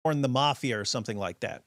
or in the mafia or something like that.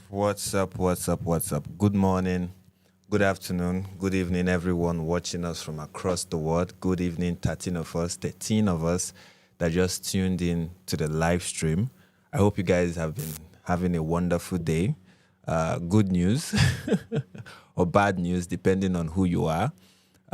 What's up? What's up? What's up? Good morning, good afternoon, good evening, everyone watching us from across the world. Good evening, 13 of us that just tuned in to the live stream. I hope you guys have been having a wonderful day. Good news or bad news, depending on who you are.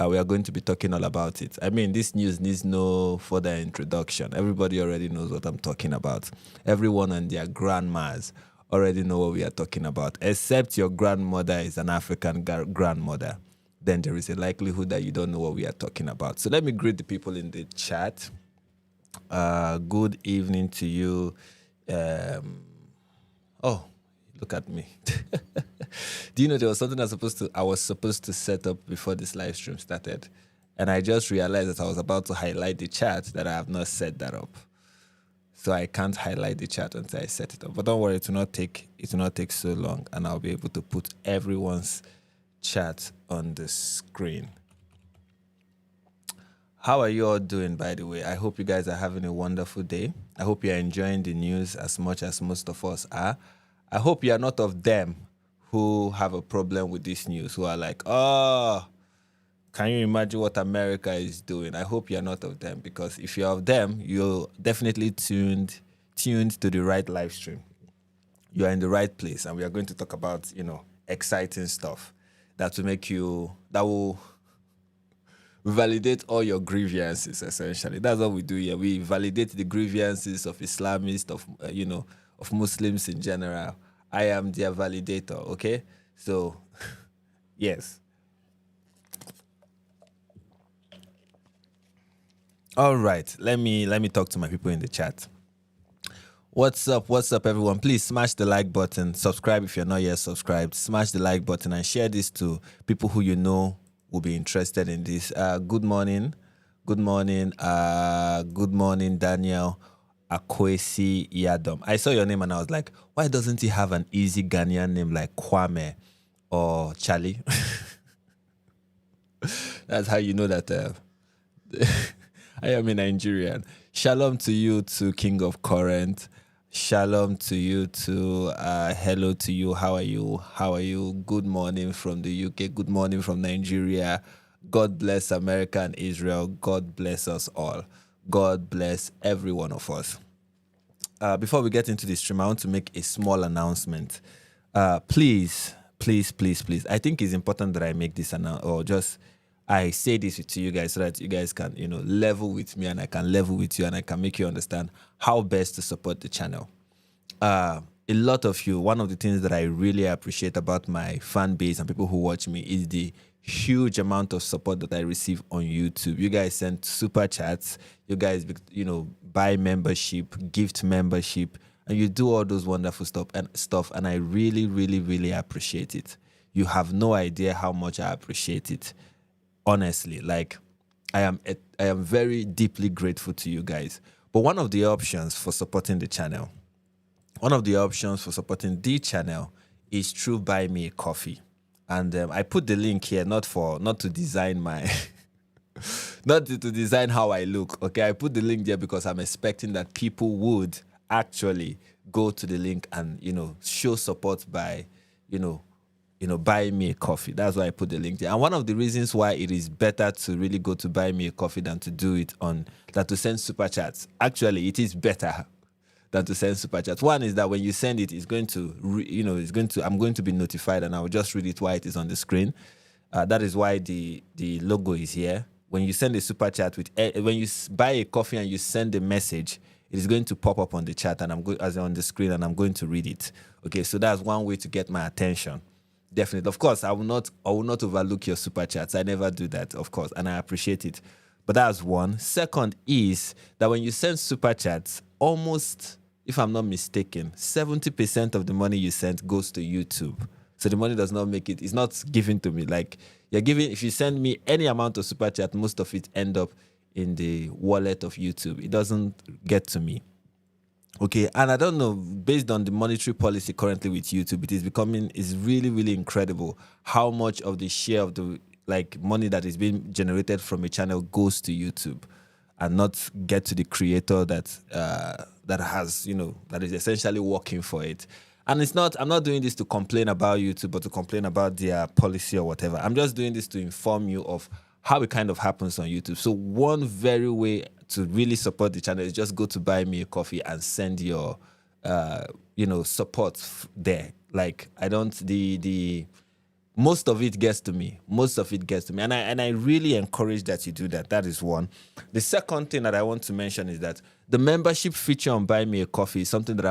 We are going to be talking all about it. I mean, this news needs no further introduction. Everybody already knows what I'm talking about. Everyone and their grandmas already know what we are talking about, except your grandmother is an African grandmother. Then there is a likelihood that you don't know what we are talking about. So let me greet the people in the chat. Good evening to you. Oh, look at me. Do you know there was something I was supposed to set up before this live stream started? And I just realized that I was about to highlight the chat that I have not set that up. So I can't highlight the chat until I set it up. But don't worry, it will not take so long, and I'll be able to put everyone's chat on the screen. How are you all doing, by the way? I hope you guys are having a wonderful day. I hope you're enjoying the news as much as most of us are. I hope you are not of them who have a problem with this news, who are like, oh, can you imagine what America is doing? I hope you're not of them, because if you're of them, you're definitely tuned to the right live stream. You're in the right place, and we are going to talk about, exciting stuff that will validate all your grievances, essentially. That's what we do here. We validate the grievances of Islamists, of Muslims in general. I am their validator, okay? So, yes. All right, let me talk to my people in the chat. What's up, everyone? Please smash the like button, subscribe if you're not yet subscribed, smash the like button, and share this to people who you know will be interested in this. Good morning, Daniel Akwesi Yadom. I saw your name and I was like, why doesn't he have an easy Ghanaian name like Kwame or Charlie? That's how you know that I am a Nigerian. Shalom to you, to King of Current. Shalom to you, to hello to you. How are you? Good morning from the UK. Good morning from Nigeria. God bless America and Israel. God bless us all. God bless every one of us. Before we get into the stream, I want to make a small announcement. Please. I think it's important that I make this I say this to you guys so that you guys can, level with me, and I can level with you, and I can make you understand how best to support the channel. A lot of you, one of the things that I really appreciate about my fan base and people who watch me is the huge amount of support that I receive on YouTube. You guys send super chats, you guys, buy membership, gift membership, and you do all those wonderful stuff, and I really, really, really appreciate it. You have no idea how much I appreciate it. Honestly, like I am very deeply grateful to you guys. But one of the options for supporting the channel is through Buy Me a Coffee. And I put the link here not to design my not to design how I look. Okay, I put the link there because I'm expecting that people would actually go to the link and show support by buy me a coffee. That's why I put the link there. And one of the reasons why it is better to really go to Buy Me a Coffee than to do it than to send super chats. Actually, it is better than to send super chats. One is that when you send it, I'm going to be notified, and I will just read it while it is on the screen. That is why the logo is here. When you send a super chat when you buy a coffee and you send a message, it is going to pop up on the chat, and on the screen, and I'm going to read it. Okay, so that's one way to get my attention. Definitely. Of course, I will not overlook your super chats. I never do that, of course, and I appreciate it. But that's one. Second is that when you send super chats, almost, if I'm not mistaken, 70% of the money you send goes to YouTube. So the money does not make it. It's not given to me. Like you're giving. If you send me any amount of super chat, most of it end up in the wallet of YouTube. It doesn't get to me. Okay, and I don't know, based on the monetary policy currently with YouTube, it's really, really incredible how much of the share of the money that is being generated from a channel goes to YouTube and not get to the creator that has, that is essentially working for it. And I'm not doing this to complain about YouTube or to complain about their policy or whatever. I'm just doing this to inform you of how it kind of happens on YouTube. So one very way to really support the channel is just go to Buy Me a Coffee and send your, support there. Like most of it gets to me. And I really encourage that you do that. That is one. The second thing that I want to mention is that the membership feature on Buy Me a Coffee is something that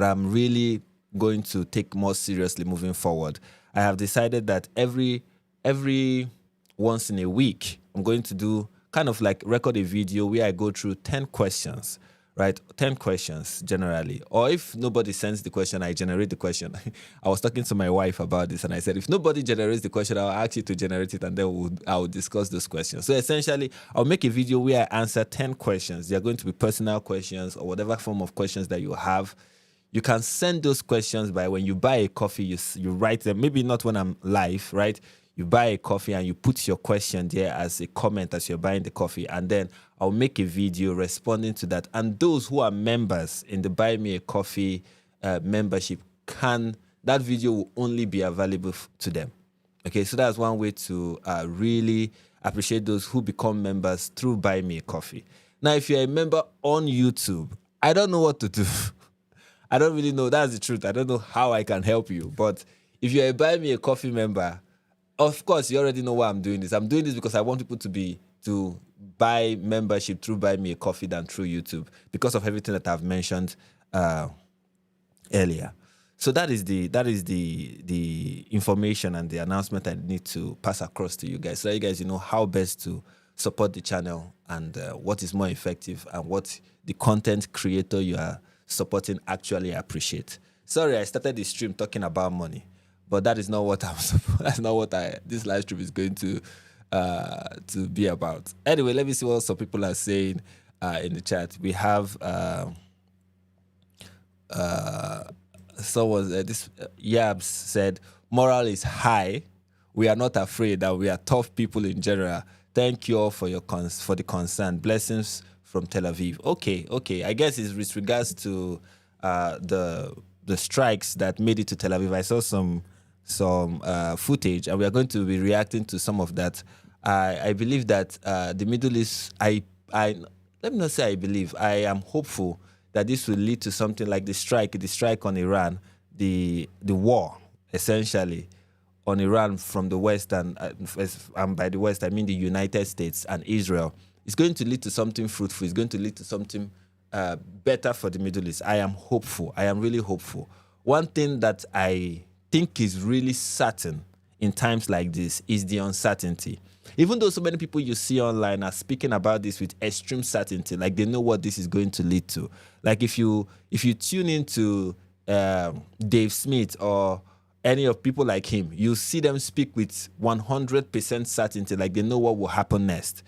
I'm really going to take more seriously moving forward. I have decided that every once in a week, I'm going to do kind of like record a video where I go through 10 questions, right? 10 questions generally. Or if nobody sends the question, I generate the question. I was talking to my wife about this and I said, if nobody generates the question, I'll ask you to generate it and then I'll discuss those questions. So essentially, I'll make a video where I answer 10 questions. They're going to be personal questions or whatever form of questions that you have. You can send those questions by when you buy a coffee, you write them, maybe not when I'm live, right? You buy a coffee and you put your question there as a comment as you're buying the coffee, and then I'll make a video responding to that. And those who are members in the Buy Me a Coffee membership that video will only be available to them. Okay, so that's one way to really appreciate those who become members through Buy Me a Coffee. Now, if you're a member on YouTube, I don't know what to do. I don't really know. That's the truth. I don't know how I can help you. But if you're a Buy Me a Coffee member, of course, you already know why I'm doing this. I'm doing this because I want people to buy membership through Buy Me a Coffee than through YouTube because of everything that I've mentioned earlier. So that is the information and the announcement I need to pass across to you guys, so that you guys know how best to support the channel and what is more effective and what the content creator you are supporting actually appreciate. Sorry, I started the stream talking about money, but that is not what that's not what this live stream is going to be about. Anyway, let me see what some people are saying in the chat. We have someone this Yabs said moral is high. We are not afraid, that we are tough people in general. Thank you all for the concern. Blessings from Tel Aviv. Okay. I guess it's with regards to the strikes that made it to Tel Aviv. I saw some footage, and we are going to be reacting to some of that. I believe that the Middle East. Let me not say I believe. I am hopeful that this will lead to something like the strike on Iran, the war essentially on Iran from the West, and by the West I mean the United States and Israel. It's going to lead to something fruitful. It's going to lead to something better for the Middle East. I am hopeful. I am really hopeful. One thing that I think is really certain in times like this is the uncertainty. Even though so many people you see online are speaking about this with extreme certainty, like they know what this is going to lead to. Like if you tune into Dave Smith or any of people like him, you see them speak with 100% certainty, like they know what will happen next.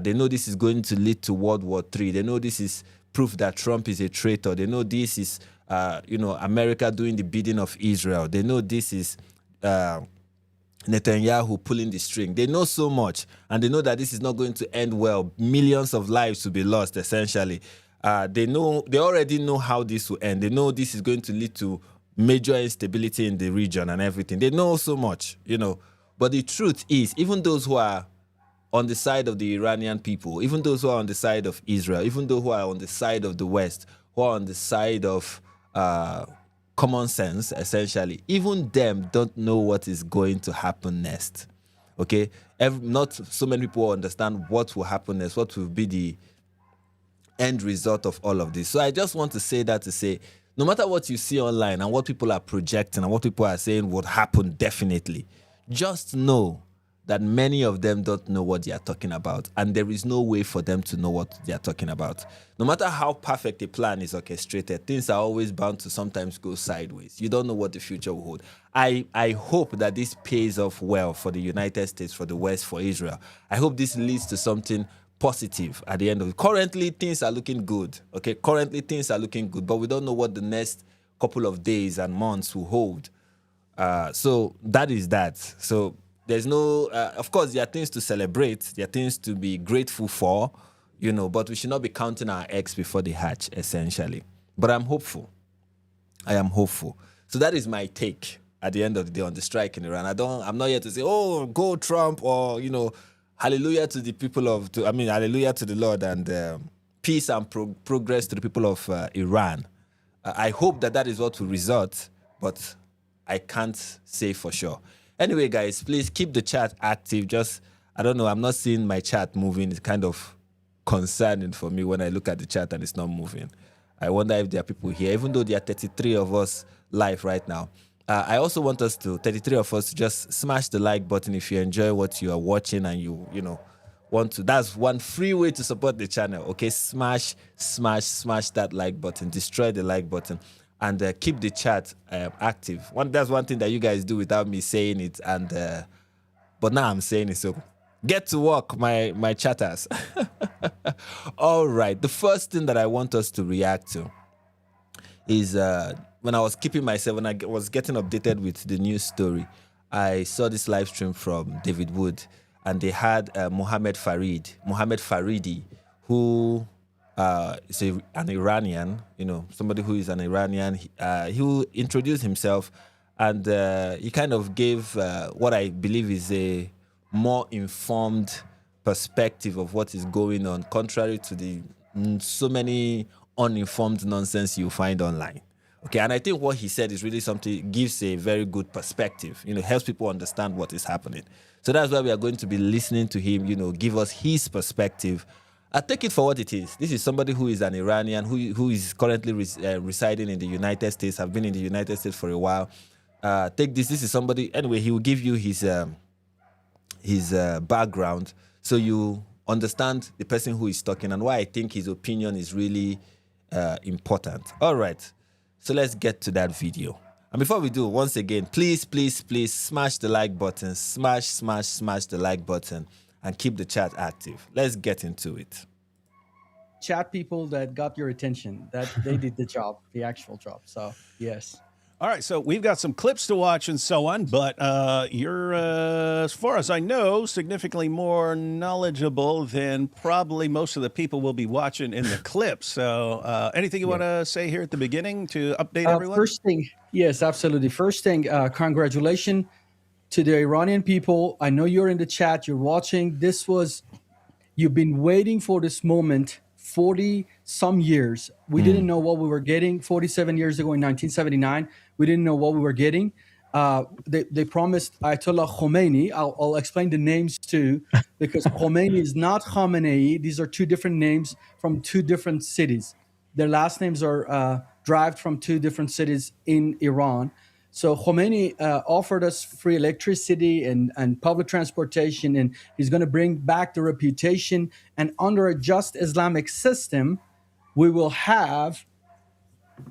They know this is going to lead to World War III. They know this is proof that Trump is a traitor. They know this is, America doing the bidding of Israel. They know this is Netanyahu pulling the string. They know so much, and they know that this is not going to end well. Millions of lives to be lost, essentially. They already know how this will end. They know this is going to lead to major instability in the region and everything. They know so much, But the truth is, even those who are on the side of the Iranian people, even those who are on the side of Israel, even those who are on the side of the West, who are on the side of common sense, essentially, even them don't know what is going to happen next. Okay? Not so many people understand what will happen next, what will be the end result of all of this. So I just want to say that to say, no matter what you see online and what people are projecting and what people are saying would happen definitely, just know that many of them don't know what they are talking about, and there is no way for them to know what they are talking about. No matter how perfect a plan is orchestrated, things are always bound to sometimes go sideways. You don't know what the future will hold. I hope that this pays off well for the United States, for the West, for Israel. I hope this leads to something positive at the end of it. Currently, things are looking good. Okay, currently things are looking good, but we don't know what the next couple of days and months will hold. So that is that. So there's no, of course, there are things to celebrate. There are things to be grateful for, but we should not be counting our eggs before they hatch, essentially. But I'm hopeful. I am hopeful. So that is my take at the end of the day on the strike in Iran. I'm not here to say, oh, go Trump, or, hallelujah to the people hallelujah to the Lord, and peace and progress to the people of Iran. I hope that is what will result, but I can't say for sure. Anyway, guys, please keep the chat active. I don't know, I'm not seeing my chat moving. It's kind of concerning for me when I look at the chat and it's not moving. I wonder if there are people here, even though there are 33 of us live right now. I also want 33 of us to just smash the like button if you enjoy what you are watching and you want to, that's one free way to support the channel. Okay, smash that like button, destroy the like button, and keep the chat active. That's one thing that you guys do without me saying it, and but now I'm saying it, so get to work, my chatters. All right, the first thing that I want us to react to is when I was keeping myself, when I was getting updated with the news story, I saw this live stream from David Wood, and they had Mohammed Faridi, who is an Iranian, somebody who is an Iranian. He introduced himself, and he kind of gave what I believe is a more informed perspective of what is going on, contrary to the so many uninformed nonsense you find online. Okay, and I think what he said is really something, gives a very good perspective, helps people understand what is happening. So that's why we are going to be listening to him, give us his perspective. I take it for what it is. This is somebody who is an Iranian, who is currently residing in the United States, have been in the United States for a while. Take this is somebody, anyway, he will give you his background, so you understand the person who is talking and why I think his opinion is really important. All right, so let's get to that video. And before we do, once again, please smash the like button, smash the like button, and keep the chat active. Let's get into it. Chat people that got your attention, that they did the job, the actual job. So yes. All right, so we've got some clips to watch and so on, but you're, as far as I know, significantly more knowledgeable than probably most of the people will be watching in the clips. So anything you want to say here at the beginning to update everyone? First thing, yes, absolutely. First thing, congratulations to the Iranian people. I know you're in the chat, you're watching. You've been waiting for this moment 40 some years. We didn't know what we were getting 47 years ago in 1979. We didn't know what we were getting. They promised Ayatollah Khomeini. I'll explain the names too, because Khomeini is not Khamenei. These are two different names from two different cities. Their last names are derived from two different cities in Iran. So Khomeini offered us free electricity and public transportation, and he's going to bring back the reputation. And under a just Islamic system, we will have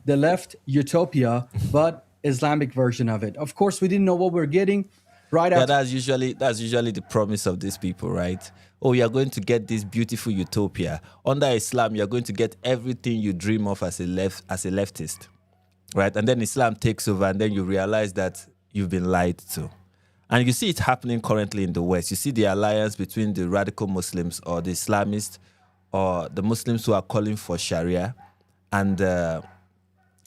the left utopia, but Islamic version of it. Of course, we didn't know what we were getting. That's usually the promise of these people, right? Oh, you're going to get this beautiful utopia. Under Islam, you're going to get everything you dream of as a leftist. Right, and then Islam takes over, and then you realize that you've been lied to. And you see it happening currently in the West. You see the alliance between the radical Muslims or the Islamists or the Muslims who are calling for Sharia and the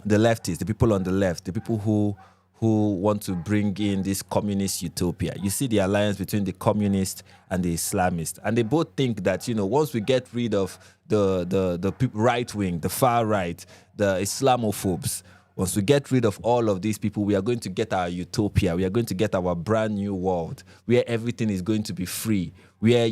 leftists, the people on the left, the people who want to bring in this communist utopia. You see the alliance between the communists and the Islamists. And they both think that, once we get rid of the right wing, the far right, the Islamophobes, once we get rid of all of these people, we are going to get our utopia. We are going to get our brand new world where everything is going to be free, where,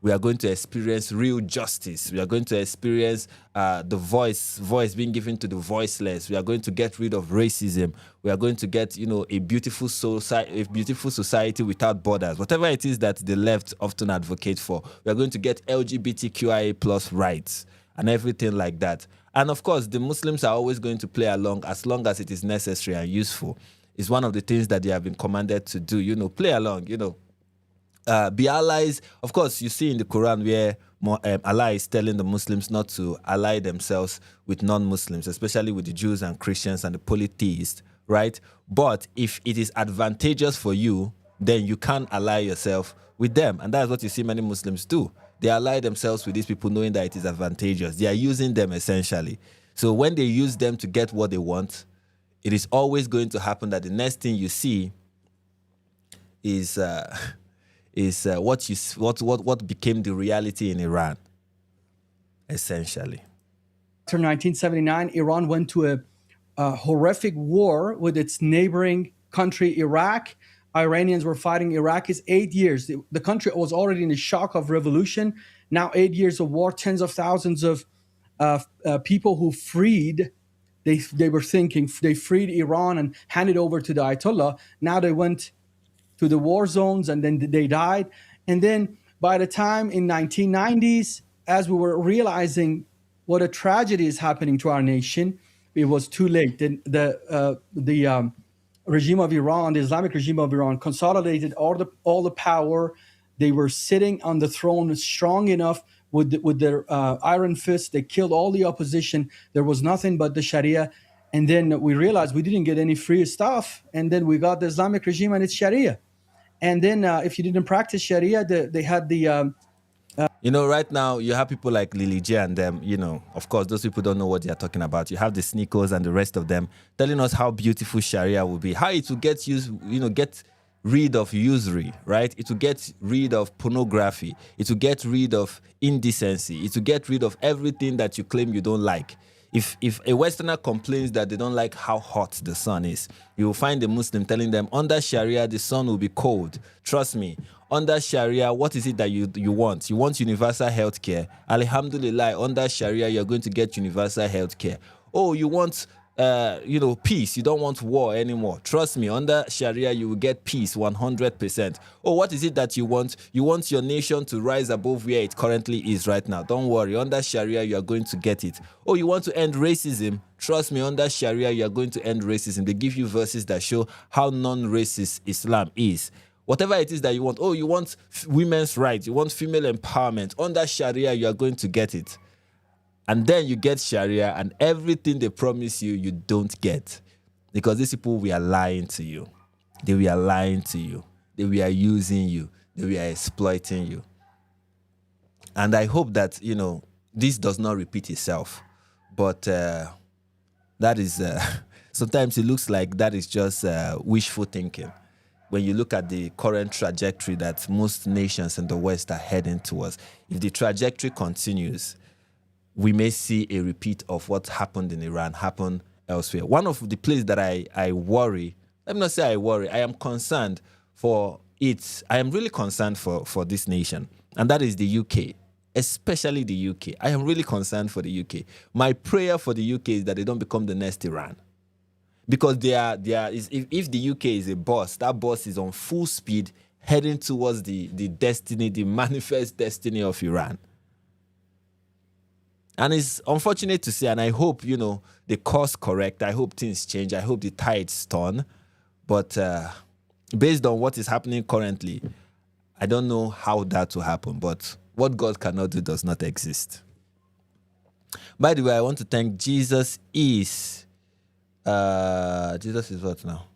we are going to experience real justice. We are going to experience the voice being given to the voiceless. We are going to get rid of racism. We are going to get, a beautiful society without borders. Whatever it is that the left often advocate for, we are going to get LGBTQIA plus rights and everything like that. And of course, the Muslims are always going to play along as long as it is necessary and useful. It's one of the things that they have been commanded to do, play along, be allies. Of course, you see in the Quran where Allah is telling the Muslims not to ally themselves with non-Muslims, especially with the Jews and Christians and the polytheists, right? But if it is advantageous for you, then you can ally yourself with them. And that's what you see many Muslims do. They ally themselves with these people knowing that it is advantageous. They are using them essentially. So when they use them to get what they want, it is always going to happen that the next thing you see is what became the reality in Iran, essentially. After 1979, Iran went to a horrific war with its neighboring country, Iraq. Iranians were fighting Iraqis 8 years. The country was already in the shock of revolution. Now 8 years of war, tens of thousands of people who freed. They were thinking they freed Iran and handed over to the Ayatollah. Now they went to the war zones and then they died. And then by the time in 1990s, as we were realizing what a tragedy is happening to our nation, it was too late. The regime of Iran, the Islamic regime of Iran, consolidated all the power. They were sitting on the throne strong enough with their iron fist. They killed all the opposition. There was nothing but the Sharia. And then we realized we didn't get any free stuff. And then we got the Islamic regime and its Sharia. And then if you didn't practice Sharia, they had the... Right now, you have people like Lily J and them, of course, those people don't know what they're talking about. You have the Sneakos and the rest of them telling us how beautiful Sharia will be, how it will get rid of usury, right? It will get rid of pornography. It will get rid of indecency. It will get rid of everything that you claim you don't like. If a Westerner complains that they don't like how hot the sun is, you will find a Muslim telling them, under Sharia, the sun will be cold. Trust me. Under Sharia, what is it that you want? You want universal health care. Alhamdulillah, under Sharia, you're going to get universal health care. Oh, you want peace. You don't want war anymore. Trust me, under Sharia, you will get peace 100%. Oh, what is it that you want? You want your nation to rise above where it currently is right now. Don't worry. Under Sharia, you are going to get it. Oh, you want to end racism? Trust me, under Sharia, you are going to end racism. They give you verses that show how non-racist Islam is. Whatever it is that you want. Oh, you want women's rights. You want female empowerment. Under Sharia, you are going to get it. And then you get Sharia, and everything they promise you, you don't get. Because these people were lying to you. They were lying to you. They were using you. They were exploiting you. And I hope that, this does not repeat itself. But that is, sometimes it looks like that is just wishful thinking. When you look at the current trajectory that most nations in the West are heading towards, if the trajectory continues, we may see a repeat of what happened in Iran happen elsewhere. One of the places that I worry, let me not say I worry, I am concerned for it. I am really concerned for this nation, and that is the UK, especially the UK. I am really concerned for the UK. My prayer for the UK is that they don't become the next Iran. Because if the UK is a bus, that bus is on full speed heading towards the destiny, the manifest destiny of Iran. And it's unfortunate to see, and I hope, the course correct. I hope things change. I hope the tides turn. But based on what is happening currently, I don't know how that will happen. But what God cannot do does not exist. By the way, I want to thank Jesus is what now?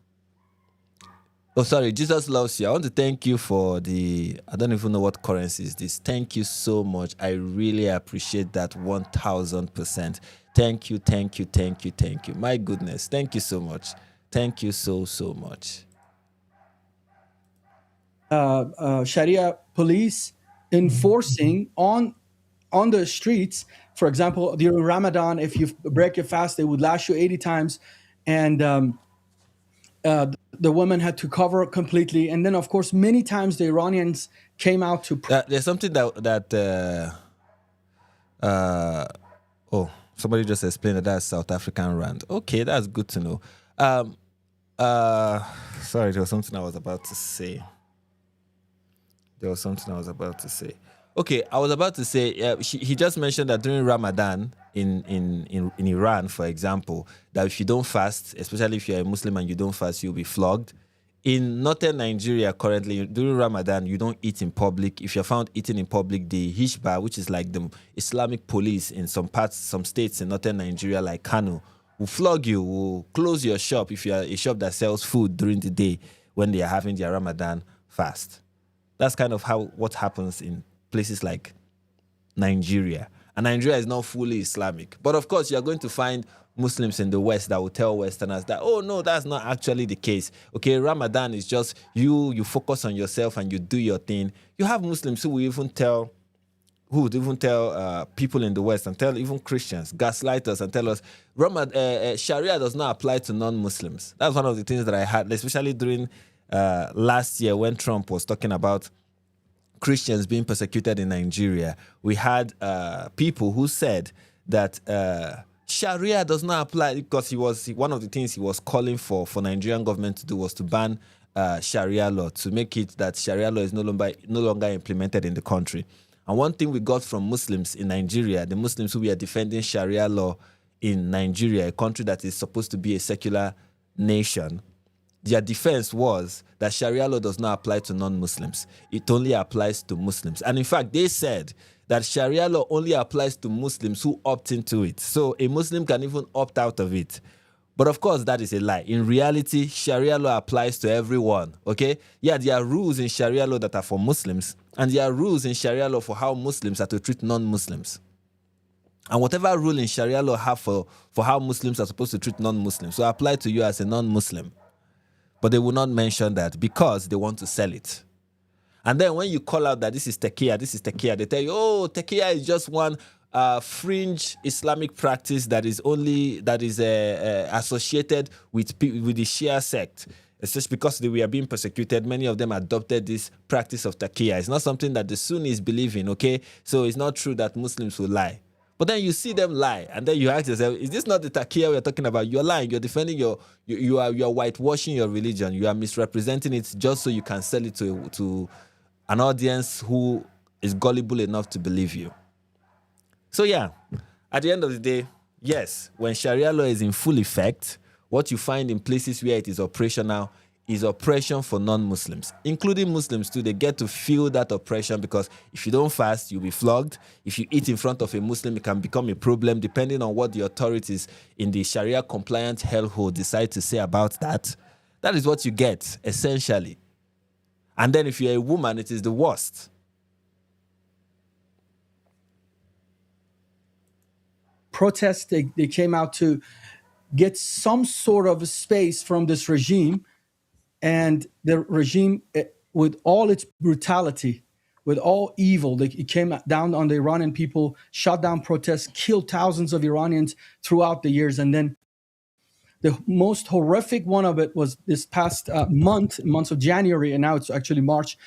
Oh, sorry, Jesus loves you. I want to thank you for I don't even know what currency is this. Thank you so much. I really appreciate that 1,000%. Thank you, thank you, thank you, thank you. My goodness, thank you so much. Thank you so much. Sharia police enforcing on the streets. For example, during Ramadan, if you break your fast, they would lash you 80 times. And the woman had to cover completely. And then, of course, many times the Iranians came out to... there's something somebody just explained that's South African rand. Okay, that's good to know. Sorry, there was something I was about to say. Okay, I was about to say, he just mentioned that during Ramadan in Iran, for example, that if you don't fast, especially if you're a Muslim and you don't fast, you'll be flogged. In northern Nigeria currently, during Ramadan, you don't eat in public. If you're found eating in public, the Hishba, which is like the Islamic police in some states in northern Nigeria, like Kano, will flog you, will close your shop if you're a shop that sells food during the day when they are having their Ramadan fast. That's kind of what happens in places like Nigeria. And Nigeria is not fully Islamic. But of course, you're going to find Muslims in the West that will tell Westerners that, oh, no, that's not actually the case. Okay, Ramadan is just you focus on yourself and you do your thing. You have Muslims who would even tell people in the West and tell even Christians, gaslight us and tell us, Sharia does not apply to non-Muslims. That's one of the things that I had, especially during last year when Trump was talking about Christians being persecuted in Nigeria. We had people who said that Sharia does not apply because one of the things he was calling for Nigerian government to do was to ban Sharia law to make it that Sharia law is no longer implemented in the country. And one thing we got from Muslims in Nigeria, the Muslims who were defending Sharia law in Nigeria, a country that is supposed to be a secular nation, their defense was that Sharia law does not apply to non-Muslims. It only applies to Muslims. And in fact, they said that Sharia law only applies to Muslims who opt into it. So a Muslim can even opt out of it. But of course, that is a lie. In reality, Sharia law applies to everyone, okay? Yeah, there are rules in Sharia law that are for Muslims, and there are rules in Sharia law for how Muslims are to treat non-Muslims. And whatever rule in Sharia law have for how Muslims are supposed to treat non-Muslims will apply to you as a non-Muslim. But they will not mention that because they want to sell it. And then when you call out that this is taqiyya, they tell you, oh, taqiyya is just one fringe Islamic practice that is associated with the Shia sect. It's just because they were being persecuted, many of them adopted this practice of taqiyya. It's not something that the Sunnis believe in, okay? So it's not true that Muslims will lie. But then you see them lie, and then you ask yourself, is this not the taqiyya we're talking about? You're lying. You're defending you are whitewashing your religion. You are misrepresenting it just so you can sell it to an audience who is gullible enough to believe you. So yeah, at the end of the day, yes, when Sharia law is in full effect, what you find in places where it is operational is oppression for non-Muslims, including Muslims too. They get to feel that oppression because if you don't fast, you'll be flogged. If you eat in front of a Muslim, it can become a problem depending on what the authorities in the Sharia-compliant hellhole decide to say about that. That is what you get, essentially. And then if you're a woman, it is the worst. Protests, they came out to get some sort of space from this regime. And the regime, with all its brutality, with all evil, it came down on the Iranian people, shut down protests, killed thousands of Iranians throughout the years. And then the most horrific one of it was this past month of January, and now it's actually March,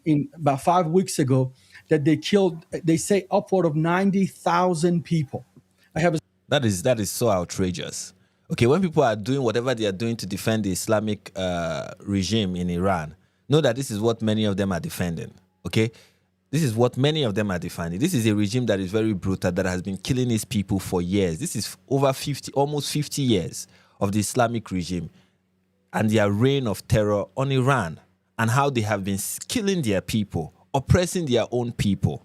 in about 5 weeks ago, that they killed, they say, upward of 90,000 people. That is so outrageous. Okay, when people are doing whatever they are doing to defend the Islamic regime in Iran, know that this is what many of them are defending, okay? This is what many of them are defending. This is a regime that is very brutal, that has been killing its people for years. This is almost 50 years of the Islamic regime and their reign of terror on Iran and how they have been killing their people, oppressing their own people.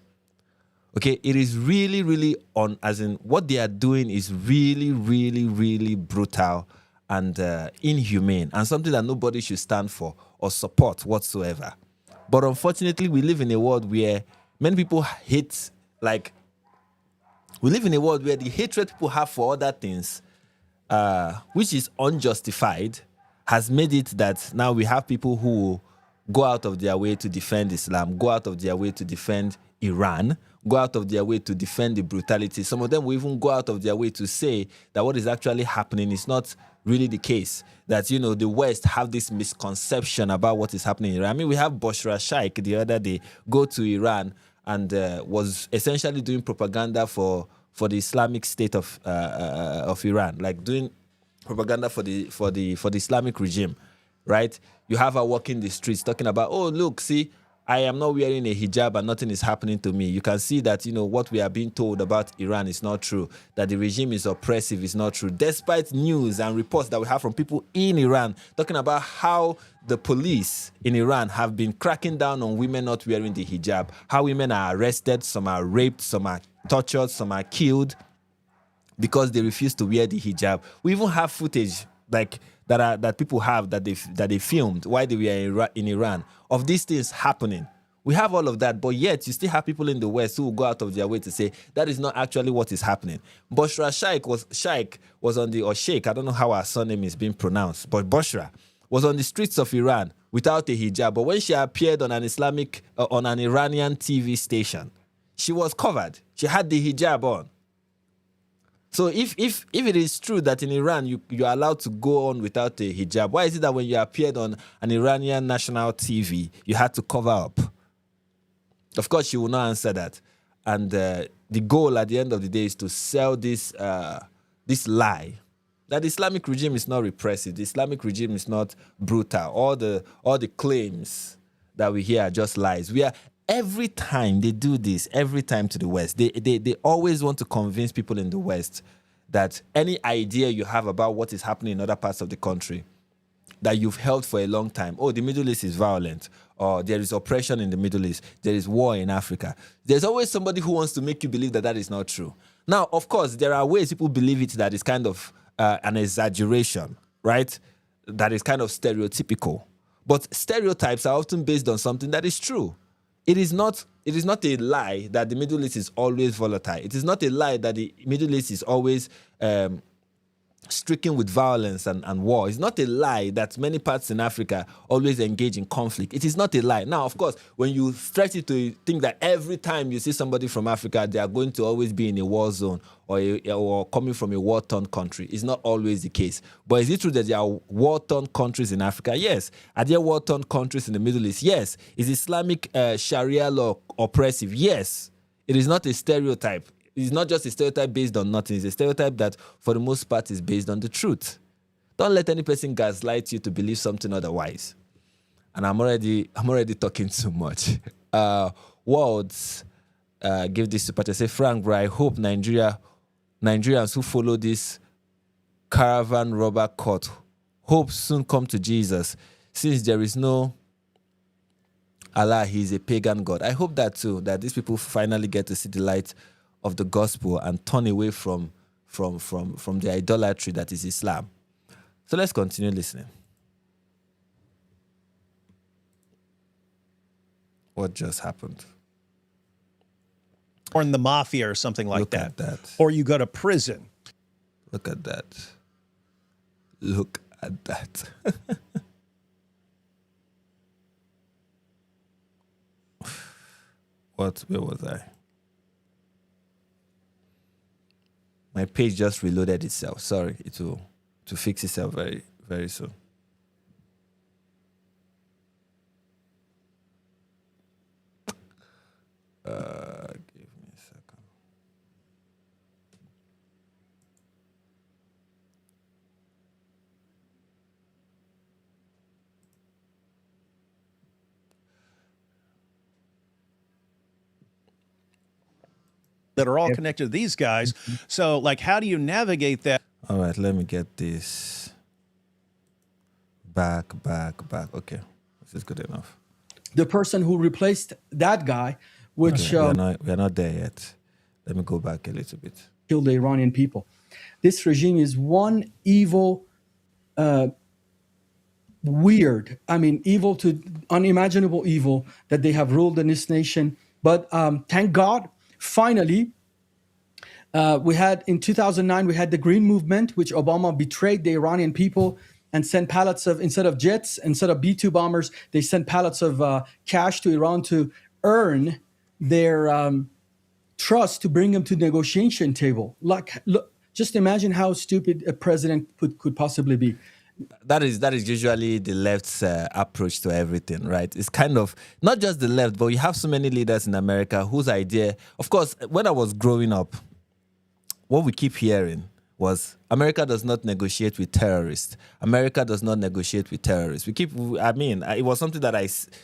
Okay, it is really, really what they are doing is really, really, really brutal and inhumane and something that nobody should stand for or support whatsoever. But unfortunately, we live in a world where many people hate, we live in a world where the hatred people have for other things, which is unjustified, has made it that now we have people who go out of their way to defend Islam, go out of their way to defend Iran, go out of their way to defend the brutality. Some of them will even go out of their way to say that what is actually happening is not really the case, that, the West have this misconception about what is happening in Iran. I mean, we have Bushra Shaikh the other day go to Iran and was essentially doing propaganda for the Islamic State of Iran, like doing propaganda for the Islamic regime, right? You have her walking the streets talking about, oh, look, see, I am not wearing a hijab and nothing is happening to me. You can see that, what we are being told about Iran is not true, that the regime is oppressive is not true, despite news and reports that we have from people in Iran talking about how the police in Iran have been cracking down on women not wearing the hijab, how women are arrested, some are raped, some are tortured, some are killed because they refuse to wear the hijab. We even have footage that people have that they filmed while they were in Iran of these things happening. We have all of that, but yet you still have people in the West who will go out of their way to say that is not actually what is happening. Bushra Shaikh was on the, or Sheikh, I don't know how her surname is being pronounced, but Bushra was on the streets of Iran without a hijab. But when she appeared on on an Iranian TV station, she was covered. She had the hijab on. So if it is true that in Iran you are allowed to go on without a hijab, why is it that when you appeared on an Iranian national TV, you had to cover up? Of course, she will not answer that. And the goal at the end of the day is to sell this lie that the Islamic regime is not repressive, the Islamic regime is not brutal. All the claims that we hear are just lies. Every time they do this, every time to the West, they always want to convince people in the West that any idea you have about what is happening in other parts of the country that you've held for a long time, the Middle East is violent, or there is oppression in the Middle East, there is war in Africa. There's always somebody who wants to make you believe that is not true. Now, of course, there are ways people believe it that is kind of an exaggeration, right? That is kind of stereotypical. But stereotypes are often based on something that is true. It is not a lie that the Middle East is always volatile. It is not a lie that the Middle East is always stricken with violence and war. It's not a lie that many parts in Africa always engage in conflict. It is not a lie. Now, of course, when you stretch it to think that every time you see somebody from Africa, they are going to always be in a war zone or coming from a war-torn country, it's not always the case. But is it true that there are war-torn countries in Africa? Yes. Are there war-torn countries in the Middle East? Yes. Is Islamic Sharia law oppressive? Yes. It is not a stereotype. It's not just a stereotype based on nothing. It's a stereotype that, for the most part, is based on the truth. Don't let any person gaslight you to believe something otherwise. And I'm already talking too much. Words give this super chat. Say, Frank, bro, I hope Nigerians who follow this caravan robber cult hope soon come to Jesus, since there is no Allah, he is a pagan god. I hope that too, that these people finally get to see the light of the gospel and turn away from the idolatry that is Islam. So let's continue listening. What just happened? Or in the mafia or something like Look at that. Or you go to prison. Look at that. Look at that. Where was I? My page just reloaded itself. Sorry, it will to fix itself very, very soon. Give me a second. That are all connected to these guys. So, like, how do you navigate that? All right, let me get this back. Okay, this is good enough. The person who replaced that guy, which We are not there yet. Let me go back a little bit. killed the Iranian people. This regime is one evil, weird, evil to unimaginable evil that they have ruled in this nation. But thank God, finally, we had in 2009, we had the Green Movement, which Obama betrayed the Iranian people and sent pallets of, instead of jets, instead of B-2 bombers, they sent pallets of cash to Iran to earn their trust to bring them to the negotiation table. Like, look, just imagine how stupid a president could possibly be. That is usually the left's approach to everything, right? It's kind of not just the left, but you have so many leaders in America whose idea, of course, when I was growing up, what we keep hearing was America does not negotiate with terrorists. America does not negotiate with terrorists. It was something that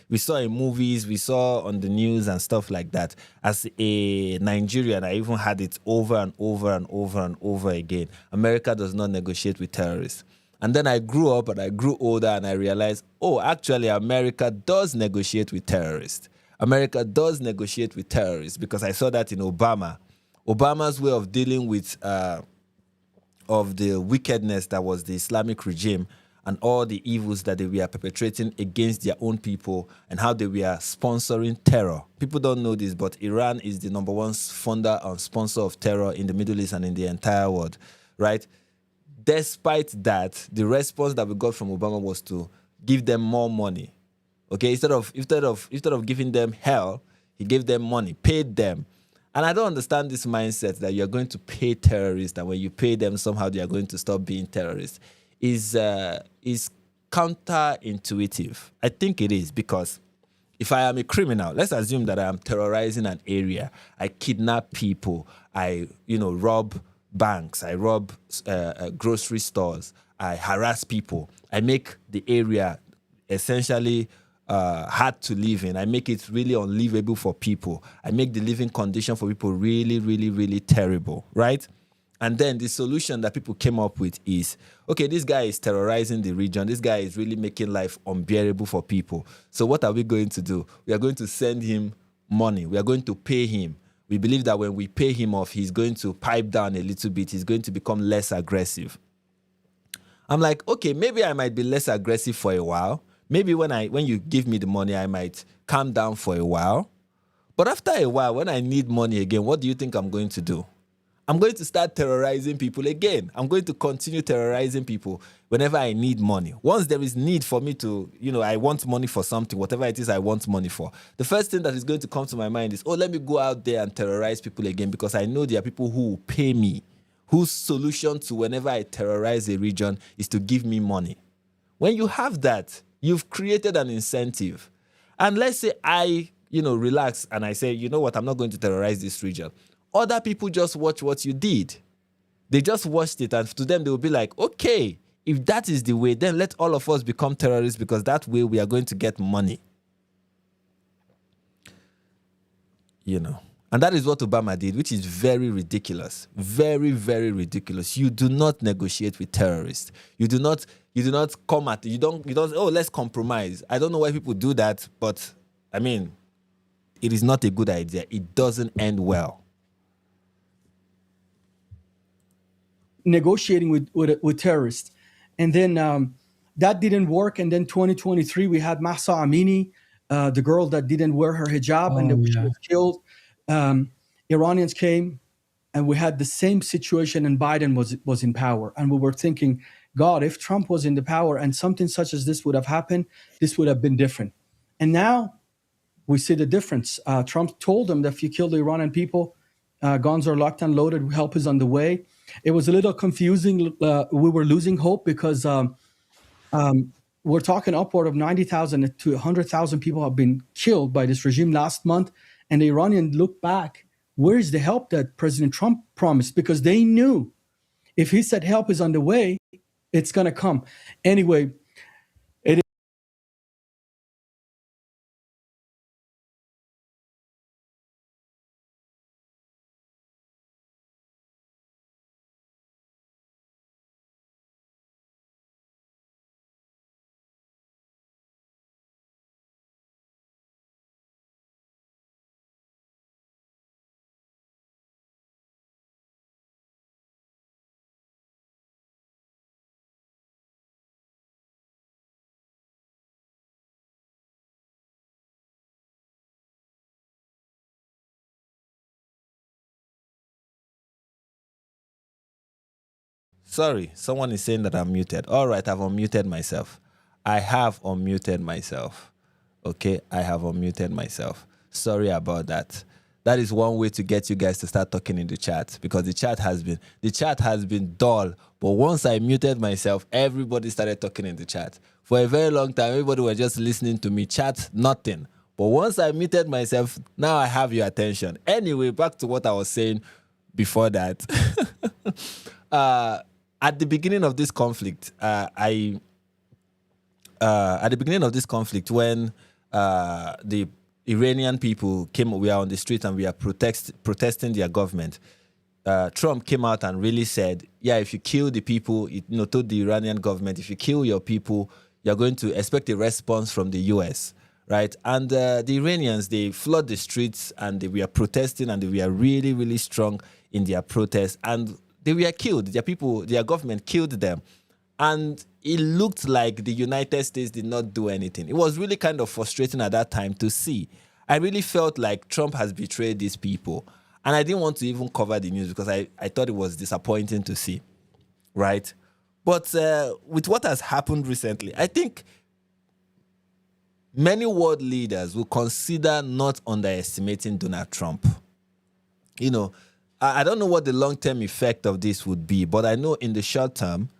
we saw in movies, we saw on the news and stuff like that. As a Nigerian, I even had it over and over and over and over again. America does not negotiate with terrorists. And then I grew up and I grew older and I realized, actually, America does negotiate with terrorists. America does negotiate with terrorists because I saw that in Obama. Obama's way of dealing with of the wickedness that was the Islamic regime and all the evils that they were perpetrating against their own people and how they were sponsoring terror. People don't know this, but Iran is the number one funder and sponsor of terror in the Middle East and in the entire world, right? Despite that, the response that we got from Obama was to give them more money. Okay, instead of giving them hell, he gave them money, paid them. And I don't understand this mindset that you're going to pay terrorists, and when you pay them, somehow they are going to stop being terrorists. Is counterintuitive. I think it is, because if I am a criminal, let's assume that I am terrorizing an area. I kidnap people. I, rob banks, I rob grocery stores, I harass people, I make the area essentially hard to live in. I make it really unlivable for people. I make the living condition for people really, really, really terrible, right? And then the solution that people came up with is, okay, this guy is terrorizing the region. This guy is really making life unbearable for people. So what are we going to do? We are going to send him money. We are going to pay him. We believe that when we pay him off, he's going to pipe down a little bit. He's going to become less aggressive. I'm like, okay, maybe I might be less aggressive for a while. Maybe when you give me the money, I might calm down for a while. But after a while, when I need money again, what do you think I'm going to do? I'm going to start terrorizing people again. I'm going to continue terrorizing people whenever I need money. Once there is need for me to, I want money for something, whatever it is I want money for, the first thing that is going to come to my mind is, let me go out there and terrorize people again, because I know there are people who will pay me, whose solution to whenever I terrorize a region is to give me money. When you have that, you've created an incentive. And let's say I, relax and I say, you know what, I'm not going to terrorize this region. Other people just watch what you did. They just watched it, and to them, they will be like, okay, if that is the way, then let all of us become terrorists, because that way we are going to get money. And that is what Obama did, which is very ridiculous. Very, very ridiculous. You do not negotiate with terrorists. You do not come at, you don't, let's compromise. I don't know why people do that, but it is not a good idea. It doesn't end well. Negotiating with terrorists. And then that didn't work. And then 2023, we had Mahsa Amini, the girl that didn't wear her hijab, and then she was killed. Iranians came, and we had the same situation, and Biden was in power. And we were thinking, God, if Trump was in the power and something such as this would have happened, this would have been different. And now we see the difference. Trump told them that if you kill the Iranian people, guns are locked and loaded, help is on the way. It was a little confusing. We were losing hope because we're talking upward of 90,000 to 100,000 people have been killed by this regime last month. And the Iranians look back, where is the help that President Trump promised? Because they knew if he said help is on the way, it's going to come. Anyway, Sorry, someone is saying that I'm muted. All right, I've unmuted myself. I have unmuted myself. Okay, I have unmuted myself. Sorry about that. That is one way to get you guys to start talking in the chat, because the chat has been dull. But once I muted myself, everybody started talking in the chat. For a very long time, everybody was just listening to me chat, nothing. But once I muted myself, now I have your attention. Anyway, back to what I was saying before that. At the beginning of this conflict, when the Iranian people came, we are on the street and we are protesting their government. Trump came out and really said, yeah, if you kill the people, told the Iranian government, if you kill your people, you're going to expect a response from the US, right? And the Iranians, they flood the streets and they were protesting, and they were really, really strong in their protest. And they were killed. Their government killed them. And it looked like the United States did not do anything. It was really kind of frustrating at that time to see. I really felt like Trump has betrayed these people. And I didn't want to even cover the news because I thought it was disappointing to see, right? But with what has happened recently, I think many world leaders will consider not underestimating Donald Trump. I don't know what the long-term effect of this would be, but I know in the short term,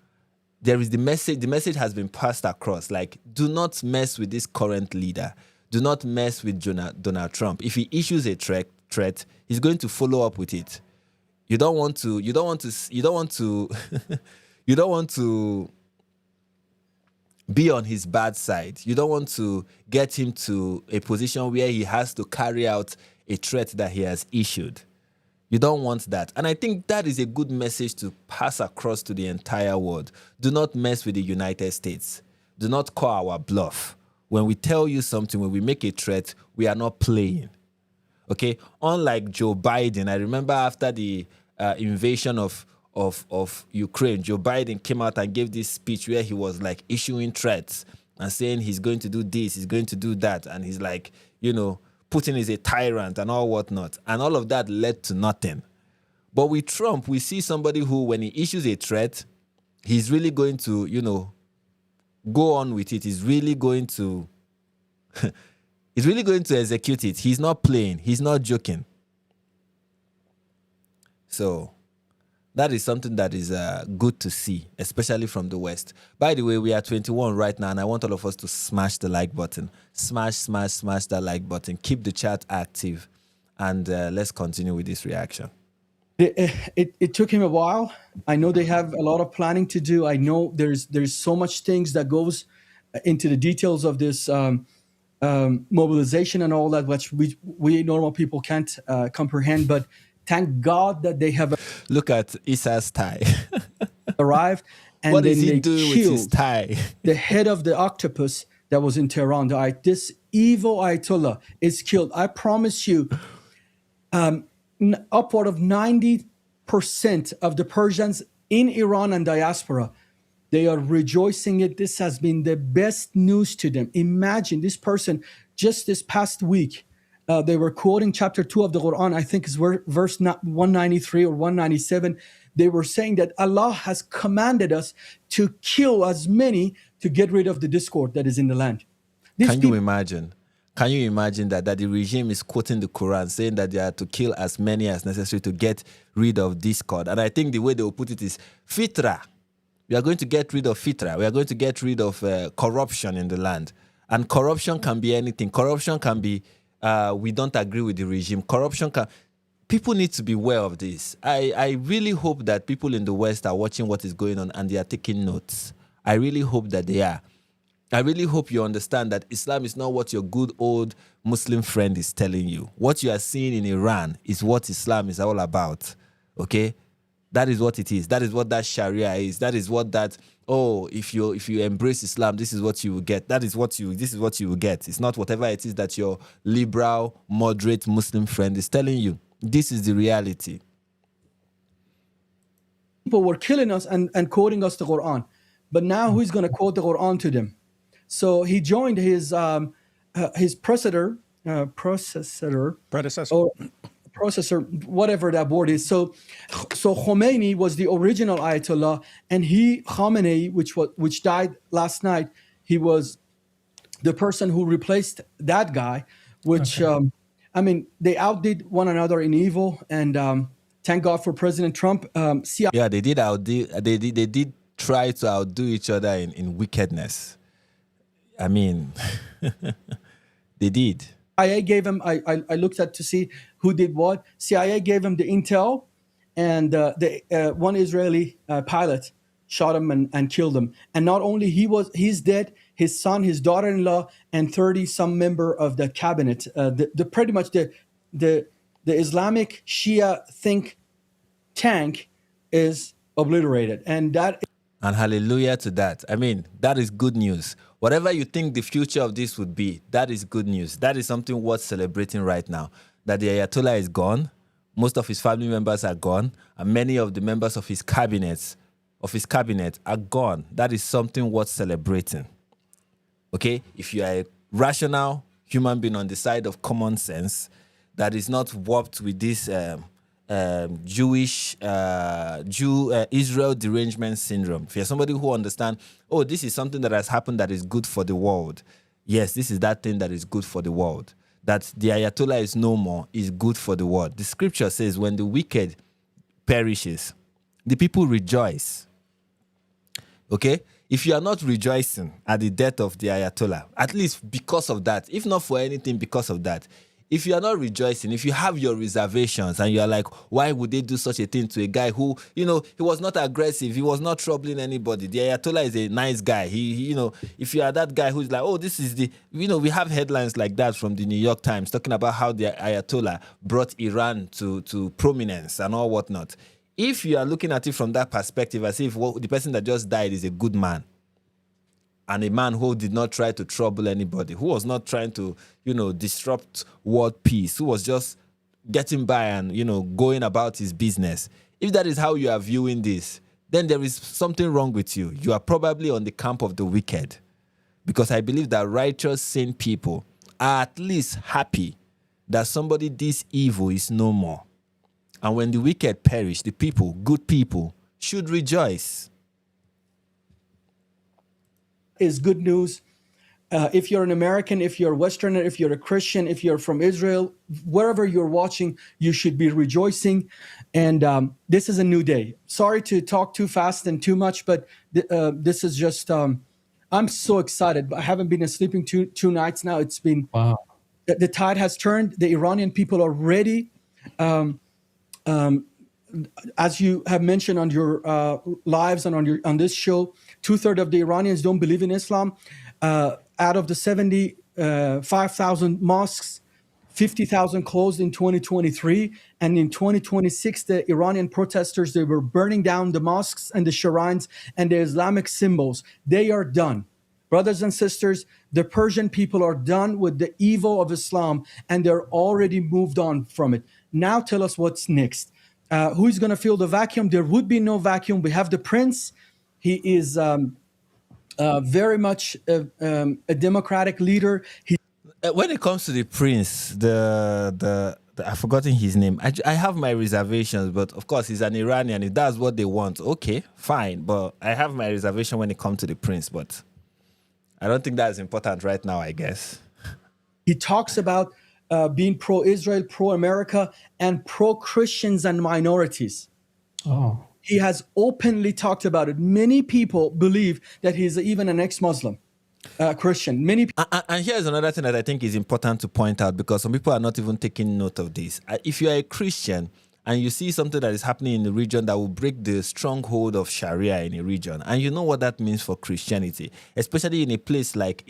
there is the message has been passed across, like, do not mess with this current leader. Do not mess with Donald Trump. If he issues a threat, he's going to follow up with it. You don't want to you don't want to you don't want to you don't want to be on his bad side. You don't want to get him to a position where he has to carry out a threat that he has issued. You don't want that. And I think that is a good message to pass across to the entire world. Do not mess with the United States. Do not call our bluff. When we tell you something, when we make a threat, we are not playing. Okay? Unlike Joe Biden, I remember after the invasion of Ukraine, Joe Biden came out and gave this speech where he was like issuing threats and saying he's going to do this, he's going to do that. And he's like, Putin is a tyrant and all whatnot. And all of that led to nothing. But with Trump, we see somebody who, when he issues a threat, he's really going to, go on with it. He's really going to execute it. He's not playing. He's not joking. So that is something that is good to see, especially from the West. By the way, we are 21 right now, and I want all of us to smash the like button. Smash that like button. Keep the chat active, and let's continue with this reaction. It took him a while. I know they have a lot of planning to do. I know there's so much things that goes into the details of this mobilization and all that, which we normal people can't comprehend. But thank God that they have look at Issa's tie. arrived, and what then is he they doing with his killed tie? the head of the octopus that was in Tehran. This evil Ayatollah is killed. I promise you, upward of 90% of the Persians in Iran and diaspora, they are rejoicing it. This has been the best news to them. Imagine this person just this past week. They were quoting chapter 2 of the Quran, I think it's verse 193 or 197. They were saying that Allah has commanded us to kill as many to get rid of the discord that is in the land. Can you imagine? Can you imagine that the regime is quoting the Quran, saying that they are to kill as many as necessary to get rid of discord? And I think the way they will put it is fitra. We are going to get rid of fitra. We are going to get rid of corruption in the land. And corruption can be anything. Corruption can be we don't agree with the regime. Corruption can... People need to be aware of this. I really hope that people in the West are watching what is going on and they are taking notes. I really hope that they are. I really hope you understand that Islam is not what your good old Muslim friend is telling you. What you are seeing in Iran is what Islam is all about. Okay? That is what it is. That is what that Sharia is. That is what that, if you embrace Islam, this is what you will get. This is what you will get. It's not whatever it is that your liberal, moderate Muslim friend is telling you. This is the reality. People were killing us and quoting us the Quran. But now who's going to quote the Quran to them? So he joined his predecessor, whatever that word is. So Khomeini was the original Ayatollah, and Khamenei, which died last night, he was the person who replaced that guy. Which they outdid one another in evil, and thank God for President Trump. Yeah, they did try to outdo each other in wickedness. I mean, they did. CIA gave him, I looked at to see who did what. CIA gave him the intel, and one Israeli pilot shot him and killed him. And not only he's dead, his son, his daughter-in-law, and 30-some member of the cabinet, pretty much the Islamic Shia think tank is obliterated. And hallelujah to that. I mean, that is good news. Whatever you think the future of this would be, that is good news. That is something worth celebrating right now. That the Ayatollah is gone, most of his family members are gone, and many of the members of his cabinet are gone. That is something worth celebrating. Okay? If you are a rational human being on the side of common sense, that is not warped with this Israel derangement syndrome. If you're somebody who understands, this is something that has happened that is good for the world. Yes, this is that thing that is good for the world. That the Ayatollah is no more is good for the world. The scripture says when the wicked perishes, the people rejoice. Okay? If you are not rejoicing at the death of the Ayatollah, at least because of that, if not for anything because of that, if you are not rejoicing, if you have your reservations and you are like, why would they do such a thing to a guy who, he was not aggressive, he was not troubling anybody. The Ayatollah is a nice guy. He if you are that guy who's like, oh, this is the, we have headlines like that from the New York Times talking about how the Ayatollah brought Iran to prominence and all whatnot. If you are looking at it from that perspective, as if the person that just died is a good man, and a man who did not try to trouble anybody, who was not trying to, disrupt world peace, who was just getting by and, going about his business. If that is how you are viewing this, then there is something wrong with you. You are probably on the camp of the wicked. Because I believe that righteous, sane people are at least happy that somebody this evil is no more. And when the wicked perish, the people, good people, should rejoice. Is good news. If you're an American, if you're a Westerner, if you're a Christian, if you're from Israel, wherever you're watching, you should be rejoicing. And this is a new day. Sorry to talk too fast and too much, but this is just, I'm so excited. I haven't been sleeping two nights now. It's been, wow. The tide has turned. The Iranian people are ready. As you have mentioned on your lives and on this show, 2/3 of the Iranians don't believe in Islam. Out of the 75,000 mosques, 50,000 closed in 2023. And in 2026, the Iranian protesters, they were burning down the mosques and the shrines and the Islamic symbols. They are done. Brothers and sisters, the Persian people are done with the evil of Islam, and they're already moved on from it. Now tell us what's next. Who's going to fill the vacuum? There would be no vacuum. We have the prince. He is very much a democratic leader. When it comes to the prince, I've forgotten his name. I have my reservations, but of course he's an Iranian. If that's what they want, okay, fine. But I have my reservation when it comes to the prince, but I don't think that's important right now, I guess. He talks about being pro-Israel, pro-America, and pro-Christians and minorities. Oh. He has openly talked about it. Many people believe that he's even an ex-Muslim Christian. And here's another thing that I think is important to point out, because some people are not even taking note of this. If you are a Christian and you see something that is happening in the region that will break the stronghold of Sharia in a region, and you know what that means for Christianity, especially in a place like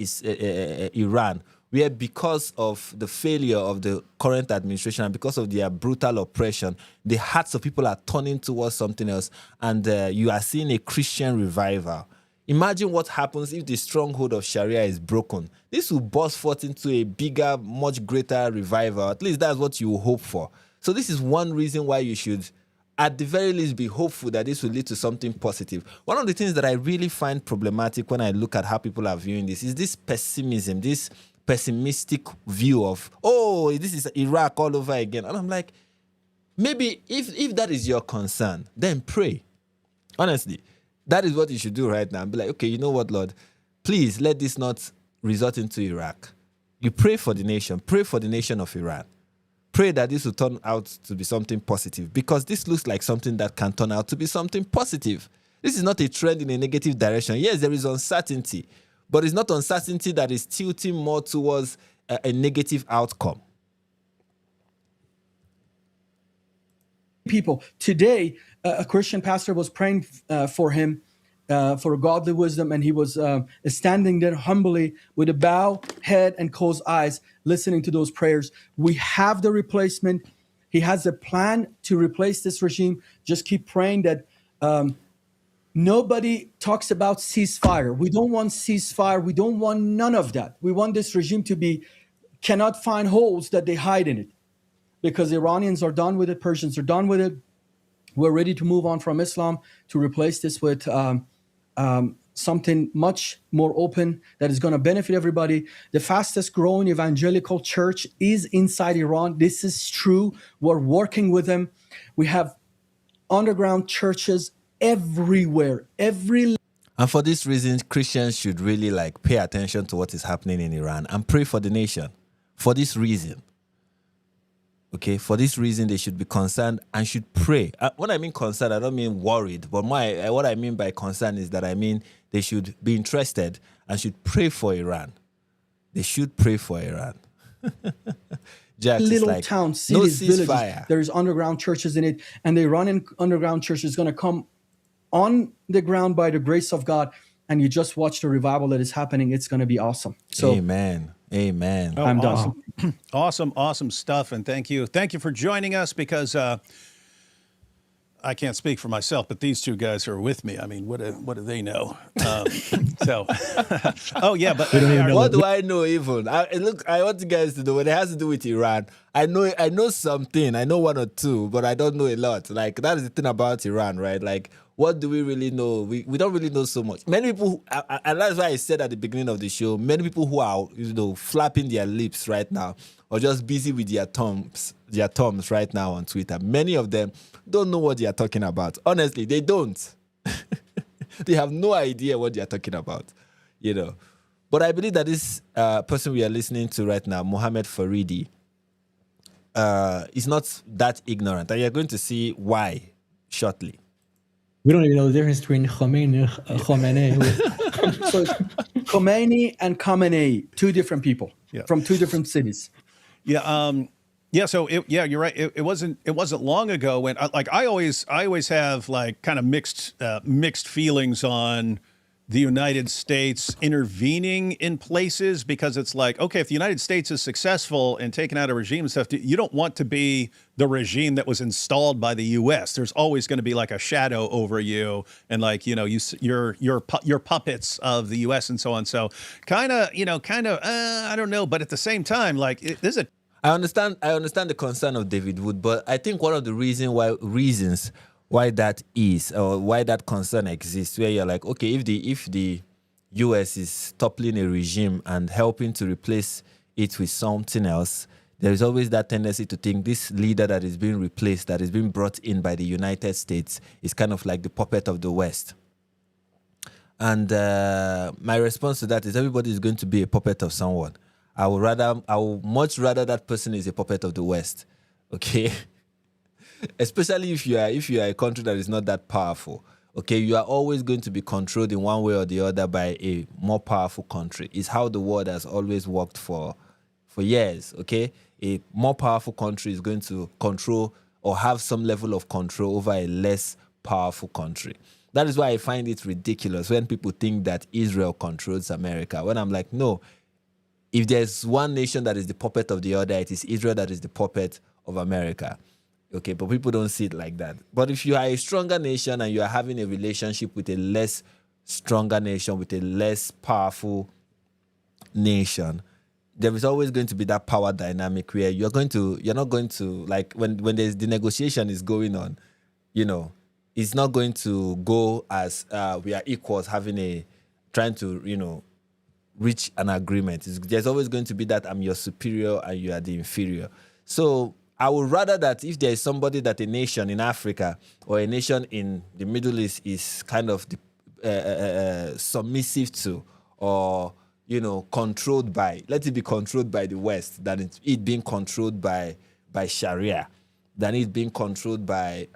Iran, where because of the failure of the current administration and because of their brutal oppression, the hearts of people are turning towards something else, and you are seeing a Christian revival. Imagine what happens if the stronghold of Sharia is broken. This will burst forth into a bigger, much greater revival. At least that's what you hope for. So this is one reason why you should, at the very least, be hopeful that this will lead to something positive. One of the things that I really find problematic when I look at how people are viewing this is this pessimism, this pessimistic view of, oh, this is Iraq all over again. And I'm like, maybe if that is your concern, then pray. Honestly, that is what you should do right now. And be like, okay, you know what, Lord? Please let this not result into Iraq. You pray for the nation. Pray for the nation of Iran. Pray that this will turn out to be something positive, because this looks like something that can turn out to be something positive. This is not a trend in a negative direction. Yes, there is uncertainty, but it's not uncertainty that is tilting more towards a negative outcome. People today, a Christian pastor was praying for him for godly wisdom, and he was standing there humbly with a bowed head and closed eyes, listening to those prayers. We have the replacement. He has a plan to replace this regime. Just keep praying that nobody talks about ceasefire. We don't want ceasefire. We don't want none of that. We want this regime to cannot find holes that they hide in it, because the Iranians are done with it. Persians are done with it. We're ready to move on from Islam to replace this with something much more open that is going to benefit everybody. The fastest growing evangelical church is inside Iran. This is true. We're working with them. We have underground churches everywhere. And for this reason, Christians should really pay attention to what is happening in Iran and pray for the nation. For this reason. Okay, for this reason, they should be concerned and should pray. When I mean concerned, I don't mean worried, but what I mean by concern is that I mean they should be interested and should pray for Iran. They should pray for Iran. Jax is little like, towns, no cities, villages. ceasefire. There's underground churches in it, and the Iranian underground church is going to come on the ground by the grace of God, and you just watch the revival that is happening. It's going to be awesome. So Amen. Amen. Oh, I'm awesome. done. Awesome stuff. And thank you for joining us, because I can't speak for myself, but these two guys are with me. I mean, what do they know? So, oh yeah, but What do I know even? I want you guys to know when it has to do with Iran. I know something. I know one or two, but I don't know a lot. Like, that is the thing about Iran, right? Like, what do we really know? We don't really know so much. Many people, and that's why I said at the beginning of the show, many people who are, flapping their lips right now, or just busy with their thumbs right now on Twitter, many of them don't know what they are talking about. Honestly, they don't. They have no idea what they are talking about, But I believe that this person we are listening to right now, Mohammed Faridi, is not that ignorant. And you're going to see why shortly. We don't even know the difference between Khamenei. So Khomeini and Khamenei, two different people from two different cities. Yeah. So you're right. It wasn't long ago when I always have like kind of mixed feelings on the United States intervening in places, because it's like, okay, if the United States is successful in taking out a regime and stuff, you don't want to be the regime that was installed by the U.S. There's always going to be like a shadow over you, and like, you're puppets of the U.S. and so on. So kind of, I don't know, but at the same time, like there's a. I understand the concern of David Wood, but I think one of the reasons why that is, or why that concern exists, where you're like, okay, if the US is toppling a regime and helping to replace it with something else, there is always that tendency to think this leader that is being replaced, that is being brought in by the United States, is kind of like the puppet of the West. And my response to that is everybody is going to be a puppet of someone. I would much rather that person is a puppet of the West, okay? Especially if you are a country that is not that powerful, okay? You are always going to be controlled in one way or the other by a more powerful country. It's how the world has always worked for years, okay? A more powerful country is going to control or have some level of control over a less powerful country. That is why I find it ridiculous when people think that Israel controls America, when I'm like, no. If there's one nation that is the puppet of the other, it is Israel that is the puppet of America. Okay, but people don't see it like that. But if you are a stronger nation and you are having a relationship with a less stronger nation, with a less powerful nation, there is always going to be that power dynamic where you're not going to, like, when there's the negotiation is going on, it's not going to go as we are equals trying to, reach an agreement. There's always going to be that I'm your superior and you are the inferior. So I would rather that if there is somebody that a nation in Africa or a nation in the Middle East is kind of submissive to, or controlled by, let it be controlled by the West, than it being controlled by Sharia, than it being controlled by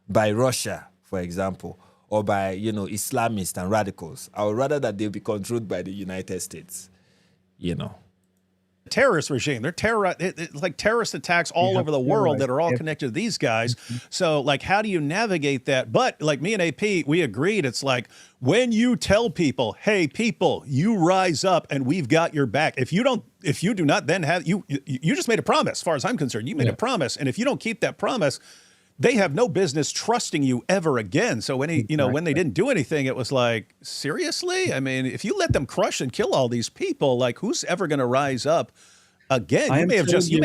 Russia, for example, or by, Islamists and radicals. I would rather that they be controlled by the United States, terrorist regime. They're it's like terrorist attacks all over the world that are all connected to these guys. So like, how do you navigate that? But like me and AP, we agreed. It's like, when you tell people, hey, people, you rise up and we've got your back. If you do not, then you just made a promise. As far as I'm concerned, you made a promise. And if you don't keep that promise, they have no business trusting you ever again. So when when they didn't do anything, it was like, seriously? I mean, if you let them crush and kill all these people, like, who's ever going to rise up again? You may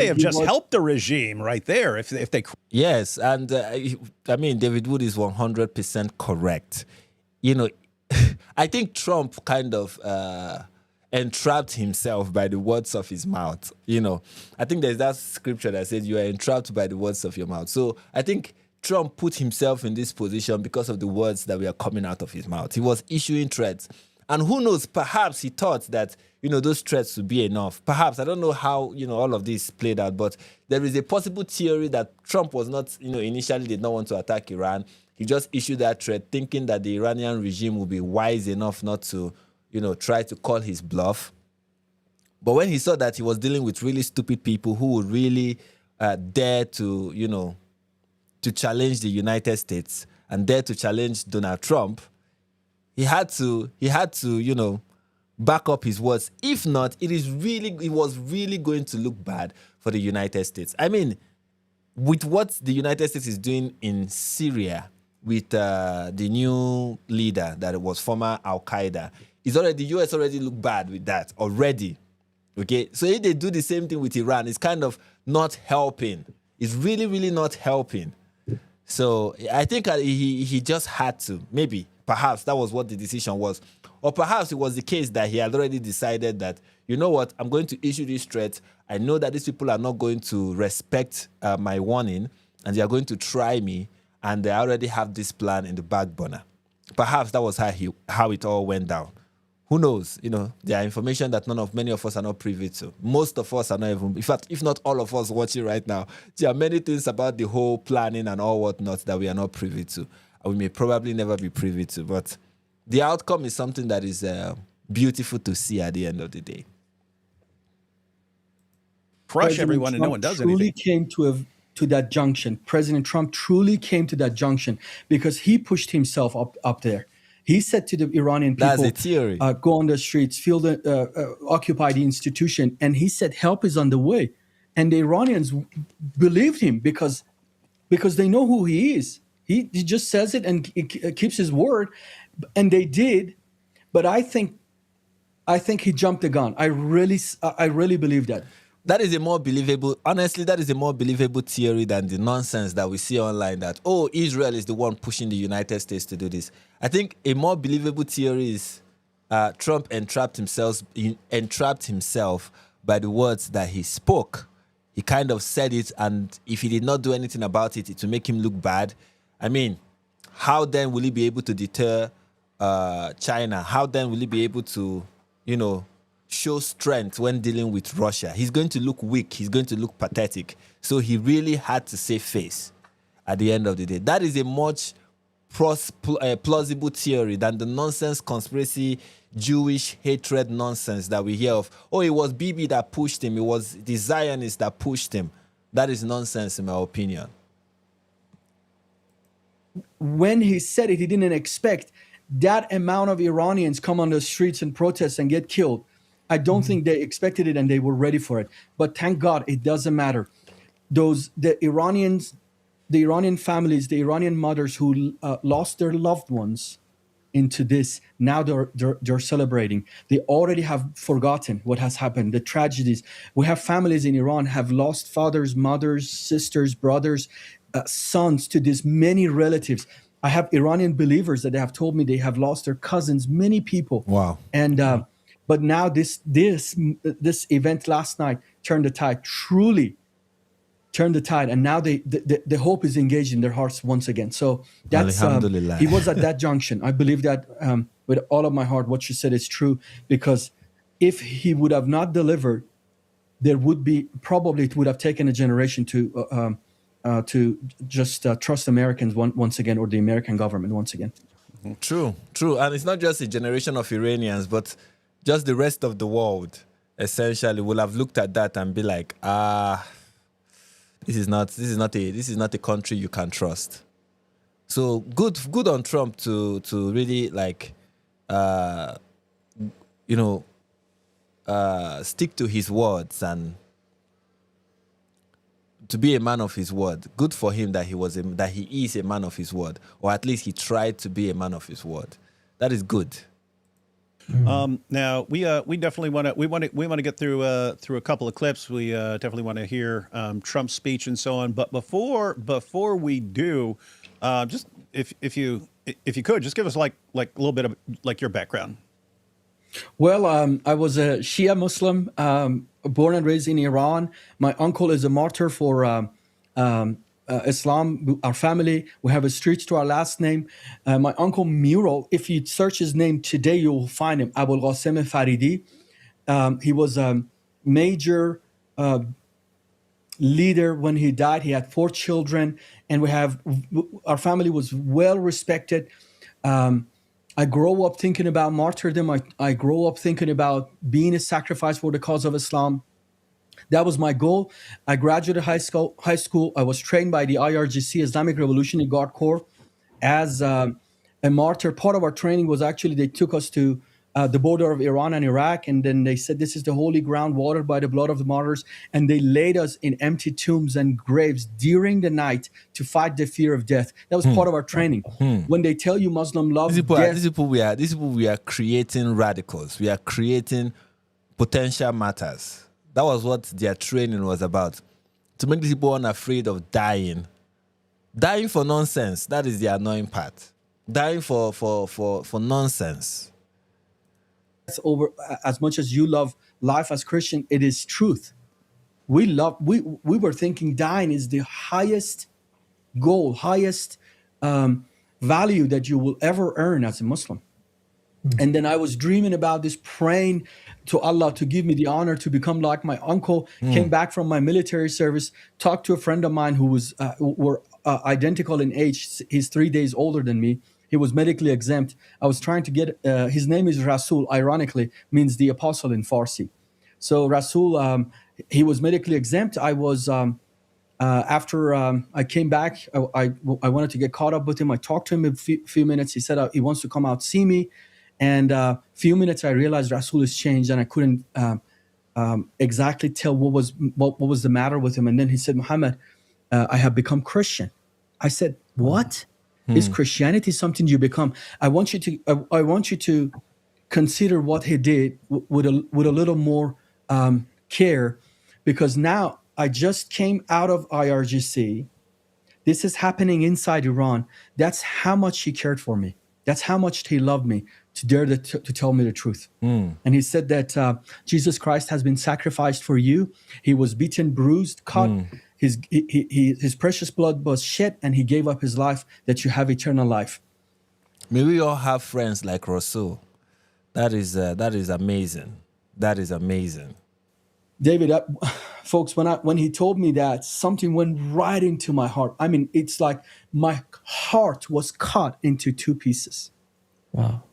have just helped the regime right there if they. Yes, and I mean, David Wood is 100% correct. I think Trump kind of entrapped himself by the words of his mouth. I think there's that scripture that says you are entrapped by the words of your mouth. So I think Trump put himself in this position because of the words that were coming out of his mouth. He was issuing threats. And who knows, perhaps he thought that, those threats would be enough. Perhaps, I don't know how, all of this played out, but there is a possible theory that Trump was not, initially did not want to attack Iran. He just issued that threat thinking that the Iranian regime would be wise enough not to, try to call his bluff. But when he saw that he was dealing with really stupid people who would really dare to, to challenge the United States and dare to challenge Donald Trump, he had to, back up his words. If not, it was really going to look bad for the United States. I mean, with what the United States is doing in Syria with the new leader that was former Al-Qaeda, the US already looked bad with that already. Okay, so if they do the same thing with Iran, it's kind of not helping. It's really, really not helping. So I think he just had to. Maybe, perhaps that was what the decision was. Or perhaps it was the case that he had already decided that, you know what, I'm going to issue this threat. I know that these people are not going to respect my warning, and they are going to try me, and they already have this plan in the back burner. Perhaps that was how it all went down. Who knows? There are information that many of us are not privy to. Most of us are not even, in fact, if not all of us watching right now, there are many things about the whole planning and all whatnot that we are not privy to. And we may probably never be privy to. But the outcome is something that is beautiful to see at the end of the day. Crush everyone and no one does anything. Came to that junction. President Trump truly came to that junction because he pushed himself up there. He said to the Iranian people, that's a theory. Go on the streets, occupy the institution. And he said, help is on the way. And the Iranians believed him because they know who he is. He just says it and keeps his word. And they did. But I think he jumped the gun. I really believe that. That is a more believable theory than the nonsense that we see online that, Israel is the one pushing the United States to do this. I think a more believable theory is Trump entrapped himself by the words that he spoke. He kind of said it, and if he did not do anything about it, it will make him look bad. I mean, how then will he be able to deter China? How then will he be able to, show strength when dealing with Russia? He's going to look weak. He's going to look pathetic. So he really had to save face at the end of the day. That is a much plausible theory than the nonsense conspiracy Jewish hatred nonsense that we hear of. It was Bibi that pushed him. It was the Zionists that pushed him. That is nonsense in my opinion. When he said it, he didn't expect that amount of Iranians come on the streets and protest and get killed. I don't think they expected it and they were ready for it. But thank God it doesn't matter. The Iranian families, the Iranian mothers who lost their loved ones into this, now they're celebrating. They already have forgotten what has happened, the tragedies. We have families in Iran have lost fathers, mothers, sisters, brothers, sons to these many relatives. I have Iranian believers that they have told me they have lost their cousins, many people. Wow. And but now this event last night turned the tide, truly turned the tide, and now the hope is engaged in their hearts once again. So that's he was at that junction. I believe that with all of my heart, what you said is true, because if he would have not delivered, there would be it would have taken a generation to just trust Americans once again, or the American government once again. True, and it's not just a generation of Iranians, but just the rest of the world essentially will have looked at that and be like, this is not a country you can trust. So good on Trump to really stick to his words and to be a man of his word. Good for him that he is a man of his word, or at least he tried to be a man of his word. That is good. Now we definitely want to get through a couple of clips. We definitely want to hear Trump's speech and so on. But before we do, just if you could just give us like a little bit of your background. Well, I was a Shia Muslim, born and raised in Iran. My uncle is a martyr for Islam. Our family, we have a street to our last name. My uncle Miro, if you search his name today, you will find him, Abul Qasem Faridi. He was a major leader when he died. He had 4 children, and our family was well respected. I grow up thinking about martyrdom. I grow up thinking about being a sacrifice for the cause of Islam. That was my goal. I graduated high school. I was trained by the IRGC, Islamic Revolutionary Guard Corps, as a martyr. Part of our training was actually they took us to the border of Iran and Iraq, and then they said this is the holy ground watered by the blood of the martyrs, and they laid us in empty tombs and graves during the night to fight the fear of death. That was part of our training. When they tell you Muslim love death, These people we are creating radicals. We are creating potential martyrs. That was what their training was about. To make these people unafraid of dying. Dying for nonsense. That is the annoying part. Dying for nonsense. over as much as you love life as Christian, it is truth. We were thinking dying is the highest goal, highest value that you will ever earn as a Muslim. And then I was dreaming about this, praying to Allah to give me the honor to become like my uncle. Came back from my military service, talked to a friend of mine who was were identical in age. He's 3 days older than me. He was medically exempt. I was trying to get, his name is Rasul, ironically, means the apostle in Farsi. So Rasul, he was medically exempt. I was, after I came back, I wanted to get caught up with him. I talked to him a few minutes. He said he wants to come out, see me. And few minutes, I realized Rasul has changed, and I couldn't exactly tell what was the matter with him. And then he said, Muhammad, I have become Christian. I said, what? Is Christianity something you become? I want you to consider what he did with a little more care, because now I just came out of IRGC. This is happening inside Iran. That's how much he cared for me. That's how much he loved me, to dare to tell me the truth. And he said that Jesus Christ has been sacrificed for you. He was beaten, bruised, cut. His precious blood was shed, and he gave up his life that you have eternal life. May we all have friends like Rasul. That is amazing. That is amazing. David, folks, when he told me that, something went right into my heart. I mean, it's like my heart was cut into two pieces. Wow.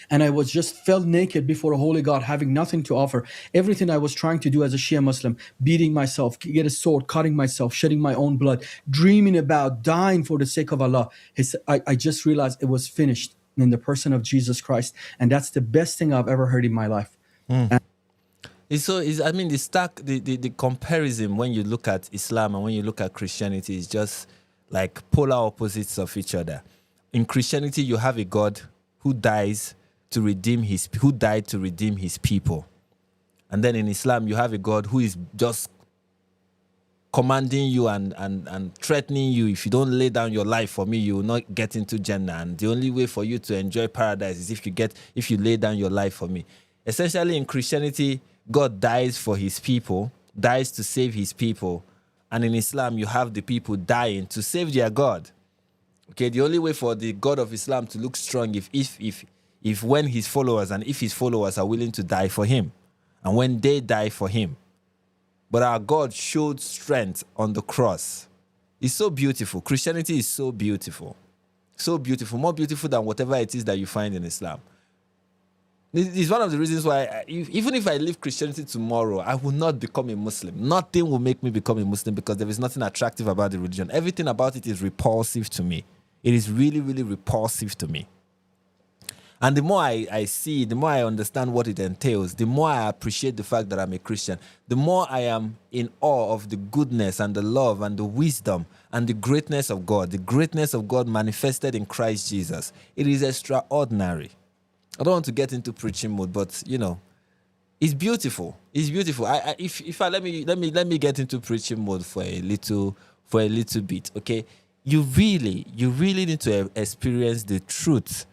And I was just felt naked before a holy God, having nothing to offer. Everything I was trying to do as a Shia Muslim, beating myself, get a sword, cutting myself, shedding my own blood, dreaming about dying for the sake of Allah. I just realized it was finished in the person of Jesus Christ. And that's the best thing I've ever heard in my life. The comparison when you look at Islam and when you look at Christianity is just like polar opposites of each other. In Christianity, you have a God who died to redeem his people. And then in Islam, you have a God who is just commanding you and threatening you. If you don't lay down your life for me, you will not get into Jannah. And the only way for you to enjoy paradise is if you lay down your life for me. Essentially, in Christianity, God dies for his people, dies to save his people. And in Islam, you have the people dying to save their God. Okay, the only way for the God of Islam to look strong if when his followers are willing to die for him, and when they die for him. But our God showed strength on the cross. It's so beautiful. Christianity is so beautiful. So beautiful. More beautiful than whatever it is that you find in Islam. It's one of the reasons why, even if I leave Christianity tomorrow, I will not become a Muslim. Nothing will make me become a Muslim, because there is nothing attractive about the religion. Everything about it is repulsive to me. It is really, really repulsive to me. And the more I see, the more I understand what it entails, the more I appreciate the fact that I'm a Christian, the more I am in awe of the goodness and the love and the wisdom and the greatness of God manifested in Christ Jesus. It is extraordinary. I don't want to get into preaching mode, but it's beautiful. It's beautiful. Let me get into preaching mode for a little bit. Okay, you really need to experience the truth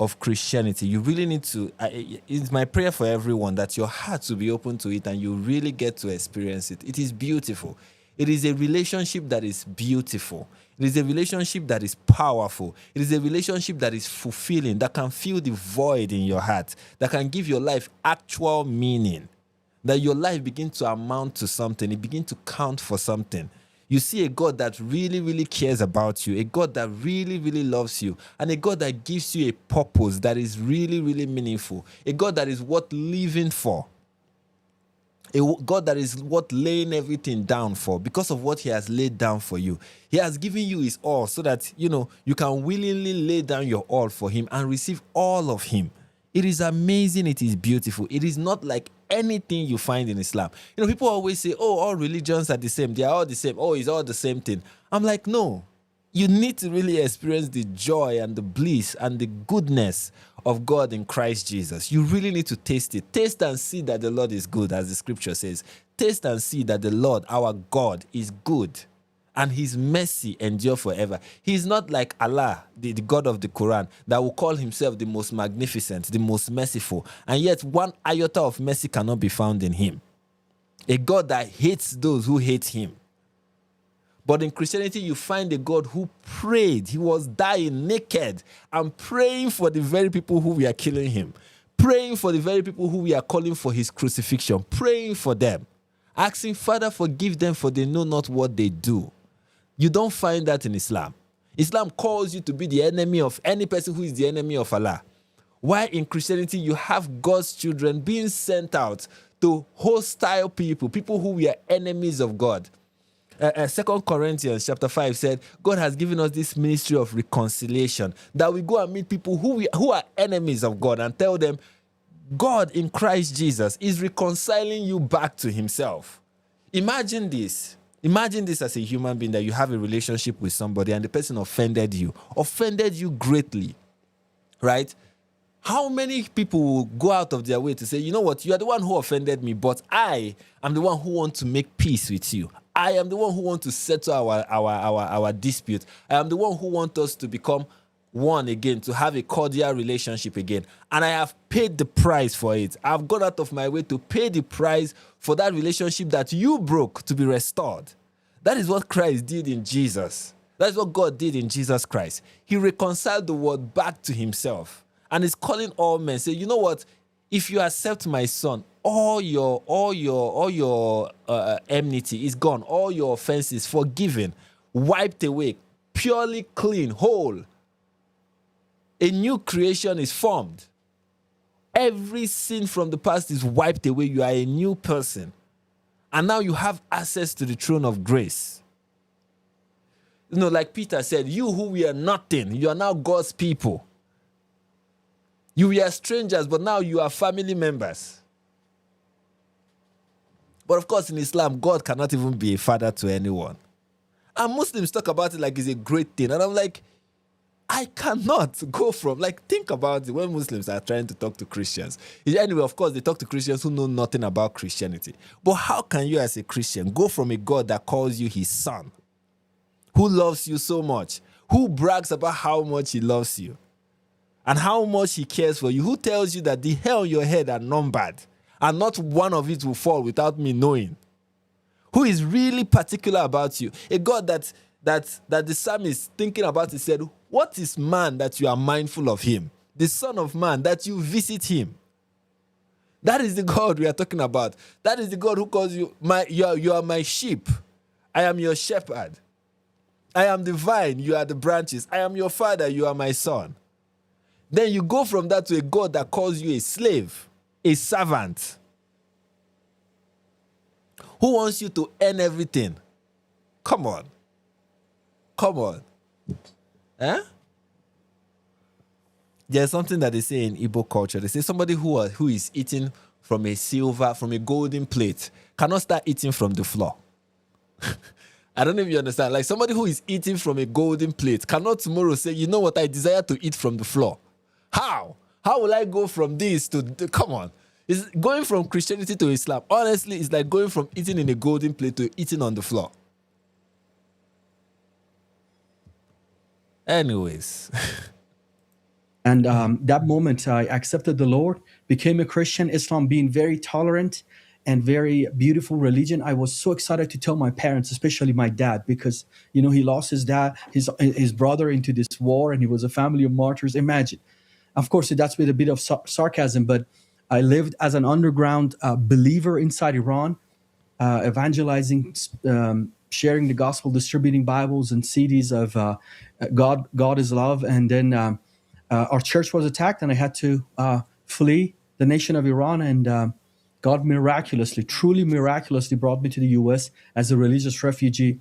of Christianity. You really need to. It's my prayer for everyone that your heart will be open to it and you really get to experience it. It is beautiful. It is a relationship that is beautiful. It is a relationship that is powerful. It is a relationship that is fulfilling, that can fill the void in your heart, that can give your life actual meaning, that your life begins to amount to something. It begins to count for something. You see a God that really, really cares about you, a God that really, really loves you, and a God that gives you a purpose that is really, really meaningful, a God that is worth living for, a God that is worth laying everything down for because of what he has laid down for you. He has given you his all so that, you can willingly lay down your all for him and receive all of him. It is amazing. It is beautiful. It is not like anything you find in Islam. People always say, oh, all religions are the same. They are all the same. Oh, it's all the same thing. I'm like, no. You need to really experience the joy and the bliss and the goodness of God in Christ Jesus. You really need to taste it. Taste and see that the Lord is good, as the scripture says. Taste and see that the Lord, our God, is good, and his mercy endure forever. He's not like Allah, the God of the Quran, that will call himself the most magnificent, the most merciful, and yet one iota of mercy cannot be found in him. A God that hates those who hate him. But in Christianity, you find a God who prayed. He was dying naked and praying for the very people who were killing him, praying for the very people who were calling for his crucifixion, praying for them, asking, Father, forgive them, for they know not what they do. You don't find that in Islam. Islam calls you to be the enemy of any person who is the enemy of Allah. While in Christianity, you have God's children being sent out to hostile people, people who were enemies of God. 2 Corinthians chapter 5 said, God has given us this ministry of reconciliation, that we go and meet people who are enemies of God and tell them, God in Christ Jesus is reconciling you back to himself. Imagine this. Imagine this as a human being, that you have a relationship with somebody and the person offended you greatly, right? How many people will go out of their way to say, you know what, you are the one who offended me, but I am the one who wants to make peace with you. I am the one who wants to settle our dispute. I am the one who wants us to become one again, to have a cordial relationship again. And I have paid the price for it. I've gone out of my way to pay the price for that relationship that you broke to be restored. That is what Christ did in Jesus. That is what God did in Jesus Christ. He reconciled the world back to himself. And is calling all men, say, you know what? If you accept my son, all your enmity is gone. All your offenses forgiven, wiped away, purely clean, whole. A new creation is formed. Every sin from the past is wiped away. You are a new person. And now you have access to the throne of grace. Like Peter said, you who were nothing, you are now God's people. You were strangers, but now you are family members. But of course, in Islam, God cannot even be a father to anyone. And Muslims talk about it like it's a great thing. And I'm like, I cannot go from, think about it when Muslims are trying to talk to Christians. Anyway, of course, they talk to Christians who know nothing about Christianity. But how can you as a Christian go from a God that calls you his son, who loves you so much, who brags about how much he loves you, and how much he cares for you, who tells you that the hair on your head are numbered, and not one of it will fall without me knowing, who is really particular about you, a God that the psalmist thinking about it said, what is man that you are mindful of him? The son of man that you visit him. That is the God we are talking about. That is the God who calls you, you are my sheep. I am your shepherd. I am the vine, you are the branches. I am your father, you are my son. Then you go from that to a God that calls you a slave, a servant, who wants you to earn everything. Come on. Eh? There's something that they say in Igbo culture. They say somebody who is eating from a golden plate cannot start eating from the floor. I don't know if you understand. Like somebody who is eating from a golden plate cannot tomorrow say, you know what, I desire to eat from the floor. How? How will I go from this to... Come on. It's going from Christianity to Islam. Honestly, it's like going from eating in a golden plate to eating on the floor. Anyways. And that moment, I accepted the Lord, became a Christian, Islam being very tolerant and very beautiful religion. I was so excited to tell my parents, especially my dad, because, he lost his dad, his brother into this war, and he was a family of martyrs. Imagine. Of course, that's with a bit of sarcasm, but I lived as an underground believer inside Iran, evangelizing sharing the gospel, distributing Bibles and CDs of God is love. And then our church was attacked, and I had to flee the nation of Iran. And God miraculously, truly miraculously brought me to the U.S. as a religious refugee,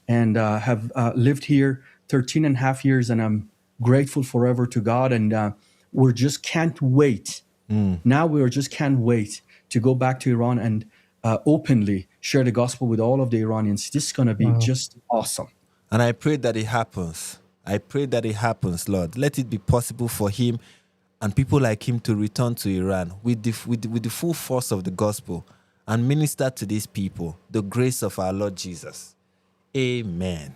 and have lived here 13 and a half years, and I'm grateful forever to God. And we just can't wait. Now we just can't wait to go back to Iran and openly share the gospel with all of the Iranians. This is going to be just awesome. And I pray that it happens. I pray that it happens, Lord. Let it be possible for him and people like him to return to Iran with the full force of the gospel and minister to these people, the grace of our Lord Jesus. Amen.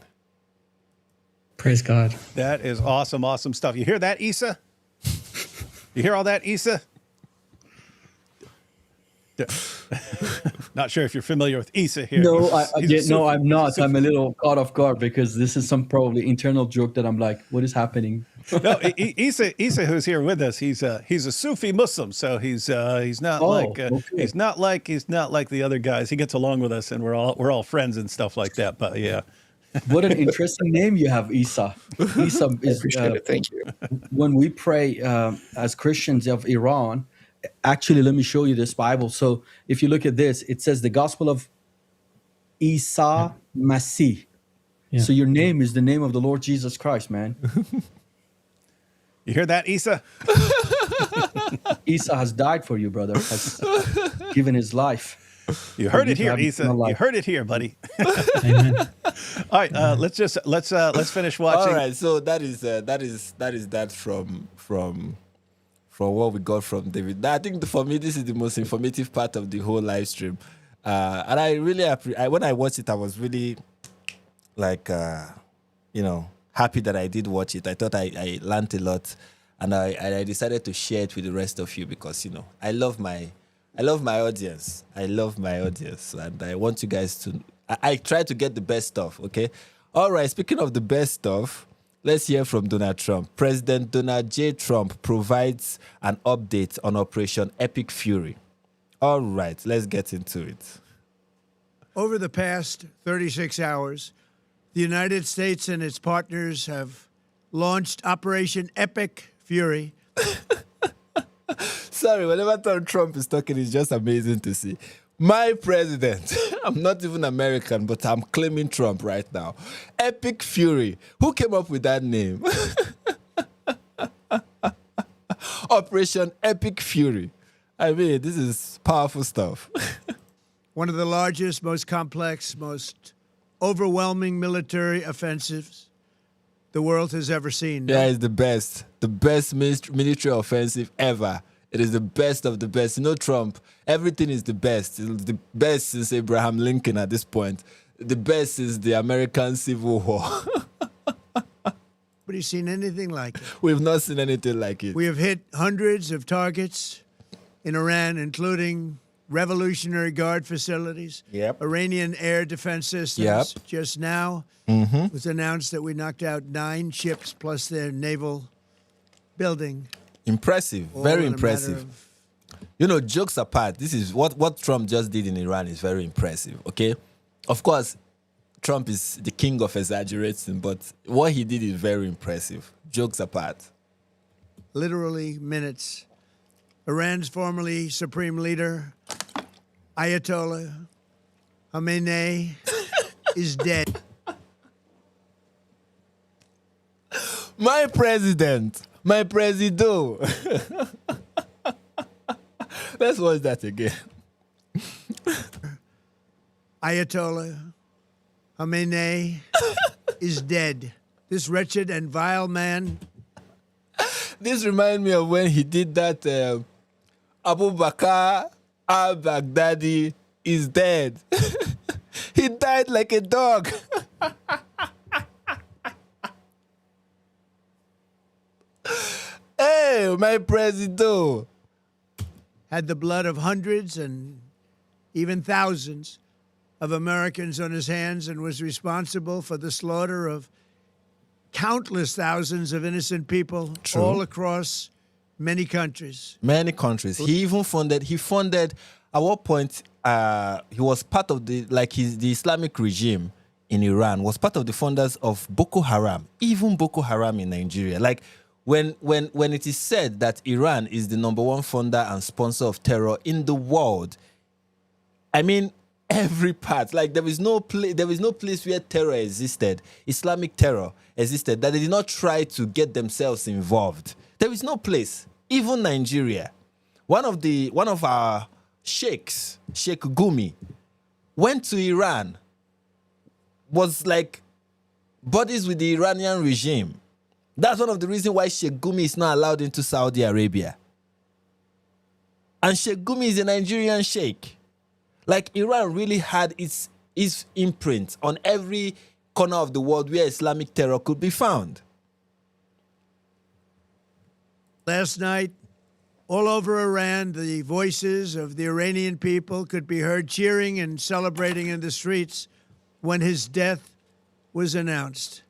Praise God. That is awesome, awesome stuff. You hear that, Issa? You hear all that, Issa? Not sure if you're familiar with Issa here. No, He's a no, Sufi. I'm not. I'm a little caught off guard because this is some probably internal joke that I'm like, what is happening? No, Issa, who's here with us, he's a Sufi Muslim, so he's not Okay. he's not like the other guys. He gets along with us, and we're all friends and stuff like that. But yeah, What an interesting name you have, Isa. Isa is, Appreciate it. Thank you. when we pray as Christians of Iran, actually, let me show you this Bible. So if you look at this, it says the gospel of Isa Masih. Yeah. So your name is the name of the Lord Jesus Christ, man. you hear that, Issa? Isa has died for you, brother. Has given his life. You heard you it to here, have Issa. eternal You life. heard it here, buddy. Amen. All right, let's finish watching. All right, so that is that from what we got from David. I think for me this is the most informative part of the whole live stream, and I really when I watched it, I was really like happy that I did watch it. I thought I learned a lot, and I decided to share it with the rest of you because I love my audience. I love my audience, and I want you guys to. I try to get the best stuff. Okay, all right. Speaking of the best stuff, let's hear from Donald Trump. President Donald J. Trump provides an update on Operation Epic Fury. All right, let's get into it. Over the past 36 hours, the United States and its partners have launched Operation Epic Fury. Sorry, whenever Donald Trump is talking, it's just amazing to see. My president, I'm not even American, but I'm claiming Trump right now. Epic Fury. Who came up with that name? Operation Epic Fury. I mean, this is powerful stuff. One of the largest, most complex, most overwhelming military offensives the world has ever seen. Yeah, it's the best military offensive ever. It is the best of the best. Trump, everything is the best. It's the best since Abraham Lincoln at this point. The best is the American Civil War. Have you seen anything like it? We've not seen anything like it. We have hit hundreds of targets in Iran, including Revolutionary Guard facilities, Yep. Iranian air defense systems. Yep. Just now, it was announced that we knocked out 9 ships plus their naval building. Impressive, all very in a matter impressive. of- Jokes apart, this is what Trump just did in Iran is very impressive, okay? Of course, Trump is the king of exaggerating, but what he did is very impressive. Jokes apart. literally minutes. Iran's formerly supreme leader, Ayatollah Khamenei, is dead. My president, my presido. Let's watch that again. Ayatollah Khamenei is dead. This wretched and vile man This reminds me of when he did that Abu Bakr al-Baghdadi is dead. He died like a dog. Hey, my president. had the blood of hundreds and even thousands of Americans on his hands and was responsible for the slaughter of countless thousands of innocent people True. all across many countries. Many countries. He even funded at what point he was part of the Islamic regime in Iran, was part of the founders of Boko Haram, even Boko Haram in Nigeria. Like, when it is said that Iran is the number one funder and sponsor of terror in the world, I mean, every part. Like, there is no place where terror existed, Islamic terror existed, that they did not try to get themselves involved. There is no place, even Nigeria. One of our sheikhs, Sheikh Gumi, went to Iran, was like buddies with the Iranian regime. That's one of the reasons why Sheikh Gumi is not allowed into Saudi Arabia. And Sheikh Gumi is a Nigerian sheikh. Like, Iran really had its imprint on every corner of the world where Islamic terror could be found. Last night, all over Iran, the voices of the Iranian people could be heard cheering and celebrating in the streets when his death was announced.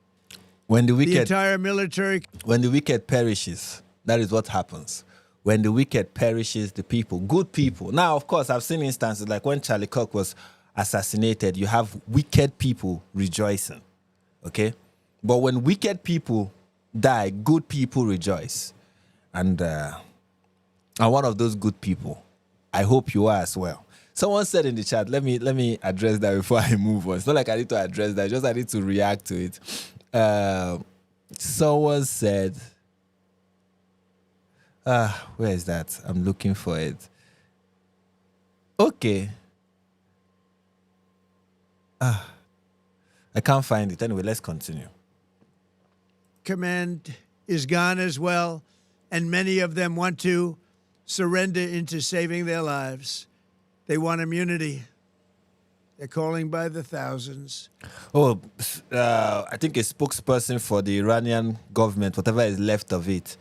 When the The entire military when the wicked perishes, that is what happens. When the wicked perishes, the people, good people. Now, of course, I've seen instances like when Charlie Kirk was assassinated, you have wicked people rejoicing, okay? But when wicked people die, good people rejoice. And I'm one of those good people. I hope you are as well. Someone said in the chat, let me address that before I move on. It's not like I need to address that, just I need to react to it. Someone said, where is that? I'm looking for it. Okay. I can't find it. Anyway, let's continue. command is gone as well, and many of them want to surrender into saving their lives. They want immunity. They're calling by the thousands. Oh, I think a spokesperson for the Iranian government, whatever is left of it,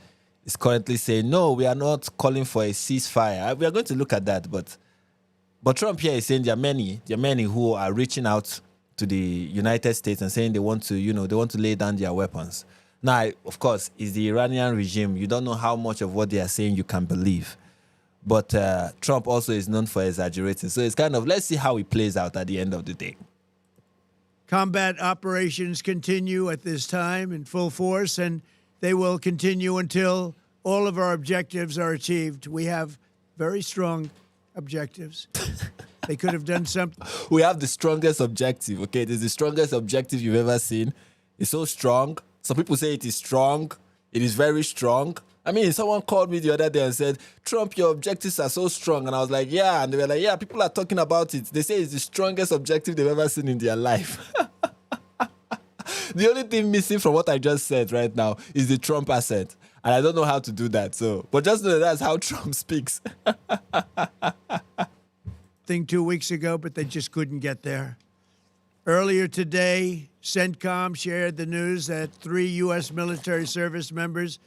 is currently saying, no, we are not calling for a ceasefire. We are going to look at that, but Trump here is saying there are many who are reaching out to the United States and saying they want to lay down their weapons. Now, of course, it's the Iranian regime. You don't know how much of what they are saying you can believe. But Trump also is known for exaggerating. So it's kind of, let's see how it plays out at the end of the day. Combat operations continue at this time in full force, and they will continue until all of our objectives are achieved. We have very strong objectives. They could have done something. We have the strongest objective, okay? It is the strongest objective you've ever seen. It's so strong. Some people say it is strong. It is very strong. I mean, someone called me the other day and said, Trump, your objectives are so strong. And I was like, yeah. And they were like, yeah, people are talking about it. They say it's the strongest objective they've ever seen in their life. The only thing missing from what I just said right now is the Trump accent. And I don't know how to do that. So, but just know that that's how Trump speaks. Thing 2 weeks ago, but they just couldn't get there. Earlier today, CENTCOM shared the news that 3 U.S. military service members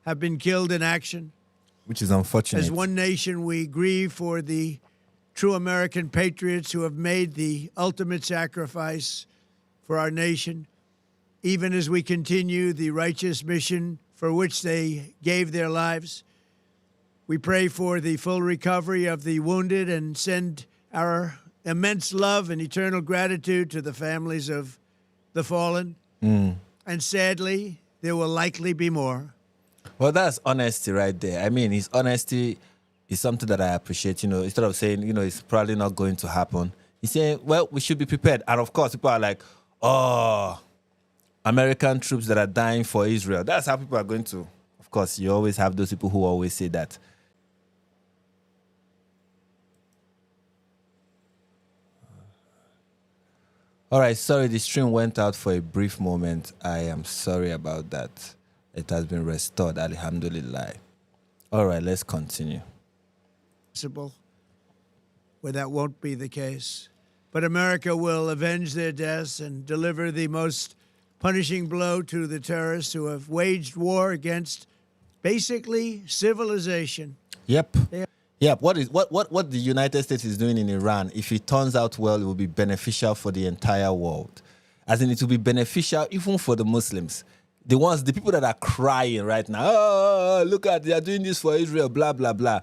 have been killed in action. Which is unfortunate. As one nation, we grieve for the true American patriots who have made the ultimate sacrifice for our nation, even as we continue the righteous mission for which they gave their lives. We pray for the full recovery of the wounded and send our immense love and eternal gratitude to the families of the fallen. And sadly, there will likely be more. Well, that's honesty right there. I mean, his honesty is something that I appreciate. Instead of saying, it's probably not going to happen, he's saying, well, we should be prepared. And of course, people are like, oh, American troops that are dying for Israel. That's how people are going to. Of course, you always have those people who always say that. All right, sorry, the stream went out for a brief moment. I am sorry about that. It has been restored, alhamdulillah. All right, let's continue. Where that won't be the case. But America will avenge their deaths and deliver the most punishing blow to the terrorists who have waged war against basically civilization. Yep. Yep. What the United States is doing in Iran, if it turns out well, it will be beneficial for the entire world. As in, it will be beneficial even for the Muslims. The people that are crying right now, oh, look at, they are doing this for Israel, blah, blah, blah.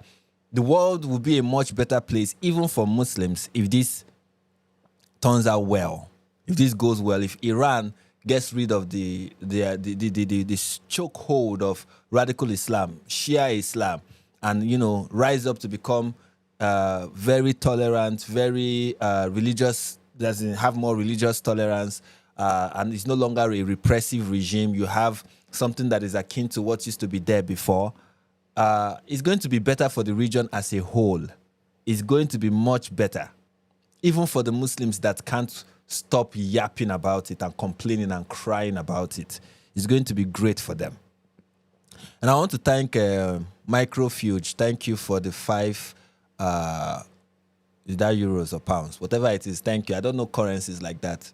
The world will be a much better place, even for Muslims, if this turns out well. if this goes well, if Iran gets rid of the chokehold of radical Islam, Shia Islam, and rise up to become very tolerant, very religious, doesn't have more religious tolerance, and it's no longer a repressive regime. You have something that is akin to what used to be there before. It's going to be better for the region as a whole. It's going to be much better, even for the Muslims that can't stop yapping about it and complaining and crying about it. It's going to be great for them. And I want to thank Microfuge. Thank you for the 5, is that euros or pounds? Whatever it is, thank you. I don't know currencies like that.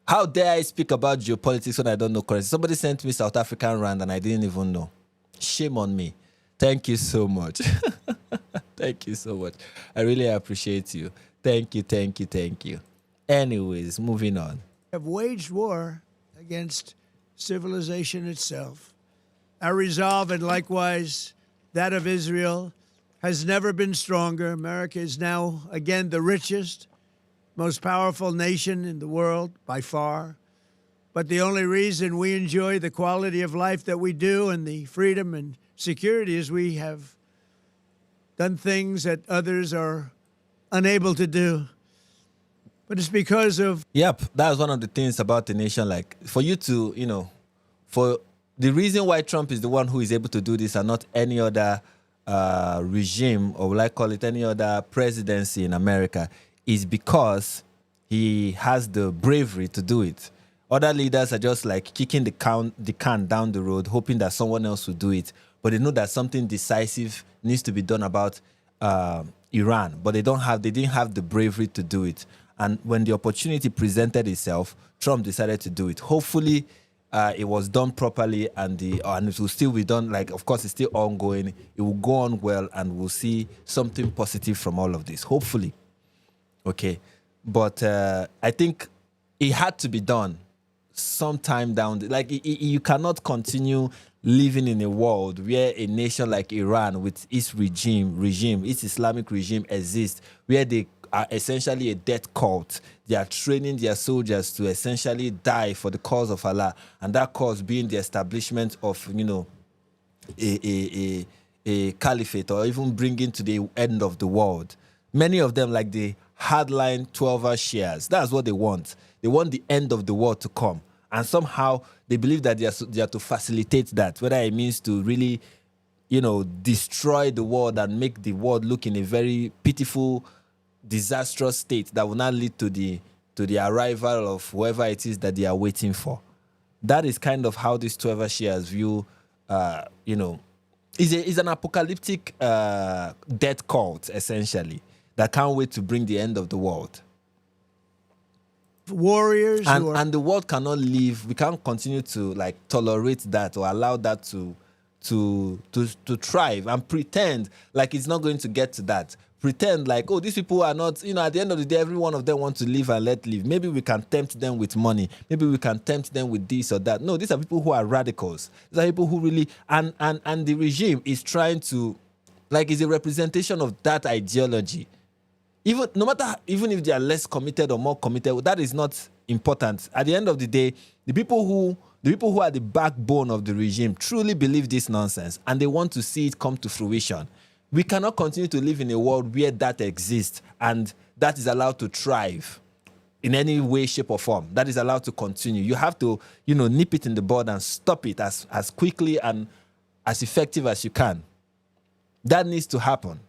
How dare I speak about geopolitics when I don't know currency? Somebody sent me South African rand and I didn't even know. Shame on me. Thank you so much. Thank you so much. I really appreciate you. Thank you, thank you, thank you. Anyways, moving on. Have waged war against civilization itself. Our resolve, and likewise that of Israel, has never been stronger. America is now, again, the richest, most powerful nation in the world by far. But the only reason we enjoy the quality of life that we do and the freedom and security is we have done things that others are unable to do. But it's because of... Yep, that's one of the things about the nation. Like, for you to, for the reason why Trump is the one who is able to do this and not any other regime, or will I call it any other presidency in America, is because he has the bravery to do it. Other leaders are just like kicking the can down the road, hoping that someone else will do it. But they know that something decisive needs to be done about Iran, but they didn't have the bravery to do it. And when the opportunity presented itself, Trump decided to do it. Hopefully, it was done properly, and it will still be done. Like, of course, it's still ongoing. It will go on well, and we'll see something positive from all of this. Hopefully, okay. But I think it had to be done sometime down. You cannot continue living in a world where a nation like Iran with its its Islamic regime exists, where they are essentially a death cult. They are training their soldiers to essentially die for the cause of Allah, and that cause being the establishment of, a caliphate, or even bringing to the end of the world. Many of them, like the hardline 12-hour Shias, that's what they want. They want the end of the world to come. And somehow they believe that they are to facilitate that, whether it means to really, destroy the world and make the world look in a very pitiful, disastrous state that will not lead to the arrival of whoever it is that they are waiting for. That is kind of how these 12-hour Shias view, is an apocalyptic death cult, essentially, that can't wait to bring the end of the world. Warriors and the world cannot live. We can't continue to tolerate that or allow that to thrive and pretend like it's not going to get to that. Pretend like, oh, these people are not, at the end of the day, every one of them wants to live and let live. Maybe we can tempt them with money. Maybe we can tempt them with this or that. No, these are people who are radicals. These are people who really, and the regime is trying to, is a representation of that ideology. Even if they are less committed or more committed, that is not important. At the end of the day, the people who are the backbone of the regime truly believe this nonsense, and they want to see it come to fruition. We cannot continue to live in a world where that exists and that is allowed to thrive in any way, shape, or form. That is allowed to continue. You have to, nip it in the bud and stop it as quickly and as effective as you can. That needs to happen.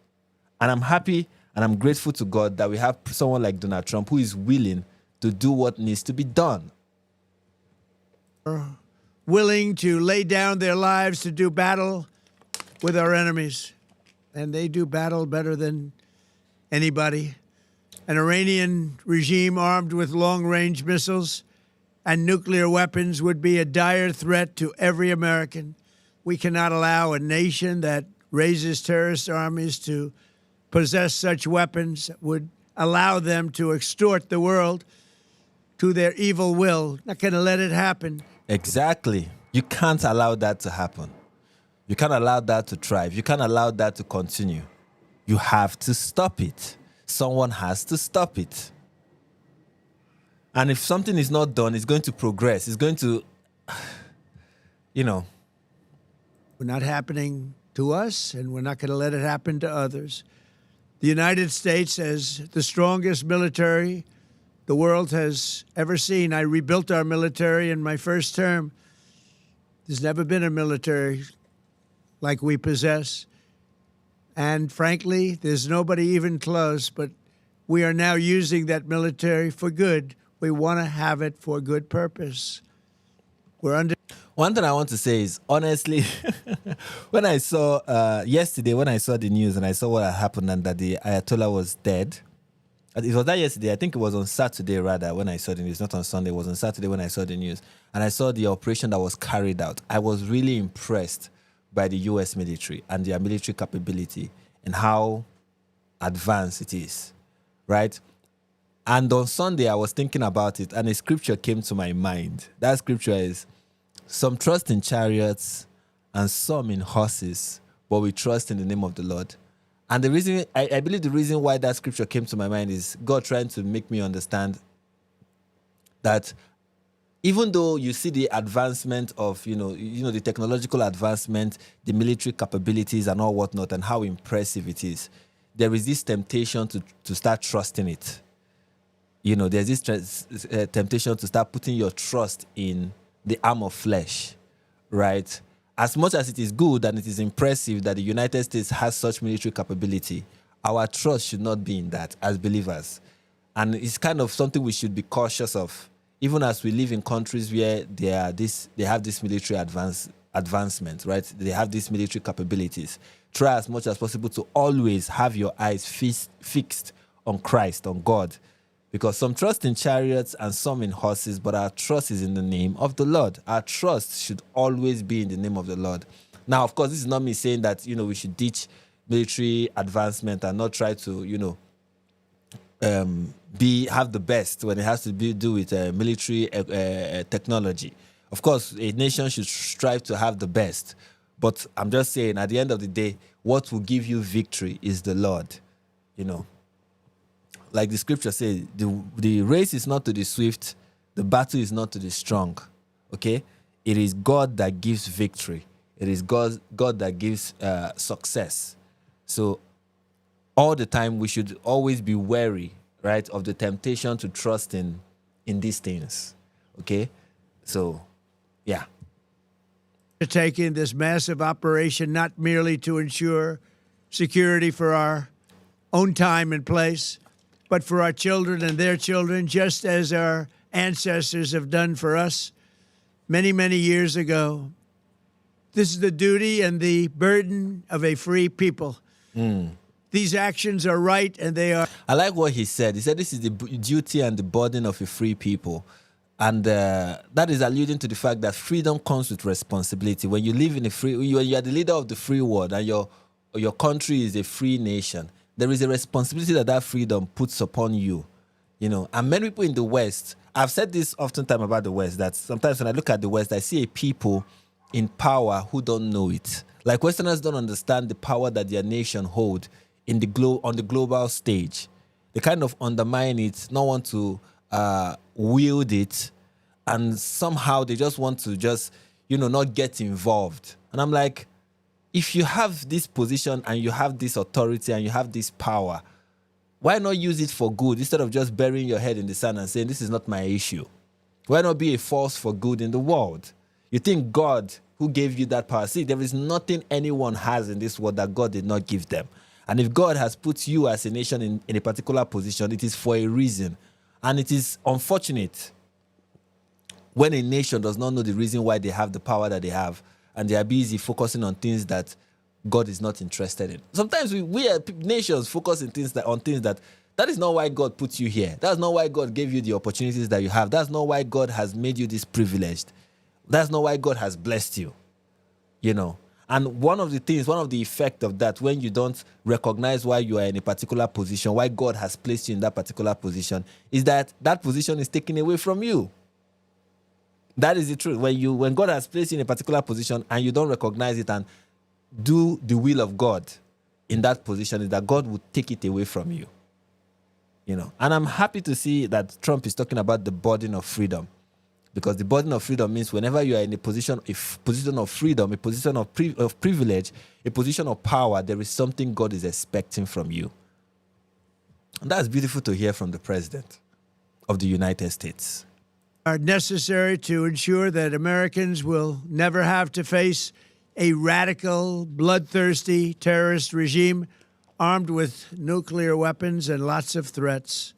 And I'm happy and I'm grateful to God that we have someone like Donald Trump who is willing to do what needs to be done. Willing to lay down their lives to do battle with our enemies. And they do battle better than anybody. An Iranian regime armed with long-range missiles and nuclear weapons would be a dire threat to every American. We cannot allow a nation that raises terrorist armies to possess such weapons that would allow them to extort the world to their evil will. Not going to let it happen. Exactly. You can't allow that to happen. You can't allow that to thrive. You can't allow that to continue. You have to stop it. Someone has to stop it. And if something is not done, it's going to progress. It's going to, Not happening to us, and we're not going to let it happen to others. The United States has the strongest military the world has ever seen. I rebuilt our military in my first term. There's never been a military like we possess. And frankly, there's nobody even close, but we are now using that military for good. We want to have it for good purpose. One thing I want to say is, honestly, when I saw yesterday, when I saw the news and I saw what had happened and that the Ayatollah was dead, it was that yesterday. I think it was on Saturday, rather, when I saw the news, not on Sunday. It was on Saturday when I saw the news. And I saw the operation that was carried out. I was really impressed by the U.S. military and their military capability and how advanced it is, right? And on Sunday, I was thinking about it, and a scripture came to my mind. That scripture is, some trust in chariots and some in horses, but we trust in the name of the Lord. And the reason, I believe the reason why that scripture came to my mind is God trying to make me understand that even though you see the advancement of, the technological advancement, the military capabilities and all whatnot, and how impressive it is, there is this temptation to start trusting it. There's this temptation to start putting your trust in the arm of flesh, right? As much as it is good and it is impressive that the United States has such military capability, our trust should not be in that as believers. And it's kind of something we should be cautious of, even as we live in countries where they have this military advancement, right? They have these military capabilities. Try as much as possible to always have your eyes fixed on Christ, on God. Because some trust in chariots and some in horses, but our trust is in the name of the Lord. Our trust should always be in the name of the Lord. Now, of course, this is not me saying that, we should ditch military advancement and not try to, have the best when it has to do with military technology. Of course, a nation should strive to have the best. But I'm just saying, at the end of the day, what will give you victory is the Lord, Like the scripture says, the race is not to the swift, the battle is not to the strong, okay? It is God that gives victory. It is God that gives success. So all the time we should always be wary, right, of the temptation to trust in these things, okay? So, yeah. Taking this massive operation not merely to ensure security for our own time and place, but for our children and their children, just as our ancestors have done for us many, many years ago. This is the duty and the burden of a free people. These actions are right, and they are... I like what he said. He said this is the duty and the burden of a free people. And that is alluding to the fact that freedom comes with responsibility. When you live in you are the leader of the free world, and your country is a free nation, there is a responsibility that freedom puts upon you, And many people in the West, I've said this oftentimes about the West, that sometimes when I look at the West, I see a people in power who don't know it. Like Westerners don't understand the power that their nation hold on the global stage. They kind of undermine it, not want to wield it, and somehow they just want to not get involved. And I'm like, if you have this position and you have this authority and you have this power, why not use it for good instead of just burying your head in the sand and saying, this is not my issue? Why not be a force for good in the world? You think God, who gave you that power? See, there is nothing anyone has in this world that God did not give them. And if God has put you as a nation in a particular position, it is for a reason. And it is unfortunate when a nation does not know the reason why they have the power that they have, and they are busy focusing on things that God is not interested in. Sometimes we as nations focus on things that is not why God put you here. That's not why God gave you the opportunities that you have. That's not why God has made you this privileged. That's not why God has blessed you. And one of the effects of that, when you don't recognize why you are in a particular position, why God has placed you in that particular position, is that position is taken away from you. That is the truth. When God has placed you in a particular position and you don't recognize it and do the will of God in that position, is that God will take it away from you. And I'm happy to see that Trump is talking about the burden of freedom, because the burden of freedom means whenever you are in a position of freedom, a position of privilege, a position of power, there is something God is expecting from you. And that's beautiful to hear from the President of the United States. Are necessary to ensure that Americans will never have to face a radical, bloodthirsty terrorist regime armed with nuclear weapons and lots of threats.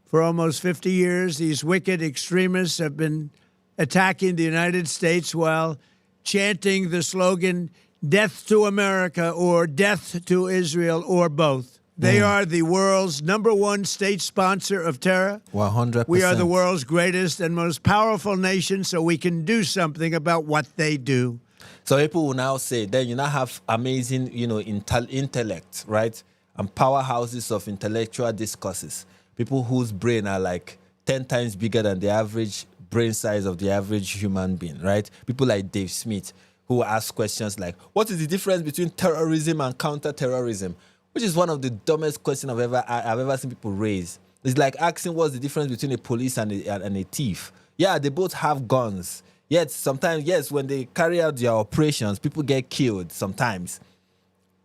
For almost 50 years, these wicked extremists have been attacking the United States while chanting the slogan, "Death to America" or "Death to Israel," or both. They are the world's #1 state sponsor of terror. 100%. We are the world's greatest and most powerful nation, so we can do something about what they do. So people will now say, then you now have amazing, intellect, right? And powerhouses of intellectual discourses. People whose brain are like 10 times bigger than the average brain size of the average human being, right? People like Dave Smith, who ask questions like, what is the difference between terrorism and counter-terrorism? Which is one of the dumbest questions I've ever seen people raise. It's like asking what's the difference between a police and a thief. Yeah, they both have guns. Yet sometimes, yes, when they carry out their operations, people get killed sometimes.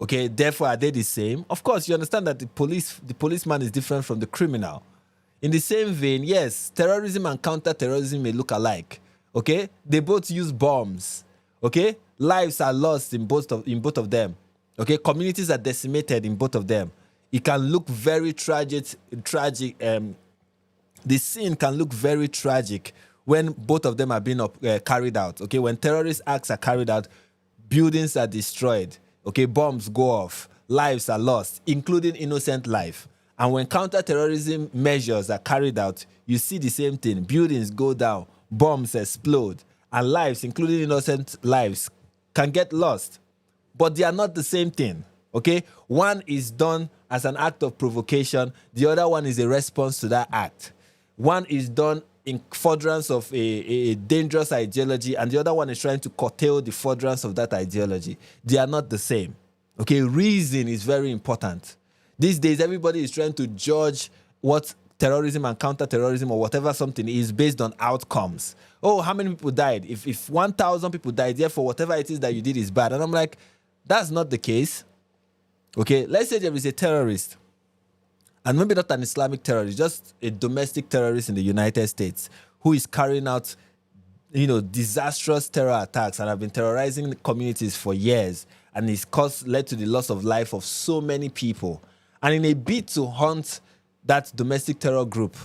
Okay, therefore, are they the same? Of course, you understand that the policeman is different from the criminal. In the same vein, yes, terrorism and counter-terrorism may look alike. Okay, they both use bombs. Okay, lives are lost in both of them. Okay, communities are decimated in both of them. It can look very tragic. The scene can look very tragic when both of them are being carried out. Okay, when terrorist acts are carried out, buildings are destroyed. Okay, bombs go off, lives are lost, including innocent life. And when counter-terrorism measures are carried out, you see the same thing. Buildings go down, bombs explode, and lives, including innocent lives, can get lost. But they are not the same thing, okay? One is done as an act of provocation. The other one is a response to that act. One is done in furtherance of a dangerous ideology, and the other one is trying to curtail the furtherance of that ideology. They are not the same, okay? Reason is very important. These days, everybody is trying to judge what terrorism and counter-terrorism or whatever something is based on outcomes. Oh, how many people died? If 1,000 people died, therefore whatever it is that you did is bad. And I'm like, that's not the case. Okay, let's say there is a terrorist, and maybe not an Islamic terrorist, just a domestic terrorist in the United States who is carrying out, disastrous terror attacks and have been terrorizing communities for years, and it's led to the loss of life of so many people. And in a bid to hunt that domestic terror group,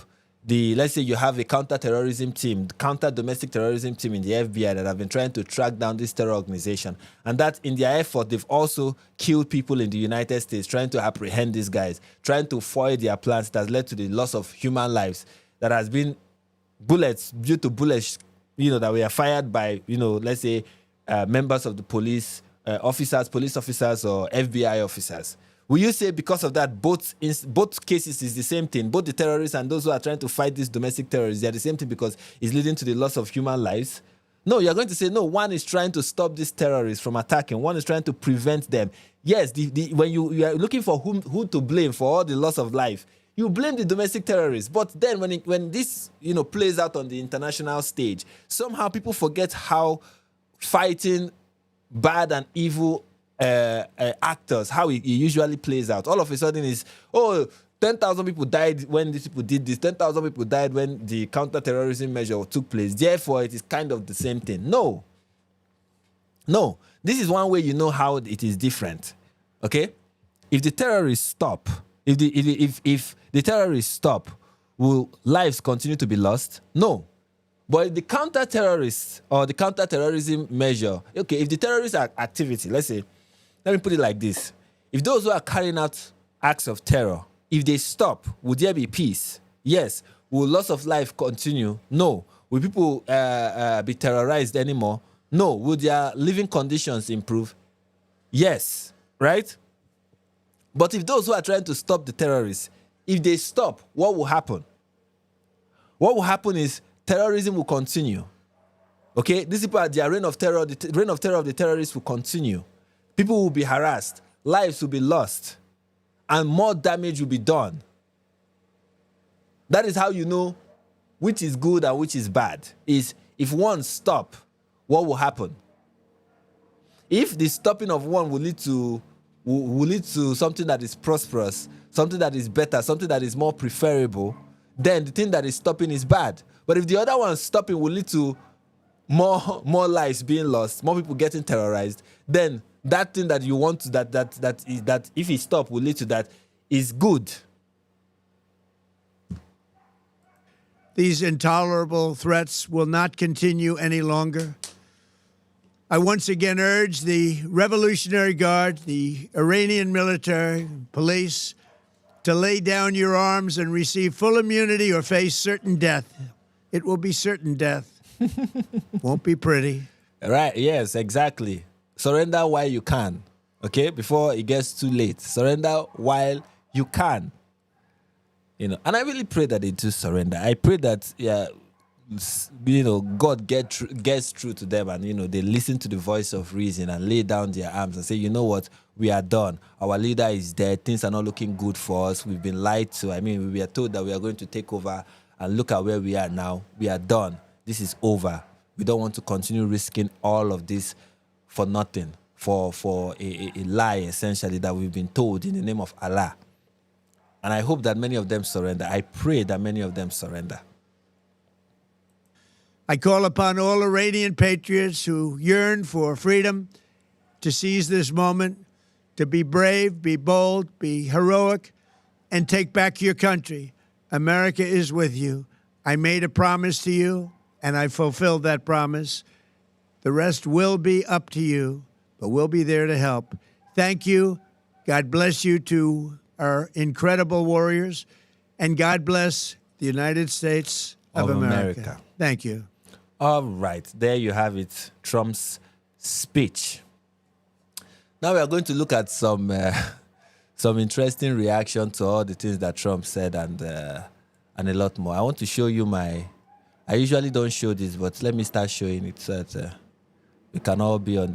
let's say you have a counter-terrorism team, counter-domestic terrorism team in the FBI that have been trying to track down this terror organization. And that in their effort, they've also killed people in the United States trying to apprehend these guys, trying to foil their plans that has led to the loss of human lives, that has been due to bullets, that were fired by, let's say, members of the police officers or FBI officers. Will you say because of that, both cases is the same thing? Both the terrorists and those who are trying to fight these domestic terrorists, they are the same thing because it's leading to the loss of human lives? No, you're going to say, no, one is trying to stop these terrorists from attacking. One is trying to prevent them. Yes, when you are looking for who to blame for all the loss of life, you blame the domestic terrorists. But then when this plays out on the international stage, somehow people forget how fighting bad and evil actors, how it usually plays out. All of a sudden is, 10,000 people died when these people did this, 10,000 people died when the counter-terrorism measure took place. Therefore, it is kind of the same thing. No. This is one way you know how it is different. Okay? If the terrorists stop, if the terrorists stop, will lives continue to be lost? No. But if the counter-terrorists or the counter-terrorism measure, okay, if the terrorist activity, let's say, let me put it like this. If those who are carrying out acts of terror, if they stop, would there be peace? Yes. Will loss of life continue? No. Will people be terrorized anymore? No. Will their living conditions improve? Yes. Right? But if those who are trying to stop the terrorists, if they stop, what will happen? What will happen is terrorism will continue. Okay? These people are their reign of terror. The reign of terror of the terrorists will continue. People will be harassed. Lives will be lost. And more damage will be done. That is how you know which is good and which is bad. Is if one stop, what will happen? If the stopping of one will lead to something that is prosperous, something that is better, something that is more preferable, then the thing that is stopping is bad. But if the other one stopping will lead to more lives being lost, more people getting terrorized, then that thing that you want to, that if it stop will lead to that is good. These intolerable threats will not continue any longer. I once again urge the Revolutionary Guard, the Iranian military, police, to lay down your arms and receive full immunity or face certain death. It will be certain death. Won't be pretty. Right, yes, exactly. Surrender while you can, okay? Before it gets too late. Surrender while you can. And I really pray that they do surrender. I pray that, God gets through to them and, they listen to the voice of reason and lay down their arms and say, you know what, we are done. Our leader is dead. Things are not looking good for us. We've been lied to. We are told that we are going to take over and look at where we are now. We are done. This is over. We don't want to continue risking all of this for nothing, for a lie, essentially, that we've been told in the name of Allah. And I hope that many of them surrender. I pray that many of them surrender. I call upon all Iranian patriots who yearn for freedom to seize this moment, to be brave, be bold, be heroic, and take back your country. America is with you. I made a promise to you, and I fulfilled that promise. The rest will be up to you, but we'll be there to help. Thank you. God bless you to our incredible warriors, and God bless the United States of America. Thank you. All right, there you have it, Trump's speech. Now we are going to look at some interesting reaction to all the things that Trump said and a lot more. I want to show you I usually don't show this, but let me start showing it so that we can all be on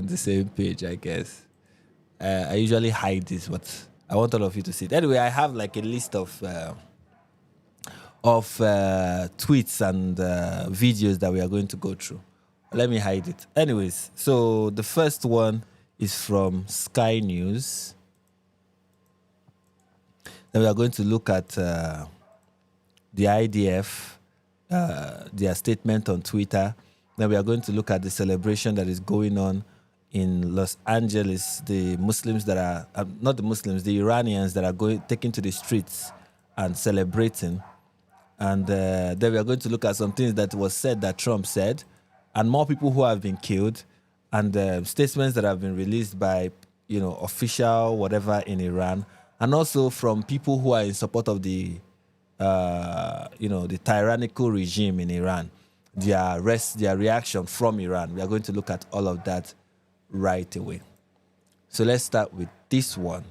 the same page, I guess. I usually hide this, but I want all of you to see it. Anyway, I have like a list of tweets and videos that we are going to go through. Let me hide it. Anyways, so the first one is from Sky News. Then we are going to look at the IDF, their statement on Twitter. Then we are going to look at the celebration that is going on in Los Angeles, the Muslims that are, not the Muslims, the Iranians that are taking to the streets and celebrating. And then we are going to look at some things that was said that Trump said, and more people who have been killed, and statements that have been released by, official whatever in Iran, and also from people who are in support of the, the tyrannical regime in Iran, their reaction from Iran. We are going to look at all of that right away. So let's start with this one.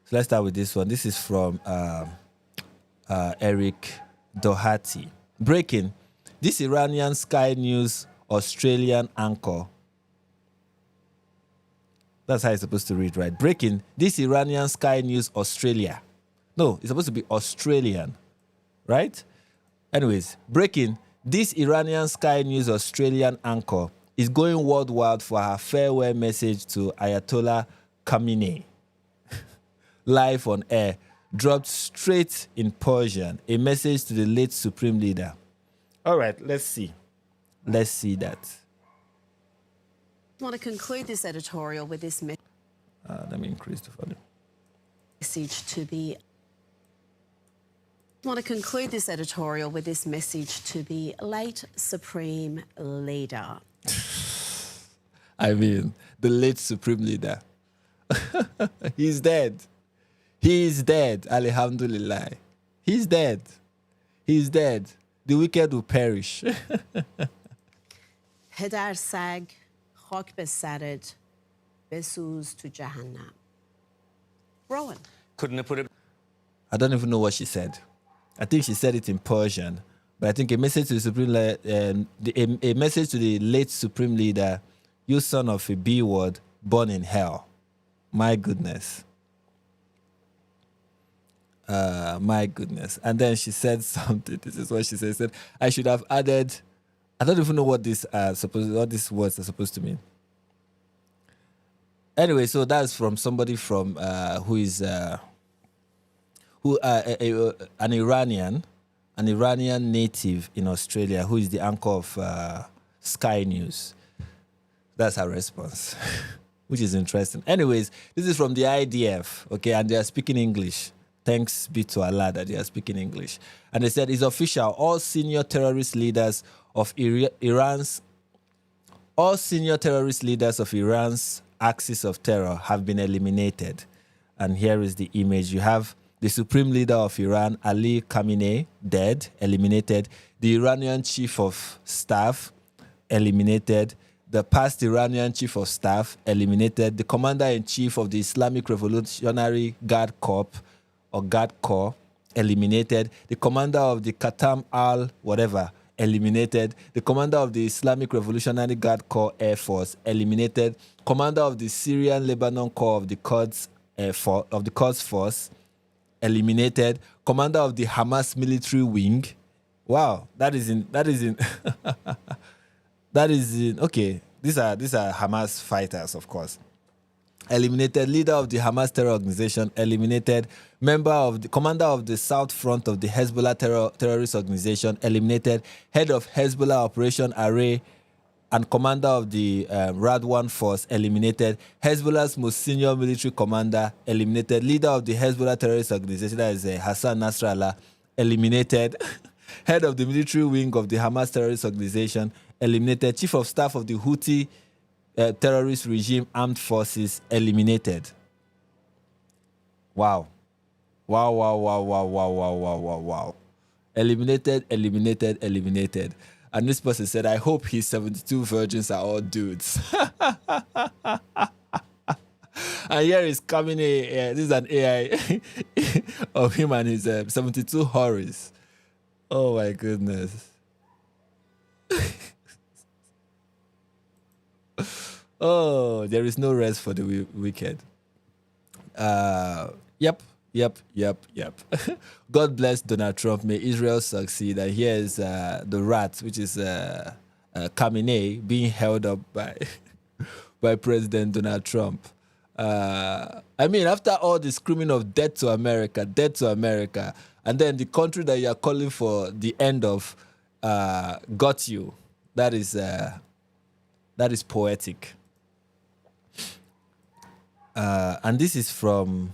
This is from Eric Doherty. Breaking. This Iranian Sky News Australian anchor. That's how it's supposed to read, right? Breaking. This Iranian Sky News Australia. No, it's supposed to be Australian, right? Anyways, breaking. This Iranian Sky News Australian anchor is going worldwide for her farewell message to Ayatollah Khamenei. Live on air, dropped straight in Persian, a message to the late Supreme Leader. All right, let's see. Let's see that. I want to conclude this editorial with this Let me increase the volume. message to the... I want to conclude this editorial with this message to the late Supreme Leader. The late Supreme Leader. He's dead. He is dead. Alhamdulillah. He's dead. He's dead. The wicked will perish. پدر سگ خاک به سرت بسوز تو جهنم. Rowan. Couldn't have put it. I don't even know what she said. I think she said it in Persian, but I think a message to the a message to the late Supreme Leader, you son of a B word, born in hell. My goodness. My goodness. And then she said something. This is what she said. She said, I should have added, I don't even know what these words are supposed to mean. Anyway, so that's from somebody from who is an Iranian native in Australia who is the anchor of Sky News. That's her response, which is interesting. Anyways, this is from the IDF, okay, and they are speaking English. Thanks be to Allah that they are speaking English. And they said, it's official, all senior terrorist leaders of Iran's axis of terror have been eliminated. And here is the image. You have the supreme leader of Iran, Ali Khamenei, dead, eliminated. The Iranian chief of staff, eliminated. The past Iranian chief of staff, eliminated. The commander-in-chief of the Islamic Revolutionary Guard Corps, eliminated. The commander of the Qatam eliminated. The commander of the Islamic Revolutionary Guard Corps Air Force, eliminated. Commander of the Syrian Lebanon Corps of the Quds Force, eliminated. Commander of the Hamas military wing. Wow, that is in okay. These are Hamas fighters, of course. Eliminated. Leader of the Hamas terror organization, eliminated. Commander of the South Front of the Hezbollah terrorist organization, eliminated. Head of Hezbollah Operation Array and commander of the Radwan force, eliminated. Hezbollah's most senior military commander, eliminated. Leader of the Hezbollah terrorist organization, that is Hassan Nasrallah, eliminated. Head of the military wing of the Hamas terrorist organization, eliminated. Chief of staff of the Houthi terrorist regime armed forces, eliminated. Wow. Eliminated. And this person said, I hope his 72 virgins are all dudes. And here is Khamenei. This is an AI of him and his 72 horrors. Oh my goodness. Oh, there is no rest for the wicked. Yep. God bless Donald Trump. May Israel succeed. And here is the rat, which is Khamenei, being held up by President Donald Trump. I mean, after all the screaming of death to America, and then the country that you are calling for the end of got you. That is poetic. And this is from,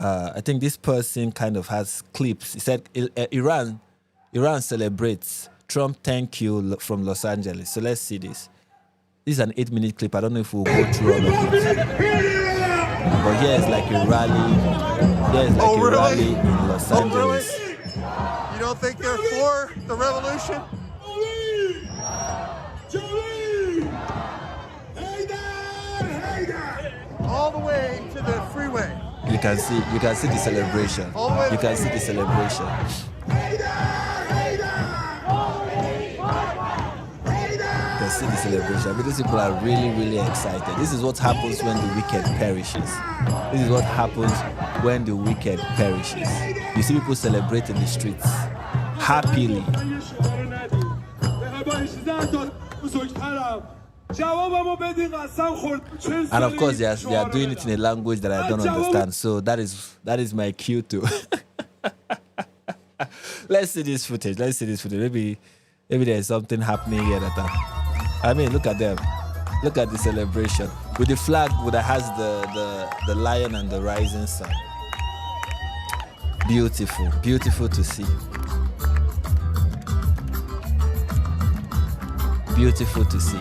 I think this person kind of has clips. He said, Iran celebrates. Trump, thank you, from Los Angeles. So let's see this. This is an 8-minute clip. I don't know if we'll go through all of it. But here is like a rally. Rally in Los Angeles. Really? You don't think they're for the revolution? All the way to the freeway. You can see the celebration. You can see the celebration. You can see the celebration. I mean, these people are really, really excited. This is what happens when the wicked perishes. This is what happens when the wicked perishes. You see people celebrate in the streets happily. And of course, they are doing it in a language that I don't understand. So that is my cue to. Let's see this footage. Maybe there's something happening here I mean, look at them. Look at the celebration with the flag that has the lion and the rising sun. Beautiful to see. Beautiful to see.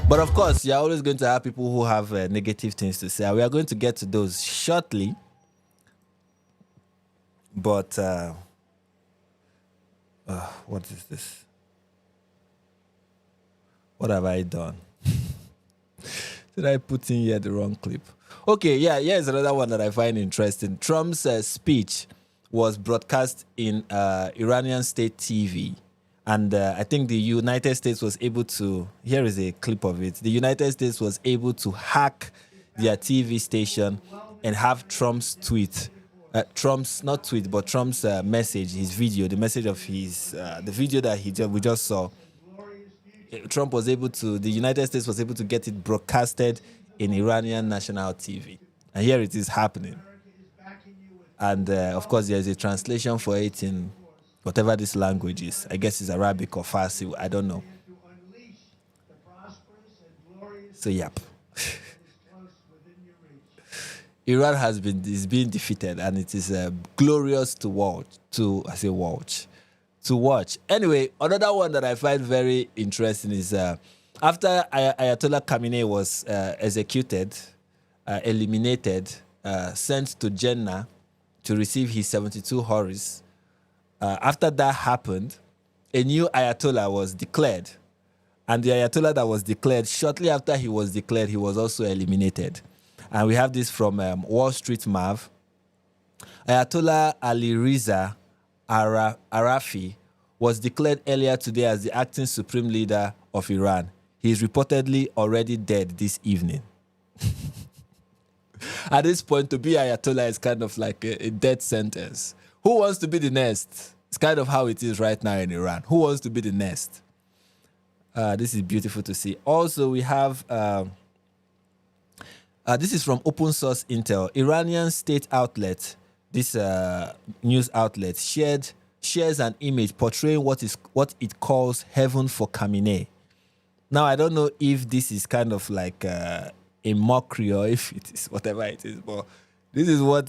But of course, you're always going to have people who have negative things to say. We are going to get to those shortly. But what is this? What have I done? Did I put in here the wrong clip? Okay, yeah, here's another one that I find interesting. Trump's speech was broadcast in Iranian state TV. And I think the United States was able to, here is a clip of it. The United States was able to hack their TV station and have Trump's tweet, Trump's message, his video, the message of his, the video that we just saw. The United States was able to get it broadcasted in Iranian national TV. And here it is happening. And of course, there's a translation for it in whatever this language is. I guess it's Arabic or Farsi, I don't know. So, yep. Iran is being defeated, and it is glorious to watch. To watch. Anyway, another one that I find very interesting is after Ayatollah Khamenei was executed, eliminated, sent to Jannah to receive his 72 houris. After that happened, a new Ayatollah was declared. And the Ayatollah that was declared, shortly after he was declared, he was also eliminated. And we have this from Wall Street Mav. Ayatollah Ali Riza Arafi was declared earlier today as the acting supreme leader of Iran. He is reportedly already dead this evening. At this point, to be Ayatollah is kind of like a death sentence. Who wants to be the next? It's kind of how it is right now in Iran. Who wants to be the next? This is beautiful to see. Also, we have... this is from Open Source Intel. Iranian state outlet, this news outlet, shares an image portraying what it calls heaven for Khamenei. Now, I don't know if this is kind of like a mockery or if it is whatever it is, but this is what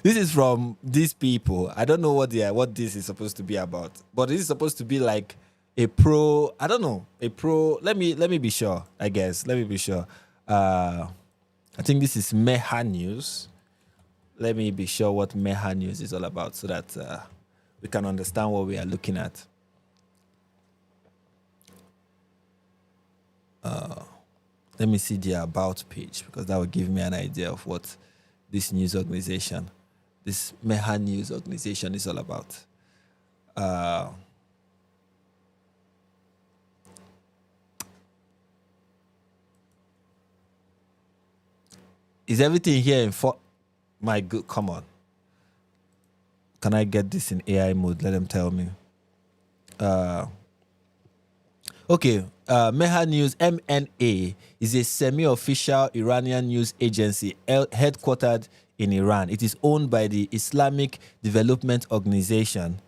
this is from these people. I don't know what this is supposed to be about, but this is supposed to be like a pro. I don't know, a pro. Let me be sure. I guess let me be sure. I think this is Meha News. Let me be sure what Meha News is all about so that we can understand what we are looking at. Let me see the about page because that will give me an idea of what this news organization, this Meha News organization is all about. Is everything here in my good? Come on. Can I get this in AI mode? Let them tell me. Okay. Meha News, MNA, is a semi-official Iranian news agency headquartered in Iran. It is owned by the Islamic Development Organization,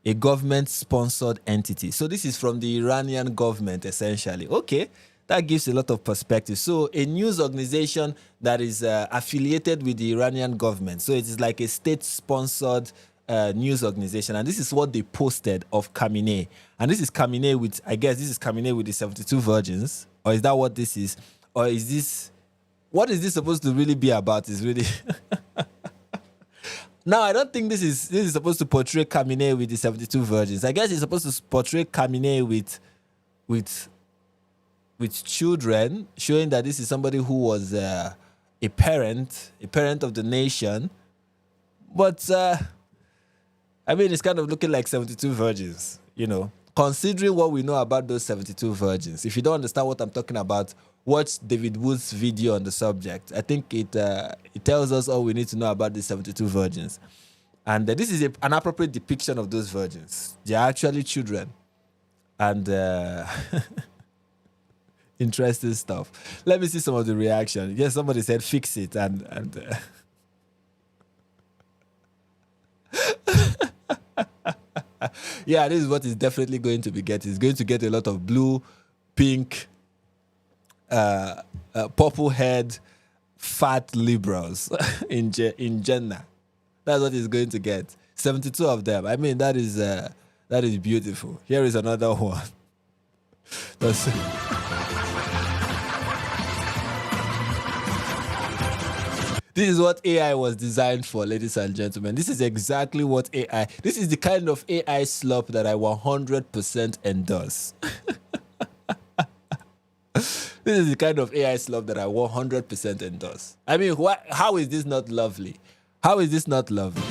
a government-sponsored entity. So this is from the Iranian government, essentially. Okay. That gives a lot of perspective. So a news organization that is affiliated with the Iranian government. So it is like a state-sponsored news organization. And this is what they posted of Khamenei. And this is Khamenei with, I guess this is Khamenei with the 72 virgins. Or is that what this is? Or is this, what is this supposed to really be about? Is really... Now, I don't think this is supposed to portray Khamenei with the 72 virgins. I guess it's supposed to portray Khamenei with children, showing that this is somebody who was a parent of the nation. But, I mean, it's kind of looking like 72 virgins, you know. Considering what we know about those 72 virgins, if you don't understand what I'm talking about, watch David Wood's video on the subject. I think it tells us all we need to know about the 72 virgins. And this is an appropriate depiction of those virgins. They are actually children. And... interesting stuff. Let me see some of the reaction. Yes, somebody said fix it and yeah, this is what it's definitely going to be getting. It's going to get a lot of blue, pink, purple-haired, fat liberals in Jannah. That's what it's going to get. 72 of them. I mean, that is beautiful. Here is another one. This is what AI was designed for, ladies and gentlemen. This is exactly what AI... This is the kind of AI slop that I 100% endorse. This is the kind of AI slop that I 100% endorse. I mean, how is this not lovely? How is this not lovely?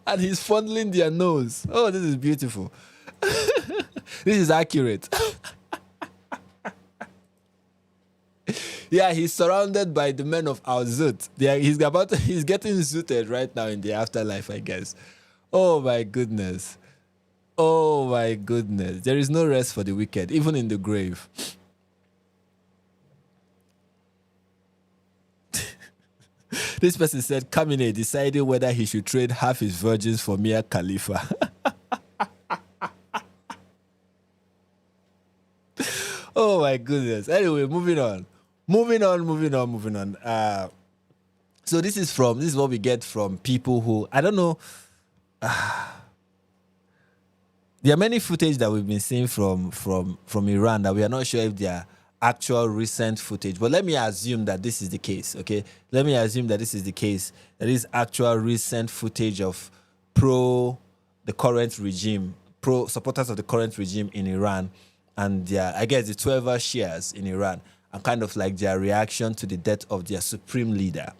And he's fondling their nose. Oh, this is beautiful. This is accurate. Yeah, he's surrounded by the men of our Zut. He's getting zooted right now in the afterlife, I guess. Oh my goodness. Oh my goodness. There is no rest for the wicked, even in the grave. This person said Khamenei decided whether he should trade half his virgins for Mia Khalifa. Oh my goodness. Anyway, moving on. So this is what we get from people who, I don't know. There are many footage that we've been seeing from Iran that we are not sure if they are actual recent footage. But let me assume that this is the case, okay? Let me assume that this is the case. That is actual recent footage of the current regime, supporters of the current regime in Iran, and I guess the 12 Shias in Iran, and kind of like their reaction to the death of their supreme leader.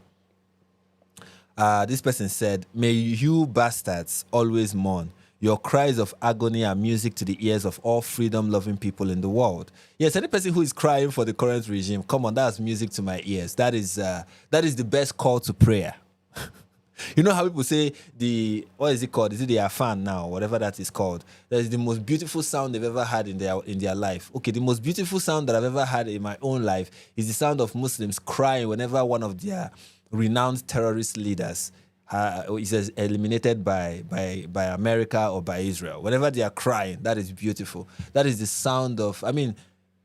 This person said, "May you bastards always mourn. Your cries of agony are music to the ears of all freedom-loving people in the world." Yes, any person who is crying for the current regime, come on, that's music to my ears. That is the best call to prayer. You know how people say what is it called? Is it the Afan now, whatever that is called? That is the most beautiful sound they've ever had in their life. Okay, the most beautiful sound that I've ever had in my own life is the sound of Muslims crying whenever one of their renowned terrorist leaders is eliminated by America or by Israel. Whenever they are crying, that is beautiful. That is the sound of, I mean,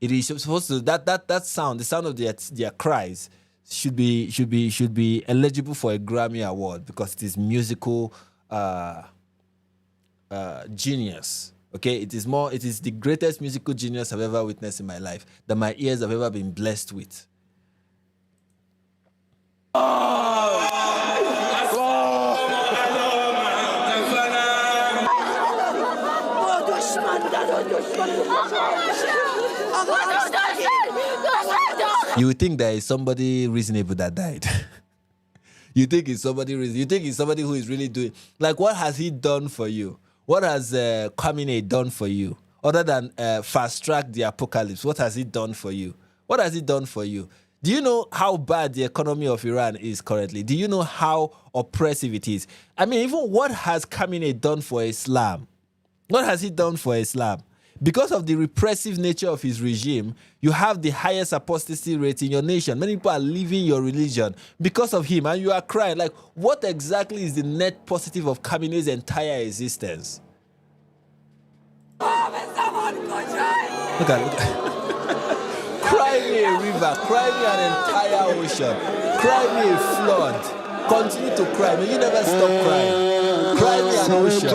it is supposed to, that sound, the sound of their cries should be eligible for a Grammy Award because it is musical genius. Okay, it is the greatest musical genius I've ever witnessed in my life, that my ears have ever been blessed with. You would think there is somebody reasonable that died. You think it's somebody reasonable. You think it's somebody who is really doing... Like, what has he done for you? What has Khamenei done for you? Other than fast-track the apocalypse, what has he done for you? What has he done for you? Do you know how bad the economy of Iran is currently? Do you know how oppressive it is? I mean, even what has Khamenei done for Islam? What has he done for Islam? Because of the repressive nature of his regime, you have the highest apostasy rate in your nation. Many people are leaving your religion because of him, and you are crying. Like, what exactly is the net positive of Khamenei's entire existence? Look at. Cry me a river, cry me an entire ocean, cry me a flood. Continue to cry. May you never stop crying. Cry me an ocean.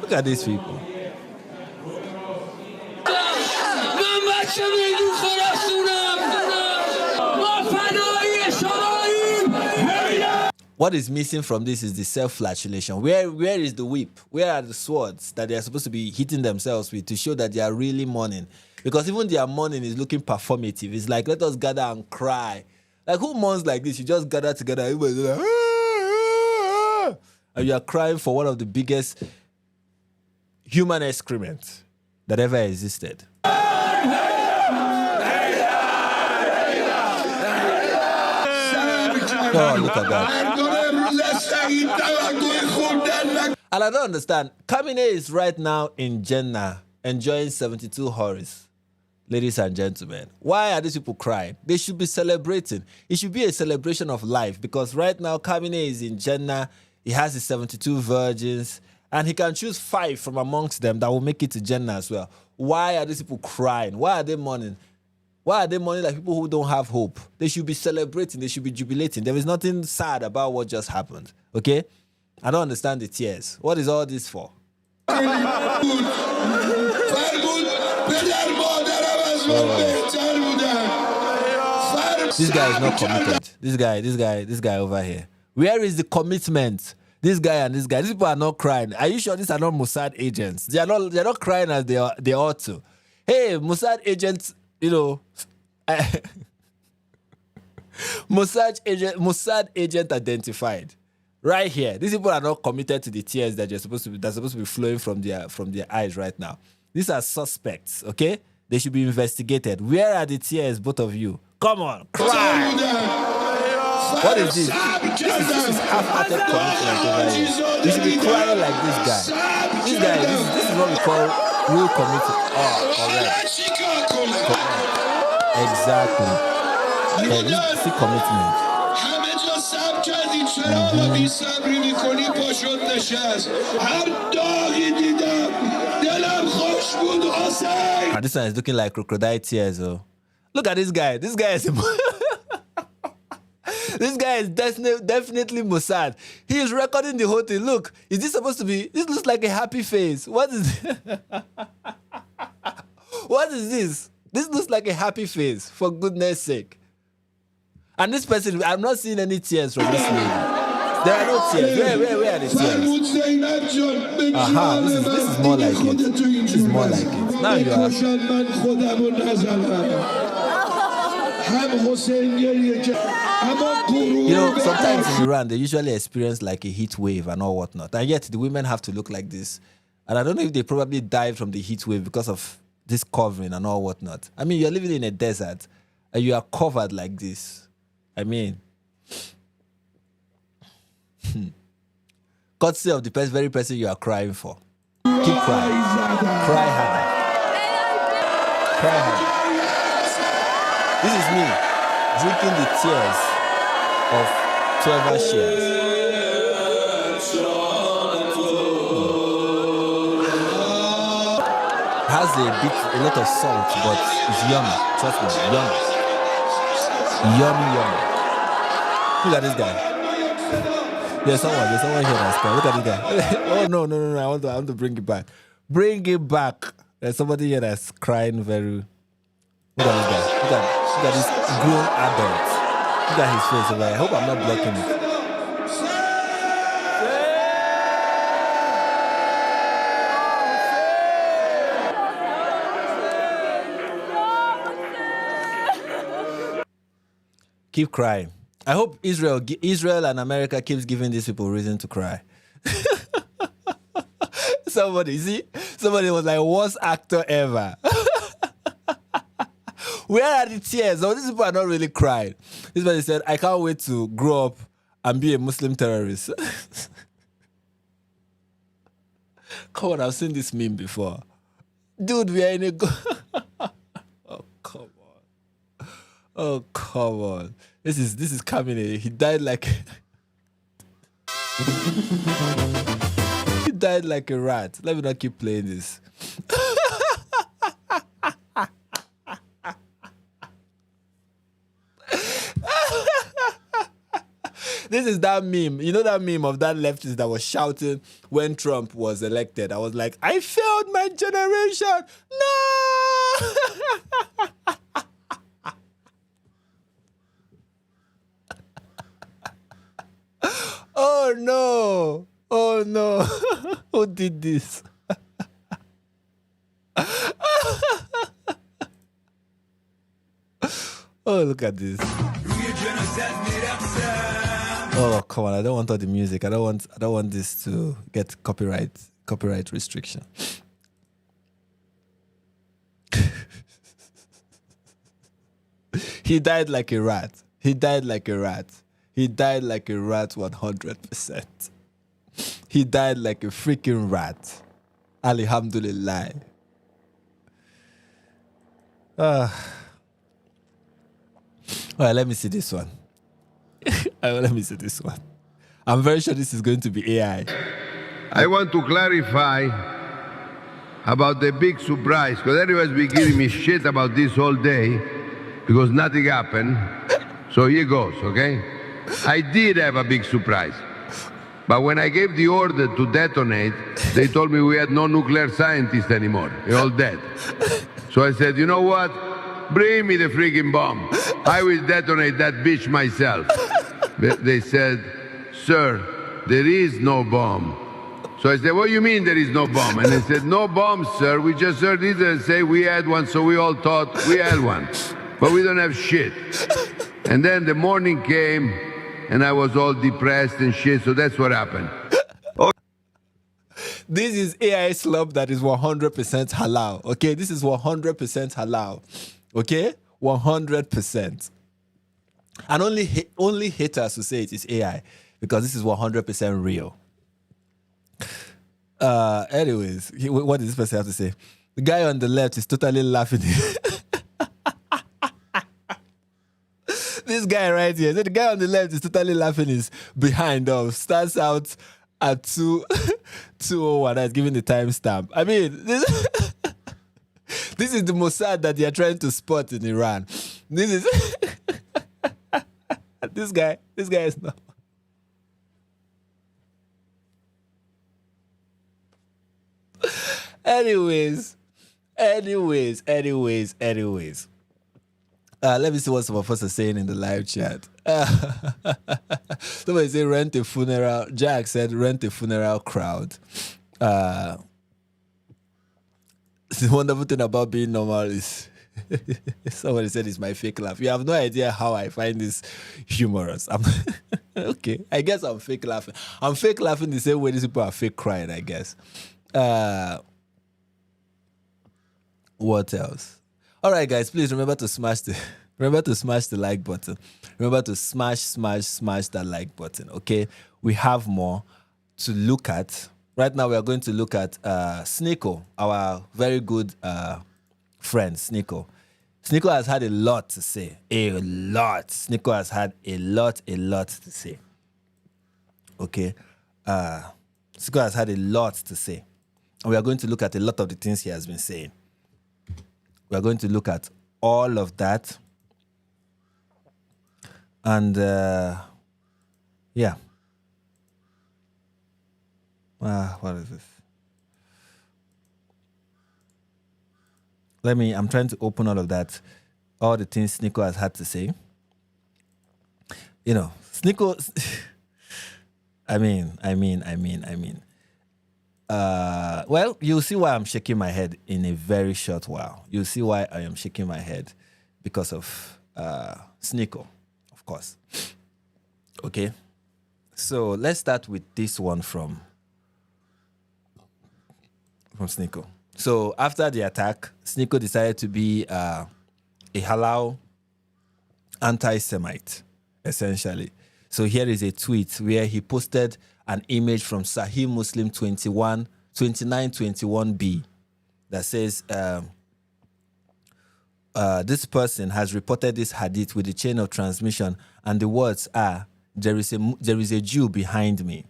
Look at these people. What is missing from this is the self-flagellation. Where is the whip? Where are the swords that they are supposed to be hitting themselves with to show that they are really mourning? Because even their mourning is looking performative. It's like, let us gather and cry. Like, who mourns like this? You just gather together, everybody's like, and you are crying for one of the biggest human excrements that ever existed. Oh, look at that. And I don't understand. Khamenei is right now in Jannah enjoying 72 hours. Ladies and gentlemen, why are these people crying? They should be celebrating. It should be a celebration of life because right now Khamenei is in Jannah. He has his 72 virgins and he can choose 5 from amongst them that will make it to Jannah as well. Why are these people crying? Why are they mourning? Why are they mourning like people who don't have hope? They should be celebrating. They should be jubilating. There is nothing sad about what just happened. Okay? I don't understand the tears. What is all this for? This guy is not committed. This guy over here. Where is the commitment? This guy and this guy. These people are not crying. Are you sure these are not Mossad agents? They're not crying as they ought to. Hey, Mossad agents, you know, Mossad agent identified. right here. These people are not committed to the tears that's supposed to be flowing from their eyes right now. These are suspects, okay? They should be investigated. Where are the tears, both of you? Come on, cry. What is this? This is half-hearted commitment over here. You should be crying like this guy. This is what we call real commitment. Oh, correct. Exactly. Yeah, this is commitment. This one is looking like crocodile tears. Oh. Look at this guy. This guy is this guy is definitely Mossad. He is recording the whole thing. Look, is this supposed to be? This looks like a happy face. What is what is this? This looks like a happy face, for goodness sake. And this person, I'm not seeing any tears from this lady. There are no tears. Where are the tears? This is more like it. This is more like it. Now you are. You know, sometimes in Iran, they usually experience like a heat wave and all whatnot. And yet the women have to look like this. And I don't know if they probably died from the heat wave because of this covering and all whatnot. I mean, you're living in a desert and you are covered like this. I mean, courtesy of the very person you are crying for. Keep crying. Cry harder. Cry harder. This is me drinking the tears of 12 Shias. Has a lot of salt, but it's yummy. Trust me, yummy. Yummy. Look at this guy. There's someone here that's crying. Look at this guy. Oh no! I want to bring it back. Bring it back. There's somebody here that's crying very. Look at this guy. Look at this grown adult. Look at his face. I hope I'm not blocking it. Keep crying. I hope Israel and America keeps giving these people reason to cry. Somebody was like, worst actor ever. Where are the tears? Oh, these people are not really crying. This person said, I can't wait to grow up and be a Muslim terrorist. Come on, I've seen this meme before. Dude, we are in a... Oh, come on. This is Khamenei. He died like... He died like a rat. Let me not keep playing this. This is that meme. You know that meme of that leftist that was shouting when Trump was elected? I was like, I failed my generation. No! Oh no! Oh no! Who did this? Oh, look at this. Oh, come on. I don't want all the music. I don't want this to get copyright restriction. He died like a rat. He died like a rat. He died like a rat 100%. He died like a freaking rat. Alhamdulillah. All right, let me see this one. Let me see this one. I'm very sure this is going to be AI. I want to clarify about the big surprise, because everybody's been giving me shit about this all day because nothing happened. So here goes, okay? I did have a big surprise. But when I gave the order to detonate, they told me we had no nuclear scientists anymore. They're all dead. So I said, you know what? Bring me the freaking bomb. I will detonate that bitch myself. They said, sir, there is no bomb. So I said, what do you mean there is no bomb? And they said, no bomb, sir. We just heard Israel say we had one, so we all thought we had one. But we don't have shit. And then the morning came, and I was all depressed and shit. So that's what happened. This is AI slop that is 100% halal. Okay, this is 100% halal. Okay, 100%. And only haters who say it is AI because this is 100% real. Anyways, what does this person have to say? The guy on the left is totally laughing. This guy right here, so the guy on the left is totally laughing. Is behind us, starts out at 2:01. That's giving the timestamp. I mean, this is the Mossad that they are trying to spot in Iran. This is this guy is not. Anyways. Let me see what some of us are saying in the live chat. Somebody say rent a funeral. Jack said rent a funeral crowd. The wonderful thing about being normal is somebody said it's my fake laugh. You have no idea how I find this humorous. Okay, I guess I'm fake laughing. I'm fake laughing the same way these people are fake crying, I guess. What else? All right, guys, please remember to smash the like button. Remember to smash that like button. Okay, we have more to look at. Right now, we are going to look at Sneako, our very good friend, Sneako. Sneako has had a lot to say. A lot. Sneako has had a lot to say. Okay, Sneako has had a lot to say, and we are going to look at a lot of the things he has been saying. We are going to look at all of that. And, yeah. What is this? I'm trying to open all of that. All the things Sneako has had to say. You know, Sneako, I mean. Well, you'll see why I'm shaking my head in a very short while. You'll see why I am shaking my head because of Sneako, of course. Okay, so let's start with this one from Sneako. So after the attack, Sneako decided to be a halal anti-Semite, essentially. So here is a tweet where he posted an image from Sahih Muslim 2921b that says, this person has reported this hadith with the chain of transmission, and the words are, there is a Jew behind me.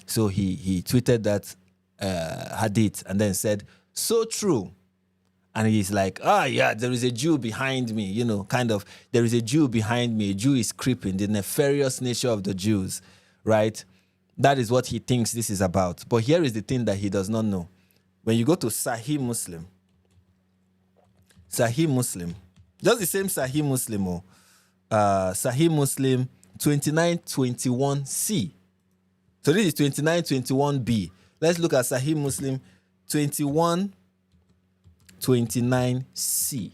So he tweeted that hadith and then said, so true. And he's like, yeah, there is a Jew behind me, you know, kind of, there is a Jew behind me. A Jew is creeping, the nefarious nature of the Jews, right? That is what he thinks this is about. But here is the thing that he does not know. When you go to Sahih Muslim, just the same Sahih Muslim, Sahih Muslim 2921c. So this is 2921b. Let's look at Sahih Muslim 2129c.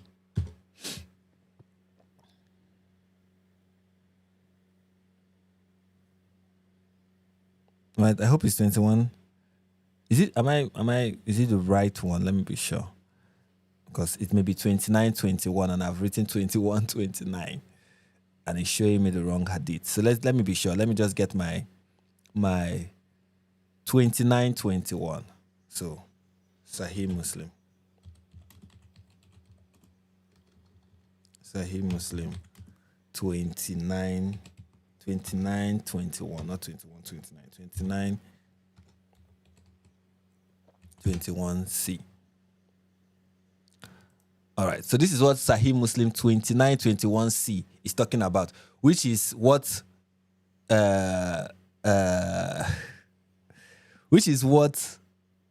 Right, I hope it's 21. Is it the right one? Let me be sure. Because it may be 2921 and I've written 2129 and it's showing me the wrong hadith. So let me be sure. Let me just get my 2921. So Sahih Muslim 2921, not 29, 21c. All right, so this is what Sahih Muslim 2921c is talking about, which is what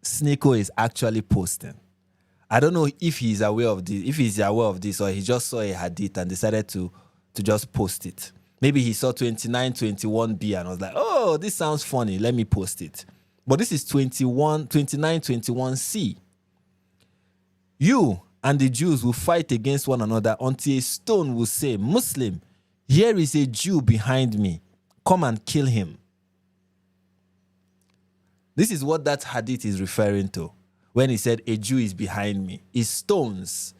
Sneako is actually posting. I don't know if he's aware of this, or he just saw a hadith and decided to just post it. Maybe he saw 2921b and was like, oh, this sounds funny, let me post it. But this is 2921c. You and the Jews will fight against one another until a stone will say, Muslim, here is a Jew behind me. come and kill him. This is what that hadith is referring to when he said, a Jew is behind me. It's stones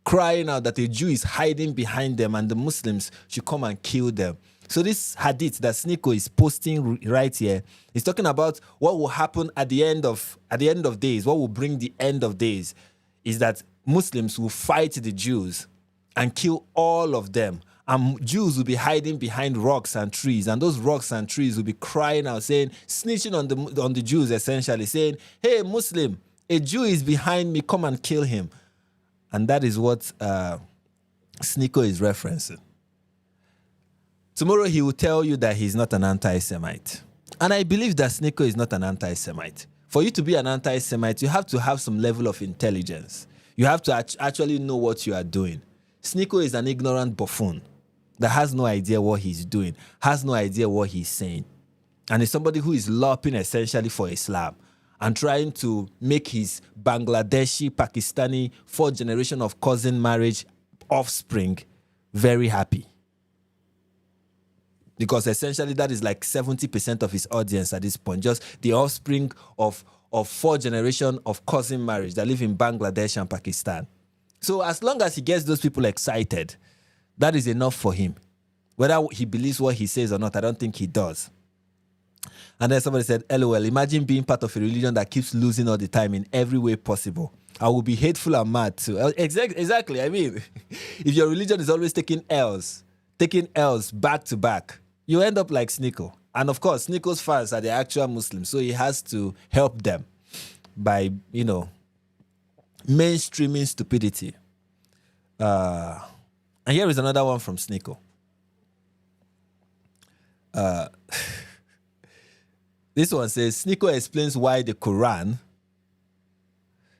crying out that a Jew is hiding behind them and the Muslims should come and kill them. So this hadith that Sneako is posting right here is talking about what will happen at the end of days. What will bring the end of days is that Muslims will fight the Jews and kill all of them. And Jews will be hiding behind rocks and trees. And those rocks and trees will be crying out, saying, snitching on the Jews, essentially, saying, hey, Muslim, a Jew is behind me, come and kill him. And that is what Sneako is referencing. Tomorrow he will tell you that he's not an anti-Semite. And I believe that Sneako is not an anti-Semite. For you to be an anti-Semite, you have to have some level of intelligence. You have to actually know what you are doing. Sneako is an ignorant buffoon that has no idea what he's doing, has no idea what he's saying. And is somebody who is loping essentially for Islam and trying to make his Bangladeshi, Pakistani, fourth generation of cousin marriage offspring very happy. Because essentially that is like 70% of his audience at this point, just the offspring of fourth generation of cousin marriage that live in Bangladesh and Pakistan. So as long as he gets those people excited, that is enough for him. Whether he believes what he says or not, I don't think he does. And then somebody said, LOL, imagine being part of a religion that keeps losing all the time in every way possible. I will be hateful and mad too. Exactly. I mean, if your religion is always taking L's back to back, you end up like Sneako. And of course, Sneako's fans are the actual Muslims, so he has to help them by, mainstreaming stupidity. And here is another one from Sneako. This one says, Sneako explains why the Quran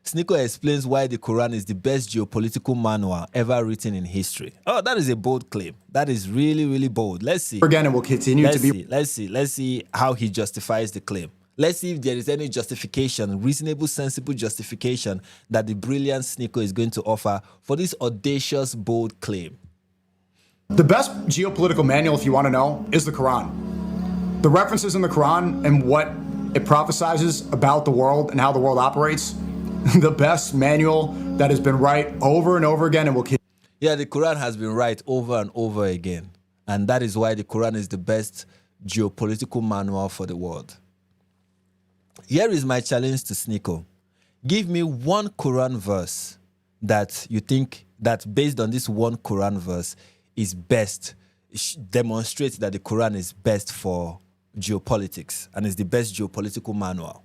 is the best geopolitical manual ever written in history. Oh, that is a bold claim. That is really, really bold. Let's see. Again, it will continue to be. Let's see how he justifies the claim. Let's see if there is any justification, reasonable, sensible justification that the brilliant Sneako is going to offer for this audacious, bold claim. The best geopolitical manual, if you want to know, is the Quran. The references in the Quran and what it prophesizes about the world and how the world operates, the best manual that has been right over and over again and will keep. Yeah, the Quran has been right over and over again. And that is why the Quran is the best geopolitical manual for the world. Here is my challenge to Sneako. Give me one Quran verse that you think that based on this one Quran verse is best, demonstrates that the Quran is best for geopolitics and is the best geopolitical manual.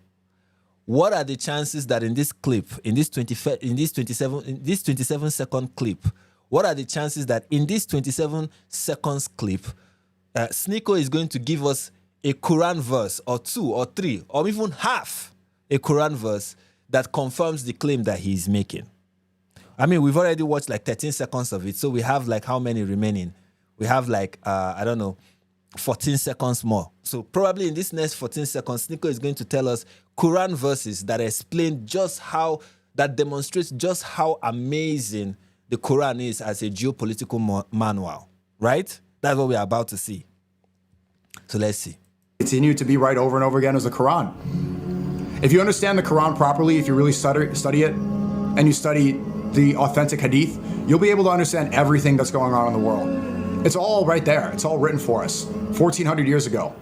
What are the chances that in this clip, in this 27-second clip, what are the chances that in this 27 seconds clip, Sneako is going to give us a Quran verse or two or three or even half a Quran verse that confirms the claim that he's making? I mean, we've already watched like 13 seconds of it, so we have like how many remaining? We have like, 14 seconds more. So probably in this next 14 seconds, Sneako is going to tell us Quran verses that explain that demonstrates just how amazing the Quran is as a geopolitical manual, right? That's what we're about to see. So let's see. Continue to be right over and over again is the Quran. If you understand the Quran properly, if you really study it, and you study the authentic hadith, you'll be able to understand everything that's going on in the world. It's all right there. It's all written for us 1,400 years ago.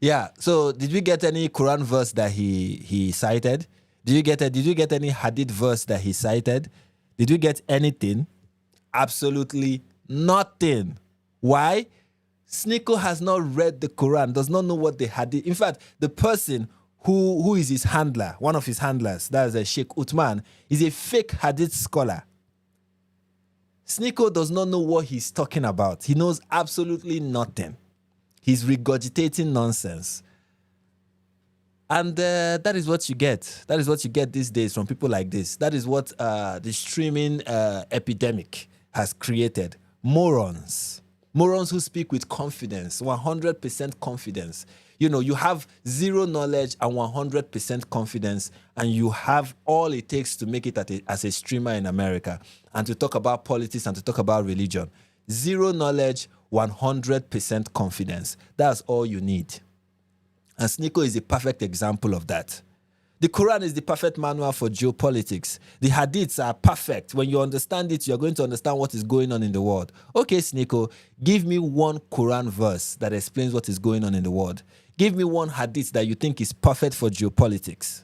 Yeah. So did we get any Quran verse that he cited? Did you get any hadith verse that he cited? Did you get anything? Absolutely nothing. Why? Sneako has not read the Quran, does not know what the hadith. In fact, the person who is his handler, one of his handlers, that is Sheikh Uthman, is a fake hadith scholar. Sneako does not know what he's talking about. He knows absolutely nothing. He's regurgitating nonsense. And that is what you get. That is what you get these days from people like this. That is what the streaming epidemic has created. Morons. Morons who speak with confidence, 100% confidence. You know, you have zero knowledge and 100% confidence, and you have all it takes to make it as a streamer in America and to talk about politics and to talk about religion. Zero knowledge, 100% confidence. That's all you need. And Sneako is a perfect example of that. The Quran is the perfect manual for geopolitics. The hadiths are perfect. When you understand it, you're going to understand what is going on in the world. Okay, Sneako, give me one Quran verse that explains what is going on in the world. Give me one hadith that you think is perfect for geopolitics.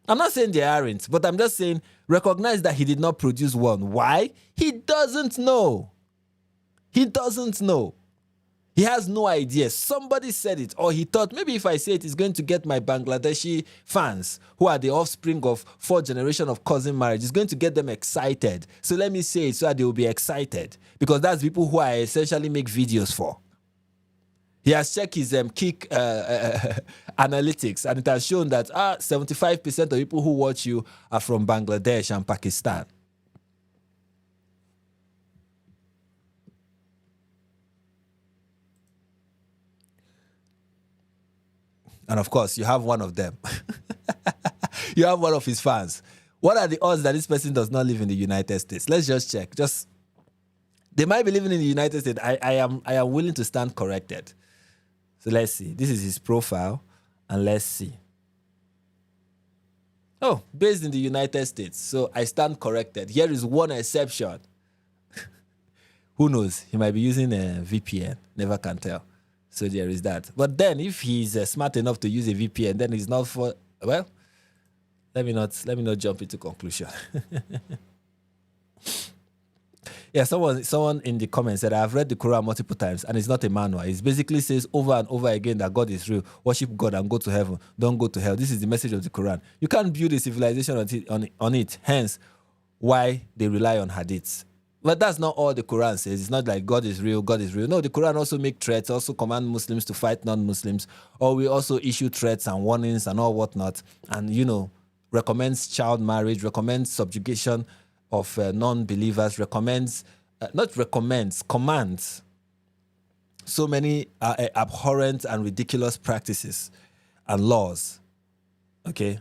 I'm not saying they aren't, but I'm just saying recognize that he did not produce one. Why? He doesn't know. He doesn't know. He has no idea. Somebody said it, or he thought, maybe if I say it, it's going to get my Bangladeshi fans, who are the offspring of 4th generation of cousin marriage, it's going to get them excited. So let me say it so that they will be excited. Because that's people who I essentially make videos for. He has checked his Kick analytics, and it has shown that 75% of people who watch you are from Bangladesh and Pakistan. And of course, you have one of them. You have one of his fans. What are the odds that this person does not live in the United States? Let's just check. They might be living in the United States. I am willing to stand corrected. So let's see. This is his profile, and let's see. Oh, based in the United States. So I stand corrected. Here is one exception. Who knows? He might be using a VPN. Never can tell. So there is that. But then if he's smart enough to use a VPN, then it's not for, well, let me not jump into conclusion. Yeah, someone in the comments said, I've read the Quran multiple times and it's not a manual. It basically says over and over again that God is real. Worship God and go to heaven. Don't go to hell. This is the message of the Quran. You can't build a civilization on it. Hence, why they rely on hadiths. But that's not all the Quran says. It's not like God is real, God is real. No, the Quran also makes threats, also command Muslims to fight non-Muslims, or we also issue threats and warnings and all whatnot. And, recommends child marriage, recommends subjugation of non-believers, commands so many abhorrent and ridiculous practices and laws. Okay?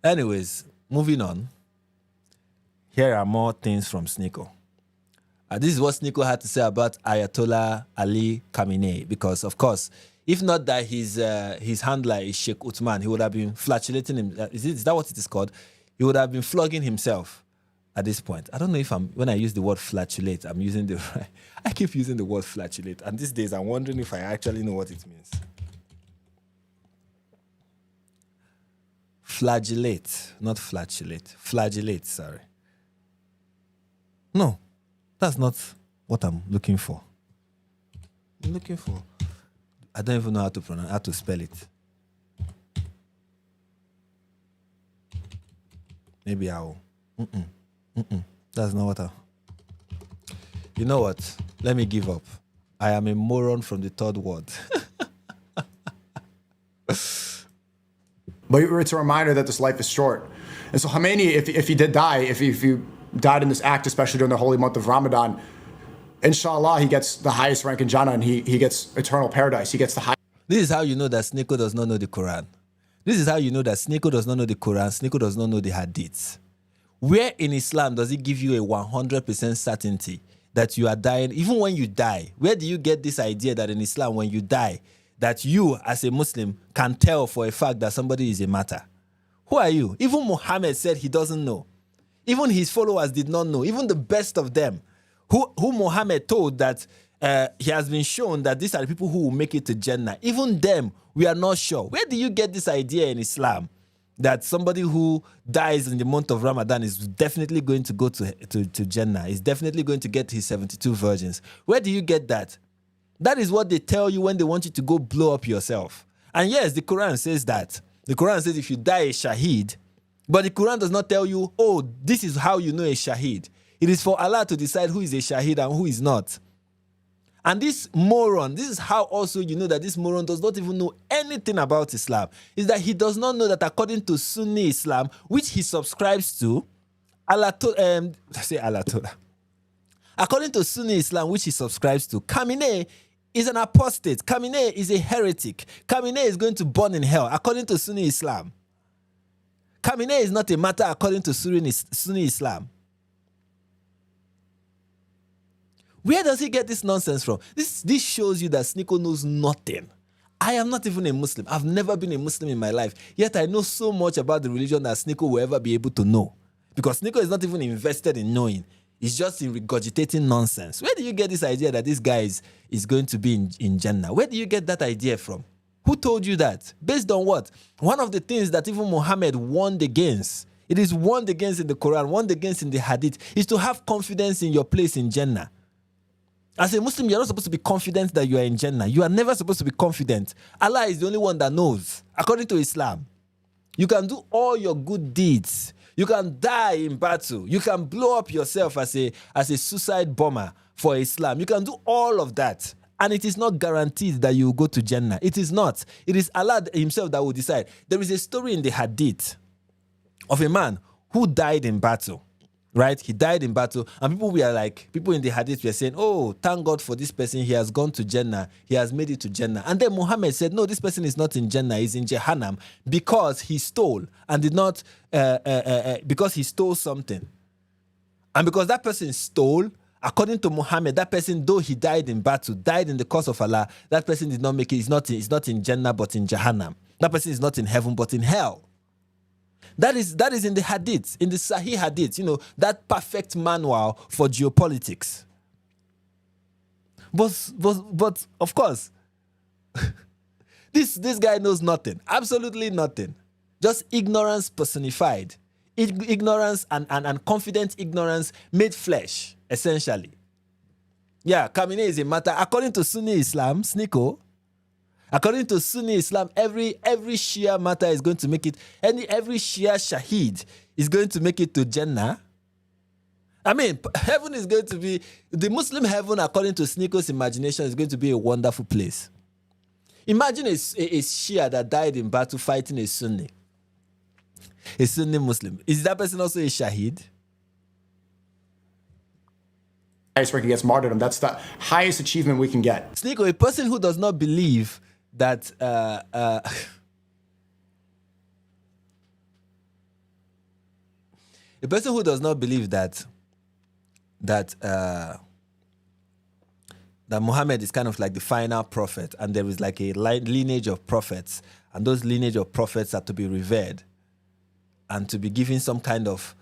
Anyways, moving on. Here are more things from Sneako. This is what Sneako had to say about Ayatollah Ali Khamenei. Because, of course, if not that his handler is Sheikh Uthman, he would have been flatulating him. Is that what it is called? He would have been flogging himself at this point. I don't know if when I use the word flatulate, I'm using the right. I keep using the word flatulate. And these days, I'm wondering if I actually know what it means. Flagellate, not flatulate. Flagellate, sorry. No, that's not what I'm looking for. I don't even know how to spell it. Maybe I'll. That's not what You know what? Let me give up. I am a moron from the third world. But it's a reminder that this life is short. And so Khamenei, if he did die, if he died in this act, especially during the holy month of Ramadan, inshallah, he gets the highest rank in Jannah and he gets eternal paradise. He gets the highest. This is how you know that Sneako does not know the Quran. This is how you know that Sneako does not know the Quran, Sneako does not know the Hadiths. Where in Islam does it give you a 100% certainty that you are dying, even when you die? Where do you get this idea that in Islam, when you die, that you, as a Muslim, can tell for a fact that somebody is a martyr? Who are you? Even Muhammad said he doesn't know. Even his followers did not know. Even the best of them, who Muhammad told that he has been shown that these are the people who will make it to Jannah. Even them, we are not sure. Where do you get this idea in Islam that somebody who dies in the month of Ramadan is definitely going to go to Jannah, is definitely going to get his 72 virgins? Where do you get that? That is what they tell you when they want you to go blow up yourself. And yes, the Quran says that. The Quran says if you die a shaheed, but the Quran does not tell you, oh, this is how you know a shaheed. It is for Allah to decide who is a shaheed and who is not. And this moron, this is how also you know that this moron does not even know anything about Islam, is that he does not know that according to Sunni Islam, which he subscribes to, according to Sunni Islam, which he subscribes to, Khamenei is an apostate. Khamenei is a heretic. Khamenei is going to burn in hell, according to Sunni Islam. Khamenei is not a matter according to Sunni Islam. Where does he get this nonsense from? This shows you that Sneako knows nothing. I am not even a Muslim. I've never been a Muslim in my life. Yet I know so much about the religion that Sneako will ever be able to know. Because Sneako is not even invested in knowing. He's just in regurgitating nonsense. Where do you get this idea that this guy is going to be in Jannah? Where do you get that idea from? Who told you that? Based on what? One of the things that even Muhammad warned against, it is warned against in the Quran, warned against in the Hadith, is to have confidence in your place in Jannah. As a Muslim, you're not supposed to be confident that you are in Jannah. You are never supposed to be confident. Allah is the only one that knows, according to Islam. You can do all your good deeds. You can die in battle. You can blow up yourself as a suicide bomber for Islam. You can do all of that. And it is not guaranteed that you will go to Jannah. It is not. It is Allah himself that will decide. There is a story in the Hadith of a man who died in battle. Right? He died in battle. And people in the Hadith were saying, oh, thank God for this person. He has gone to Jannah. He has made it to Jannah. And then Muhammad said, no, this person is not in Jannah. He's in Jahannam because he stole and did not, because he stole something. And because that person stole, according to Muhammad, that person, though he died in battle, died in the cause of Allah, that person did not make it. He's not in Jannah, but in Jahannam. That person is not in heaven, but in hell. That is in the Hadith, in the Sahih Hadith, that perfect manual for geopolitics. But of course, this guy knows nothing, absolutely nothing. Just ignorance personified. Ignorance and confident ignorance made flesh, essentially. Yeah, Khamenei is a matter, according to Sunni Islam, Sneako. According to Sunni Islam, every Shia matter is going to make it, every Shia Shaheed is going to make it to Jannah. I mean, heaven is going to be, the Muslim heaven, according to Sneako's imagination, is going to be a wonderful place. Imagine a Shia that died in battle fighting a Sunni Muslim. Is that person also a Shaheed? Highest rank against martyrdom. That's the highest achievement we can get. Sneako, a person who does not believe that a person who does not believe that Muhammad is kind of like the final prophet, and there is like a lineage of prophets, and those lineage of prophets are to be revered and to be given some kind of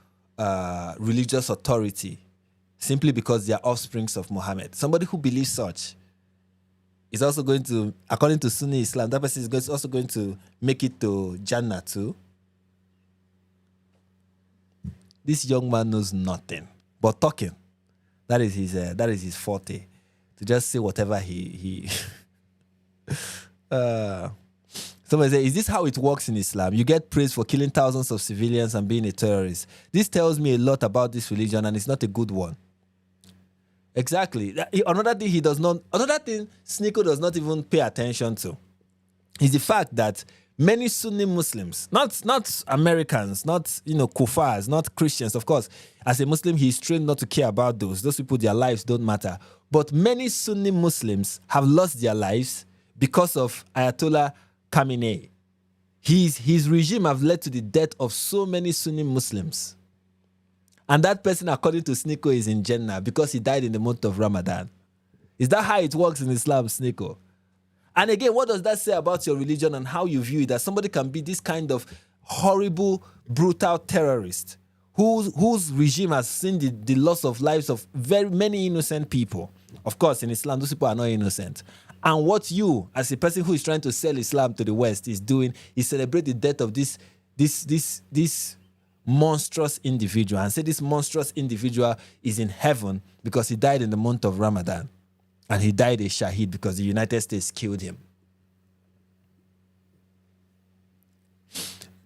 religious authority simply because they are offsprings of Muhammad. Somebody who believes such is also going to, according to Sunni Islam, that person is also going to make it to Jannah too. This young man knows nothing but talking. That is his forte. To just say whatever he Somebody say, is this how it works in Islam? You get praised for killing thousands of civilians and being a terrorist. This tells me a lot about this religion, and it's not a good one. Exactly. Another thing Sneako does not even pay attention to is the fact that many Sunni Muslims, not Americans, not kuffars, not Christians, of course, as a Muslim, he is trained not to care about those. Those people, their lives don't matter. But many Sunni Muslims have lost their lives because of Ayatollah Khamenei. His regime have led to the death of so many Sunni Muslims. And that person, according to Sneako, is in Jannah because he died in the month of Ramadan. Is that how it works in Islam, Sneako? And again, what does that say about your religion and how you view it? That somebody can be this kind of horrible, brutal terrorist whose regime has seen the loss of lives of very many innocent people. Of course, in Islam, those people are not innocent. And what you, as a person who is trying to sell Islam to the West, is doing is celebrate the death of this monstrous individual, and say this monstrous individual is in heaven because he died in the month of Ramadan, and he died a shaheed because the United States killed him.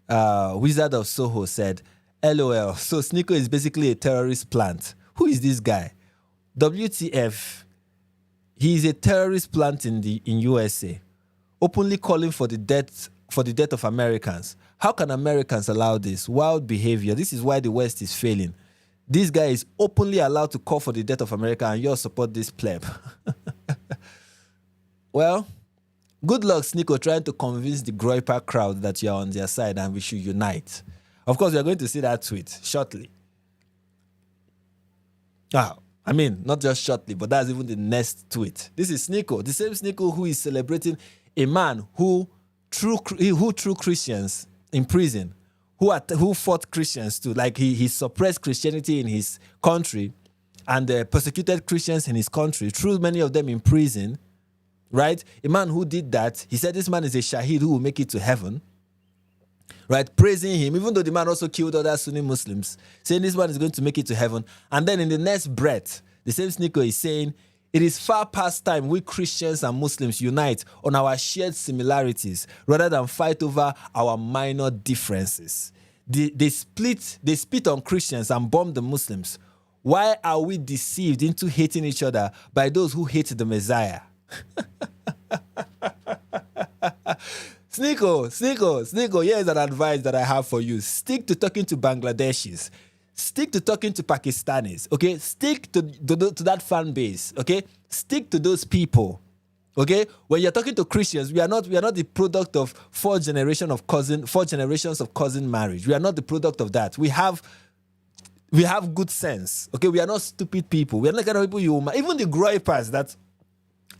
Wizard of Soho said, LOL, so Sneako is basically a terrorist plant. Who is this guy? WTF, he is a terrorist plant in USA, openly calling for the death of Americans. How can Americans allow this? Wild behavior. This is why the West is failing. This guy is openly allowed to call for the death of America, and you all support this pleb. Well, good luck, Sneako, trying to convince the Groiper crowd that you are on their side and we should unite. Of course, we are going to see that tweet shortly. I mean, not just shortly, but that's even the next tweet. This is Sneako, the same Sneako who is celebrating a man who threw Christians in prison, who fought Christians too. Like he suppressed Christianity in his country and persecuted Christians in his country, threw many of them in prison, right? A man who did that, he said this man is a Shahid who will make it to heaven, right? Praising him, even though the man also killed other Sunni Muslims, saying this one is going to make it to heaven. And then in the next breath, the same Sneako is saying, it is far past time we Christians and Muslims unite on our shared similarities rather than fight over our minor differences. They spit on Christians and bomb the Muslims. Why are we deceived into hating each other by those who hate the Messiah? Sneako, here's an advice that I have for you. Stick to talking to Bangladeshis. Stick to talking to Pakistanis, okay? Stick to that fan base, okay? Stick to those people, okay? When you're talking to Christians, we are not the product of four generations of cousin marriage. We are not the product of that. We have good sense, okay? We are not stupid people. We are not the kind of people even the groypers that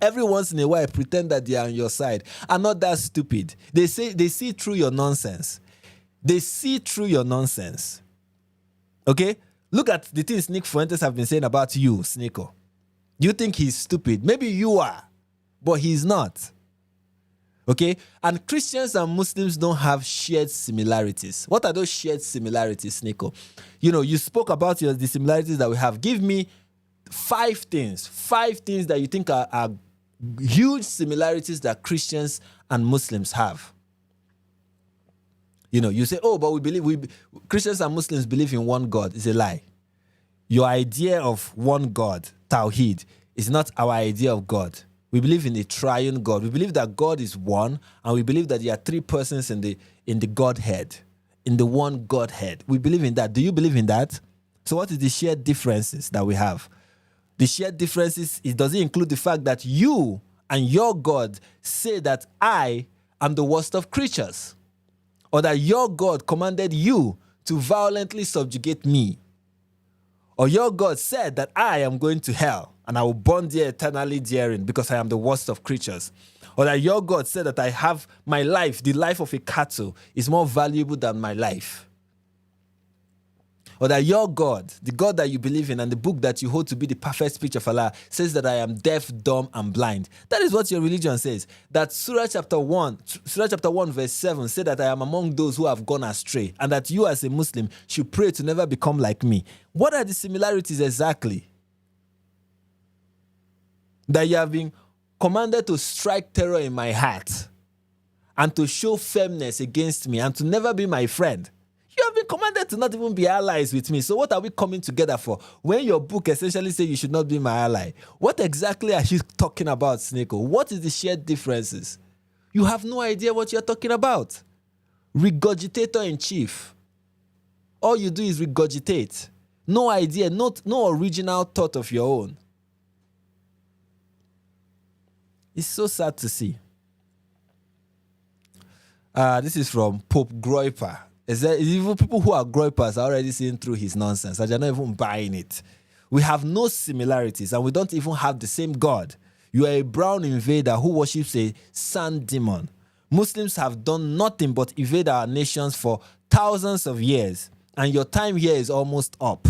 every once in a while pretend that they are on your side are not that stupid. They see through your nonsense. They see through your nonsense. Okay? Look at the things Nick Fuentes have been saying about you, Sneako. You think he's stupid. Maybe you are, but he's not. Okay? And Christians and Muslims don't have shared similarities. What are those shared similarities, Sneako? You spoke about the similarities that we have. Give me 5 things that you think are huge similarities that Christians and Muslims have. You say, oh, but Christians and Muslims believe in one God. It's a lie. Your idea of one God, Tawheed, is not our idea of God. We believe in a triune God. We believe that God is one, and we believe that there are 3 persons in the Godhead, in the one Godhead. We believe in that. Do you believe in that? So what is the shared differences that we have? The shared differences, it doesn't include the fact that you and your God say that I am the worst of creatures, or that your God commanded you to violently subjugate me, or your God said that I am going to hell and I will burn there eternally therein because I am the worst of creatures, or that your God said that I have my life, the life of a cattle, is more valuable than my life. Or that your God, the God that you believe in and the book that you hold to be the perfect speech of Allah, says that I am deaf, dumb, and blind. That is what your religion says. That Surah chapter 1 verse 7 said that I am among those who have gone astray, and that you as a Muslim should pray to never become like me. What are the similarities exactly? That you have been commanded to strike terror in my heart and to show firmness against me and to never be my friend. You have been commanded to not even be allies with me. So what are we coming together for? When your book essentially says you should not be my ally, what exactly are you talking about, Sneako? What is the shared differences? You have no idea what you're talking about. Regurgitator in chief. All you do is regurgitate. No idea, no original thought of your own. It's so sad to see. This is from Pope Groyper. Even people who are groypers are already seeing through his nonsense, and they're not even buying it. We have no similarities, and we don't even have the same God. You are a brown invader who worships a sand demon. Muslims have done nothing but invade our nations for thousands of years, and your time here is almost up.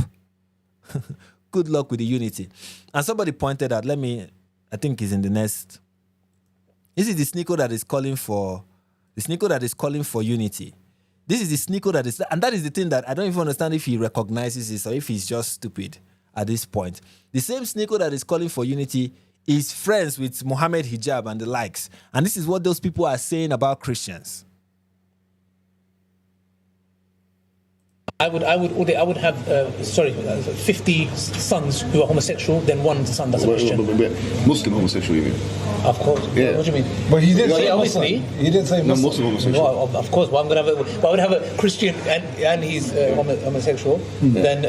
Good luck with the unity. And somebody pointed out, I think it's in the next. This is the Sneako that is calling for unity. This is the Sneako that is, and that is the thing that I don't even understand if he recognizes this or if he's just stupid at this point. The same Sneako that is calling for unity is friends with Mohammed Hijab and the likes. And this is what those people are saying about Christians. I would have 50 sons who are homosexual, then one son that's a Christian. Muslim homosexual, you mean? Of course. Yeah. What do you mean? But he did say obviously. He did say Muslim homosexual. No, of course. Well, I would have a Christian and he's homosexual. Then do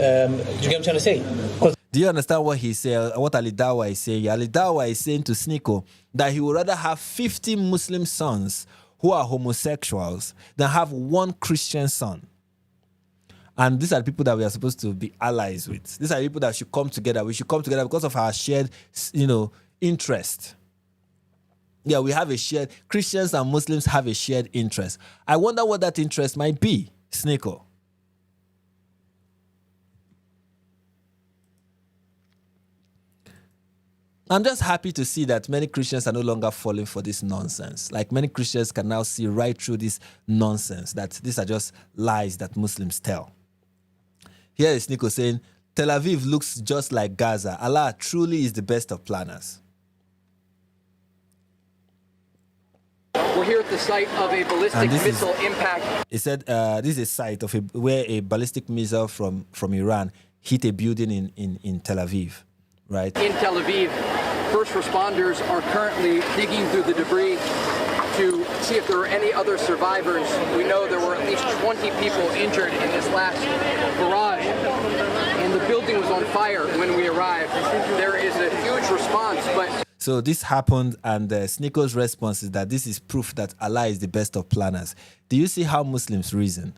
you get what I'm trying to say? Do you understand what he said? What Ali Dawa is saying? Ali Dawa is saying to Sneako that he would rather have 50 Muslim sons who are homosexuals than have one Christian son. And these are the people that we are supposed to be allies with. These are the people that should come together. We should come together because of our shared, interest. Yeah, we have a shared, Christians and Muslims have a shared interest. I wonder what that interest might be, Sneako. I'm just happy to see that many Christians are no longer falling for this nonsense. Like many Christians can now see right through this nonsense, that these are just lies that Muslims tell. Here is Sneako saying, Tel Aviv looks just like Gaza. Allah truly is the best of planners. We're here at the site of a ballistic missile impact. He said this is a site of where a ballistic missile from Iran hit a building in Tel Aviv, right? In Tel Aviv, first responders are currently digging through the debris to see if there are any other survivors. We know there were at least 20 people injured in this last barrage, and the building was on fire when we arrived. There is a huge response, but... So this happened, and Sneako's response is that this is proof that Allah is the best of planners. Do you see how Muslims reason?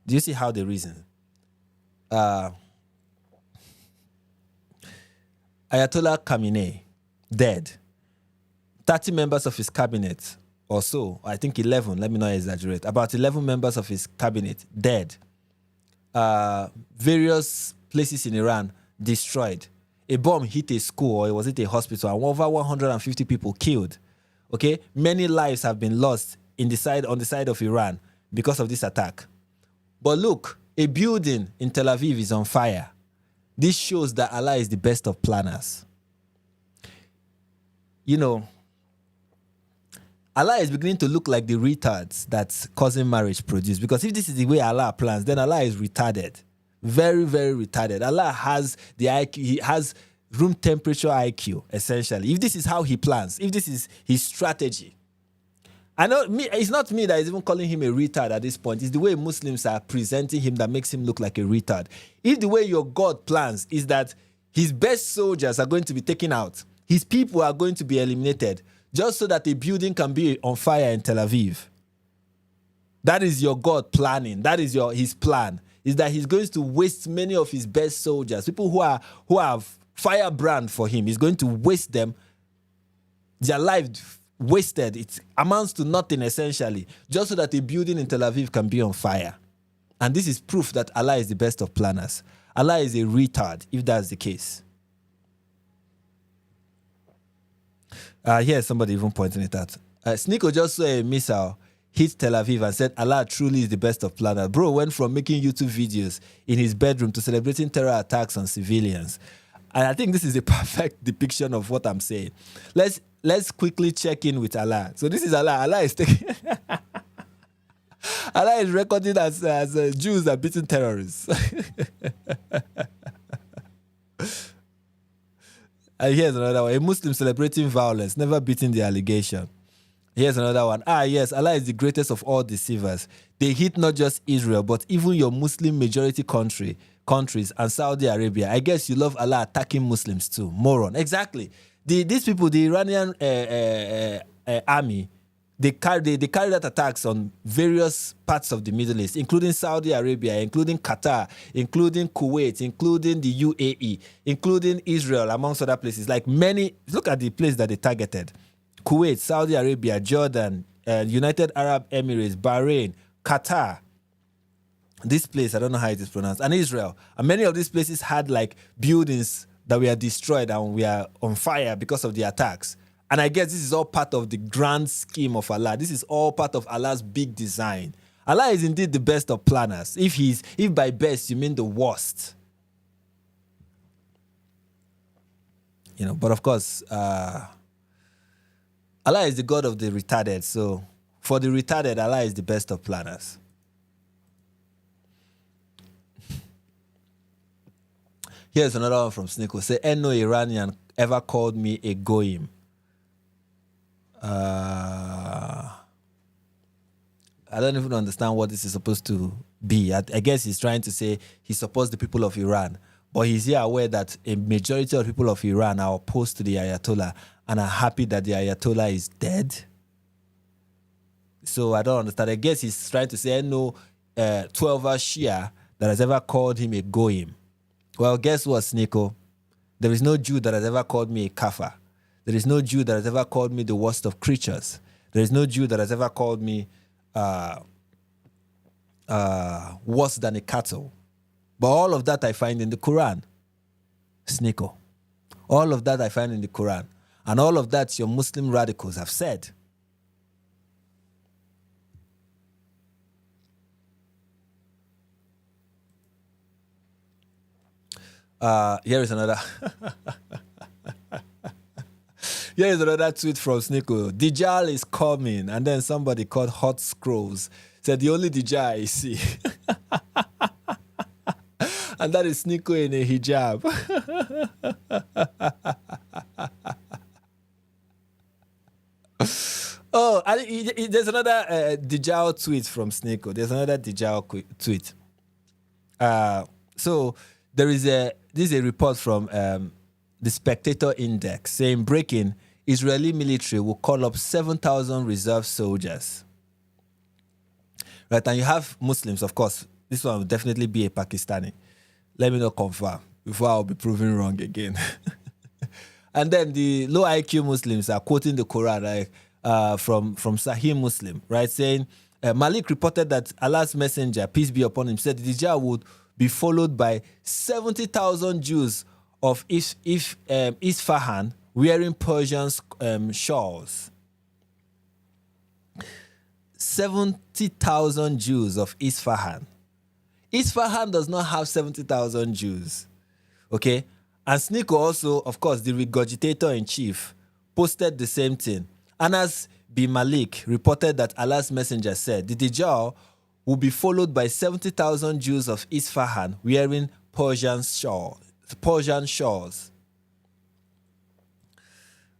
Do you see how they reason? Ayatollah Khamenei, dead. 30 members of his cabinet, or so, I think 11, let me not exaggerate, about 11 members of his cabinet, dead. Various places in Iran, destroyed. A bomb hit a school, or was it a hospital, and over 150 people killed. Okay? Many lives have been lost on the side of Iran because of this attack. But look, a building in Tel Aviv is on fire. This shows that Allah is the best of planners. Allah is beginning to look like the retards that cousin marriage produced. Because if this is the way Allah plans, then Allah is retarded. Very, very retarded. Allah has the IQ. He has room temperature IQ, essentially. If this is how he plans, if this is his strategy. I know it's not me that is even calling him a retard at this point. It's the way Muslims are presenting him that makes him look like a retard. If the way your God plans is that his best soldiers are going to be taken out, his people are going to be eliminated, just so that a building can be on fire in Tel Aviv. That is your God planning. That is his plan. Is that he's going to waste many of his best soldiers, people who have firebrand for him. He's going to waste them, their life wasted. It amounts to nothing, essentially, just so that a building in Tel Aviv can be on fire. And this is proof that Allah is the best of planners. Allah is a retard, if that's the case. Here's somebody even pointing it out. Sneako just saw a missile hit Tel Aviv and said Allah truly is the best of planners. Bro went from making YouTube videos in his bedroom to celebrating terror attacks on civilians. And I think this is a perfect depiction of what I'm saying. Let's quickly check in with Allah. So this is Allah. Allah is taking Allah is recorded as Jews are beating terrorists. And here's another one. A Muslim celebrating violence, never beating the allegation. Here's another one. Yes, Allah is the greatest of all deceivers. They hit not just Israel, but even your Muslim majority countries and Saudi Arabia. I guess you love Allah attacking Muslims too. Moron. Exactly. These people, the Iranian army, they carried out attacks on various parts of the Middle East, including Saudi Arabia, including Qatar, including Kuwait, including the UAE, including Israel, amongst other places. Like many, look at the place that they targeted. Kuwait, Saudi Arabia, Jordan, United Arab Emirates, Bahrain, Qatar. This place, I don't know how it is pronounced, and Israel. And many of these places had like buildings that were destroyed and were on fire because of the attacks. And I guess this is all part of the grand scheme of Allah. This is all part of Allah's big design. Allah is indeed the best of planners. If by best you mean the worst. But of course, Allah is the God of the retarded. So for the retarded, Allah is the best of planners. Here's another one from Sneako. Say, no Iranian ever called me a goyim. I don't even understand what this is supposed to be. I guess he's trying to say he supports the people of Iran. But he's here aware that a majority of people of Iran are opposed to the Ayatollah and are happy that the Ayatollah is dead. So I don't understand. I guess he's trying to say, 12 Shia that has ever called him a goyim. Well, guess what, Sneako? There is no Jew that has ever called me a kafir. There is no Jew that has ever called me the worst of creatures. There is no Jew that has ever called me worse than a cattle. But all of that I find in the Quran. Sneako. All of that I find in the Quran. And all of that your Muslim radicals have said. Here is another. Here is another tweet from Sneako. Dajjal is coming. And then somebody called Hot Scrolls said, the only Dajjal I see. And that is Sneako in a hijab. Oh, and there's another Dajjal tweet from Sneako. There's another Dajjal tweet. So there is this is a report from the Spectator Index saying breaking Israeli military will call up 7,000 reserve soldiers. Right, and you have Muslims, of course. This one will definitely be a Pakistani. Let me not confirm before I'll be proven wrong again. And then the low IQ Muslims are quoting the Quran, like from Sahih Muslim, right, saying Malik reported that Allah's messenger, peace be upon him, said the Dajjal would be followed by 70,000 Jews of Isfahan wearing Persian shawls. 70,000 Jews of Isfahan. Isfahan does not have 70,000 Jews. Okay? And Sneako also, of course, the regurgitator-in-chief, posted the same thing. Anas bin Malik reported that Allah's messenger said the Dajjal will be followed by 70,000 Jews of Isfahan wearing Persian shawls.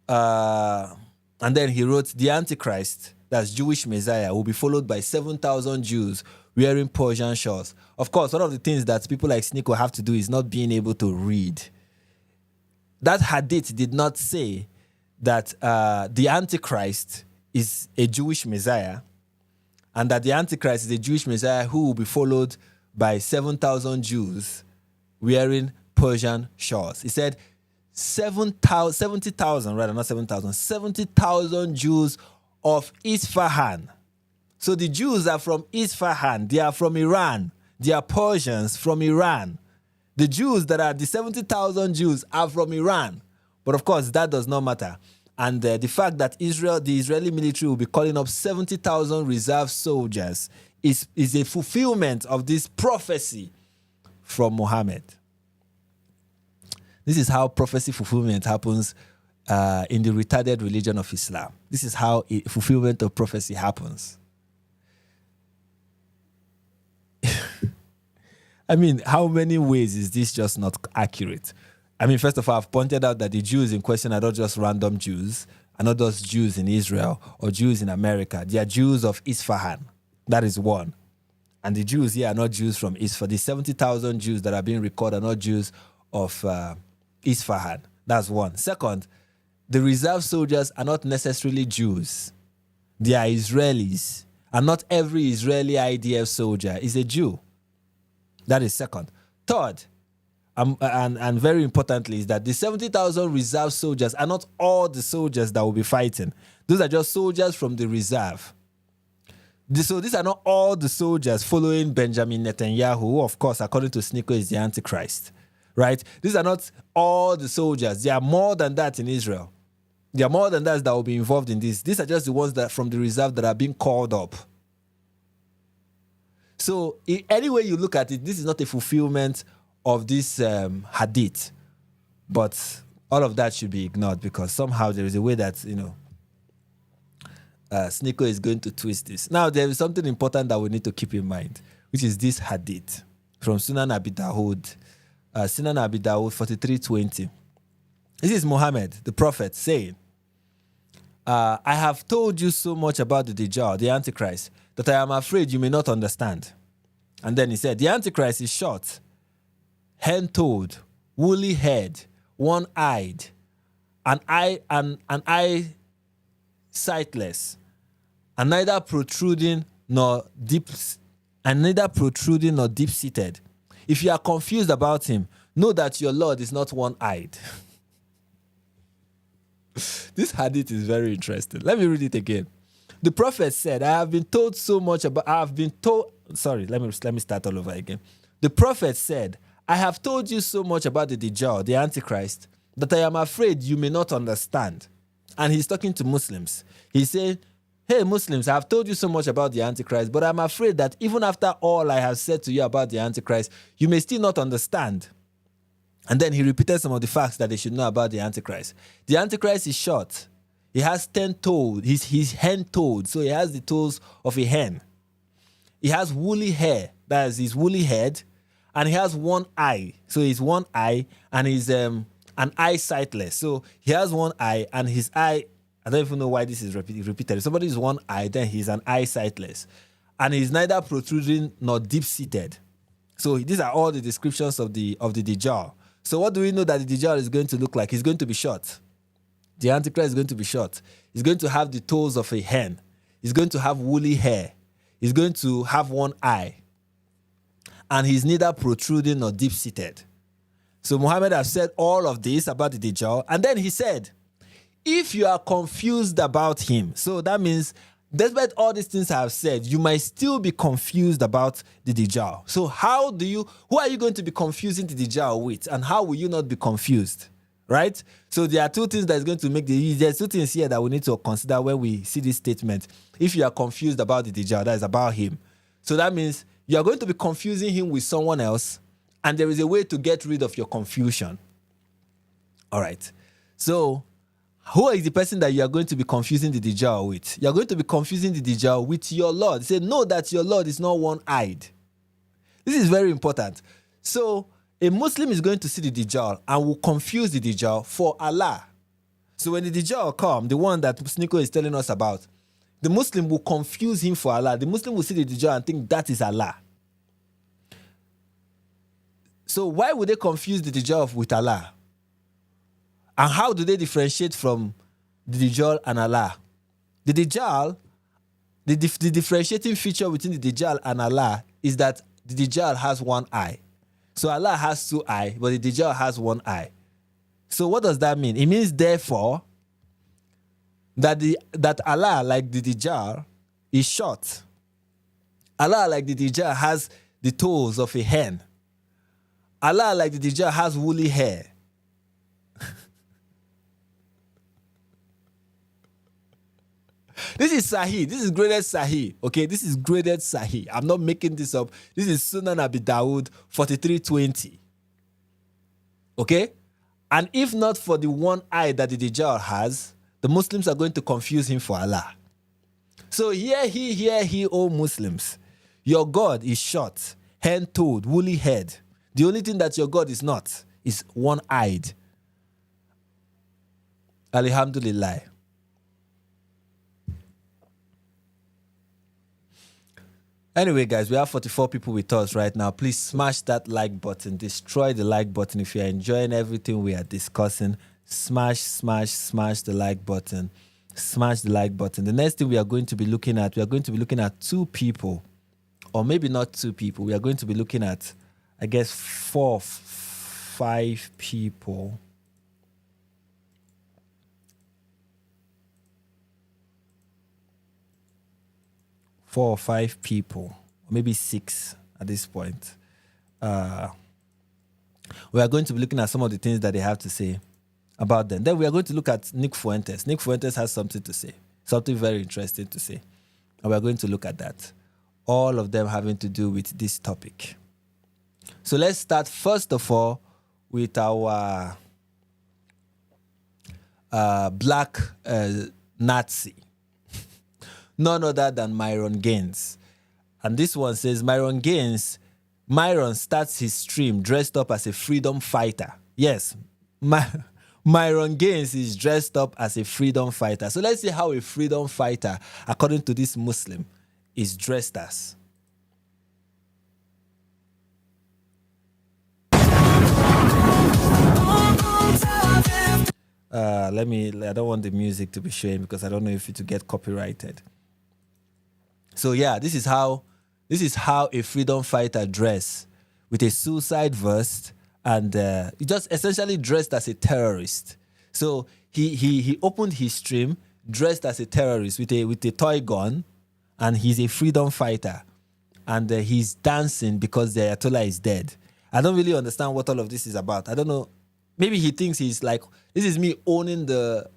And then he wrote, the Antichrist, that's Jewish Messiah, will be followed by 7,000 Jews wearing Persian shawls. Of course, one of the things that people like Sneako have to do is not being able to read. That hadith did not say that the Antichrist is a Jewish Messiah and that the Antichrist is a Jewish Messiah who will be followed by 7,000 Jews wearing Persian shawls. He said 70,000, rather not 7,000, 70,000 Jews of Isfahan. So the Jews are from Isfahan. They are from Iran. They are Persians from Iran. The Jews that are the 70,000 Jews are from Iran. But of course, that does not matter. And the fact that the Israeli military will be calling up 70,000 reserve soldiers is a fulfillment of this prophecy from Muhammad. This is how prophecy fulfillment happens in the retarded religion of Islam. This is how fulfillment of prophecy happens. I mean, how many ways is this just not accurate? I mean, first of all, I've pointed out that the Jews in question are not just random Jews, are not just Jews in Israel or Jews in America. They are Jews of Isfahan. That is one. And the Jews here are not Jews from Isfahan. The 70,000 Jews that are being recorded are not Jews of Isfahan. That's one. Second, the reserve soldiers are not necessarily Jews. They are Israelis. And not every Israeli IDF soldier is a Jew. That is second. Third, and very importantly, is that the 70,000 reserve soldiers are not all the soldiers that will be fighting. Those are just soldiers from the reserve. So these are not all the soldiers following Benjamin Netanyahu, who, of course, according to Sneako, is the Antichrist. Right? These are not all the soldiers. There are more than that in Israel. There are more than that will be involved in this. These are just the ones that from the reserve that are being called up. So any way you look at it, this is not a fulfillment of this hadith. But all of that should be ignored because somehow there is a way that, Sneako is going to twist this. Now, there is something important that we need to keep in mind, which is this hadith from Sunan Abi Dawud. Sunan Abi Dawud 43:20. This is Muhammad, the prophet, saying, I have told you so much about the Dajjal, the Antichrist, that I am afraid you may not understand. And then he said, the Antichrist is short, hen-toed, woolly-haired, one-eyed, an eye sightless, and neither protruding nor deep-seated. if you are confused about him, know that your Lord is not one-eyed. This hadith is very interesting. Let me read it again. The prophet said, I have been told so much about, let me start all over again. The prophet said, I have told you so much about the Dajjal, the Antichrist, that I am afraid you may not understand. And he's talking to Muslims. He said, hey, Muslims, I have told you so much about the Antichrist, but I'm afraid that even after all I have said to you about the Antichrist, you may still not understand. And then he repeated some of the facts that they should know about the Antichrist. The Antichrist is short. He has 10 toes. He's hen-toed, so he has the toes of a hen. He has woolly hair, that is his woolly head, and he has one eye. So he's one eye, and he's an eye sightless. So he has one eye, and his eye, I don't even know why this is repeated. If somebody is one eye, then he's an eye sightless. And he's neither protruding nor deep-seated. So these are all the descriptions of the Dajjal. So what do we know that the Dajjal is going to look like? He's going to be short. The Antichrist is going to be short. He's going to have the toes of a hen. He's going to have woolly hair. He's going to have one eye. And he's neither protruding nor deep-seated. So Muhammad has said all of this about the Dajjal. And then he said, if you are confused about him, so that means despite all these things I have said, you might still be confused about the Dajjal. So who are you going to be confusing the Dajjal with? And how will you not be confused? Right? So there are two things that is going to make there's two things here that we need to consider when we see this statement. If you are confused about the Dajjal, that is about him. So that means you are going to be confusing him with someone else, and there is a way to get rid of your confusion. All right. So who is the person that you are going to be confusing the Dajjal with? You are going to be confusing the Dajjal with your Lord. Say, know that your Lord is not one-eyed. This is very important. So a Muslim is going to see the Dajjal and will confuse the Dajjal for Allah. So when the Dajjal comes, the one that Sneako is telling us about, the Muslim will confuse him for Allah. The Muslim will see the Dajjal and think that is Allah. So why would they confuse the Dajjal with Allah? And how do they differentiate from the Dajjal and Allah? The Dajjal, the differentiating feature between the Dajjal and Allah is that the Dajjal has one eye. So Allah has two eyes, but the Dajjal has one eye. So what does that mean? It means, therefore, that Allah, like the Dajjal, is short. Allah, like the Dajjal, has the toes of a hen. Allah, like the Dajjal, has woolly hair. This is Sahih. This is graded Sahih. Okay, this is graded Sahih. I'm not making this up. This is Sunan Abi Dawud 4320. Okay? And if not for the one eye that the Dajjal has, the Muslims are going to confuse him for Allah. So hear he, O Muslims. Your God is short, hen-toed, woolly head. The only thing that your God is not is one-eyed. Alhamdulillah. Anyway, guys, we have 44 people with us right now. Please smash that like button. Destroy the like button. If you're enjoying everything we are discussing, smash the like button. Smash the like button. The next thing we are going to be looking at, two people. Or maybe not two people. We are going to be looking at, I guess, 5 people. Four or 5 people, or maybe 6 at this point. We are going to be looking at some of the things that they have to say about them. Then we are going to look at Nick Fuentes. Nick Fuentes has something to say, something very interesting to say. And we are going to look at that. All of them having to do with this topic. So let's start first of all with our black Nazi. None other than Myron Gaines. And this one says, Myron starts his stream dressed up as a freedom fighter. Yes, Myron Gaines is dressed up as a freedom fighter. So let's see how a freedom fighter, according to this Muslim, is dressed as. I don't want the music to be showing because I don't know if it will get copyrighted. So yeah, this is how a freedom fighter dress with a suicide vest, and he just essentially dressed as a terrorist. So he opened his stream dressed as a terrorist with a toy gun, and he's a freedom fighter, and he's dancing because the Ayatollah is dead. I don't really understand what all of this is about. I don't know. Maybe he thinks he's like, this is me owning the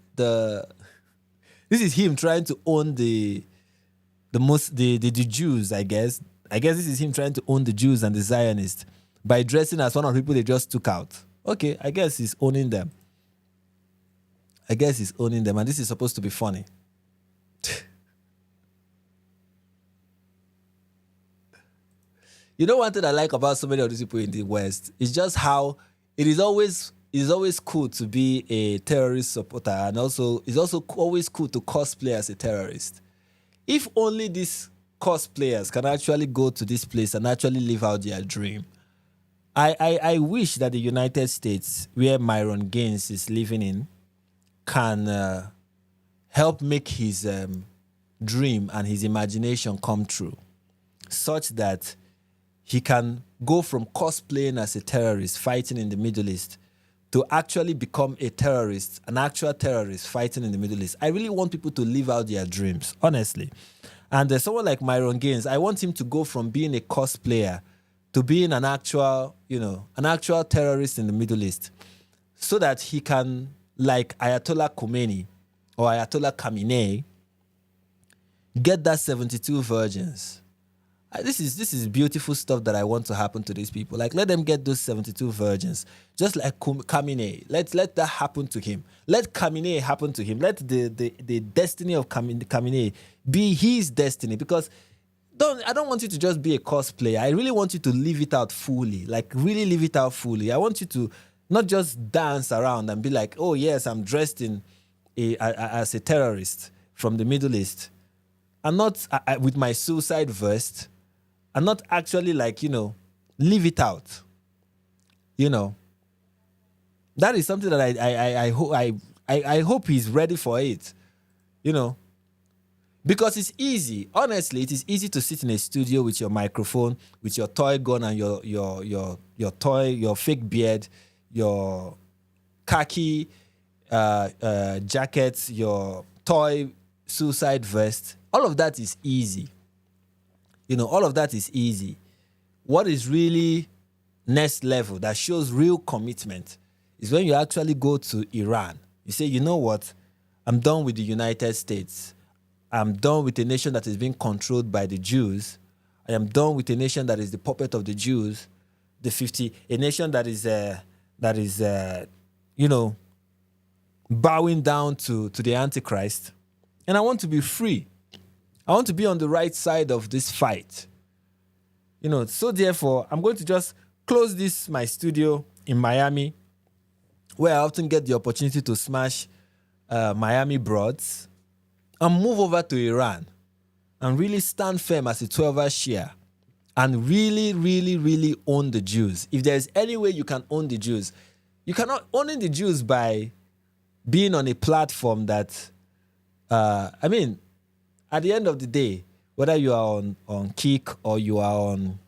this is him trying to own the Jews, I guess. I guess this is him trying to own the Jews and the Zionists by dressing as one of the people they just took out. Okay, I guess he's owning them. And this is supposed to be funny. You know, one thing I like about so many of these people in the West is just how it is always cool to be a terrorist supporter, and also it's also always cool to cosplay as a terrorist. If only these cosplayers can actually go to this place and actually live out their dream. I wish that the United States, where Myron Gaines is living in, can help make his dream and his imagination come true, such that he can go from cosplaying as a terrorist fighting in the Middle East to actually become a terrorist, an actual terrorist fighting in the Middle East. I really want people to live out their dreams, honestly. And someone like Myron Gaines, I want him to go from being a cosplayer to being an actual terrorist in the Middle East, so that he can, like Ayatollah Khomeini or Ayatollah Khamenei, get that 72 virgins. This is beautiful stuff that I want to happen to these people. Like, let them get those 72 virgins, just like Khamenei. Let that happen to him. Let Khamenei happen to him. Let the destiny of Khamenei be his destiny. Because I don't want you to just be a cosplayer. I really want you to live it out fully. Like, really live it out fully. I want you to not just dance around and be like, oh yes, I'm dressed as a terrorist from the Middle East. I'm not with my suicide vest. I'm not actually live it out. That is something that I hope he's ready for it. Because it's easy. Honestly, it is easy to sit in a studio with your microphone, with your toy gun and your fake beard, your khaki jackets, your toy suicide vest. All of that is easy. All of that is easy. What is really next level that shows real commitment is when you actually go to Iran. You say, you know what? I'm done with the United States. I'm done with a nation that is being controlled by the Jews. I am done with a nation that is the puppet of the Jews. A nation that is bowing down to the Antichrist. And I want to be free. I want to be on the right side of this fight. So therefore, I'm going to just close my studio in Miami, where I often get the opportunity to smash Miami broads, and move over to Iran and really stand firm as a 12-hour Shia and really, really, really own the Jews. If there's any way you can own the Jews, you cannot own the Jews by being on a platform that, at the end of the day, whether you are on Kick or you are on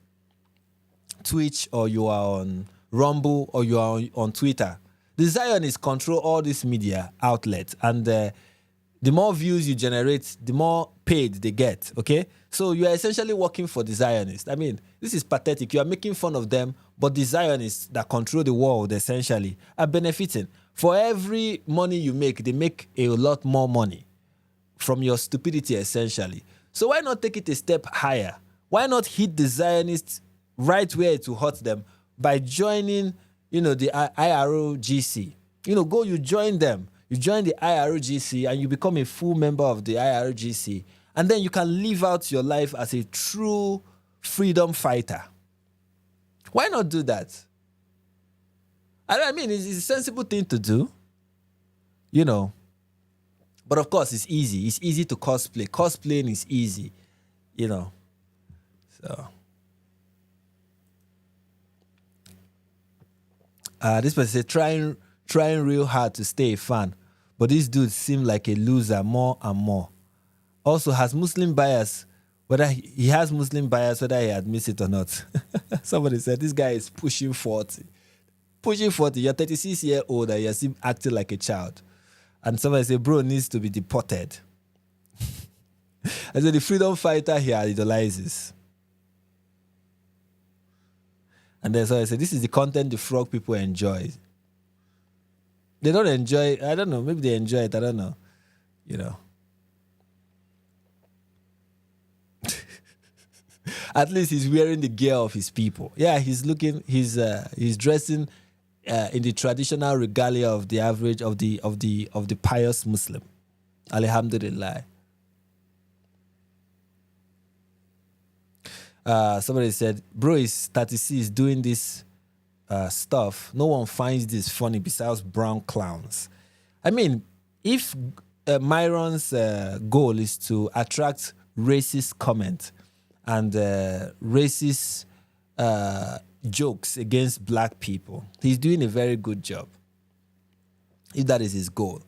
Twitch or you are on Rumble or you are on Twitter, the Zionists control all these media outlets, and the more views you generate, the more paid they get, okay? So you are essentially working for the Zionists. This is pathetic. You are making fun of them, but the Zionists that control the world, essentially, are benefiting. For every money you make, they make a lot more money from your stupidity, essentially. So why not take it a step higher? Why not hit the Zionists right where it will hurt them by joining, the IRGC? You join them. You join the IRGC and you become a full member of the IRGC. And then you can live out your life as a true freedom fighter. Why not do that? It's a sensible thing to do, But of course, it's easy. It's easy to cosplay. Cosplaying is easy, So, this person said, trying real hard to stay a fan, but these dudes seem like a loser more and more. Also, has Muslim bias whether he has Muslim bias, whether he admits it or not. Somebody said, this guy is pushing 40. Pushing 40, you're 36-year-old and you're still acting like a child. And somebody said, bro needs to be deported. I said, the freedom fighter here idolizes. And then so I said, this is the content the frog people enjoy. They don't enjoy, I don't know, maybe they enjoy it, I don't know. You know. At least he's wearing the gear of his people. Yeah, he's dressing in the traditional regalia of the average of the pious Muslim. Alhamdulillah. Somebody said, bro is 36 doing this stuff. No one finds this funny besides brown clowns. I mean, if Myron's goal is to attract racist comment and racist jokes against black people, he's doing a very good job, if that is his goal.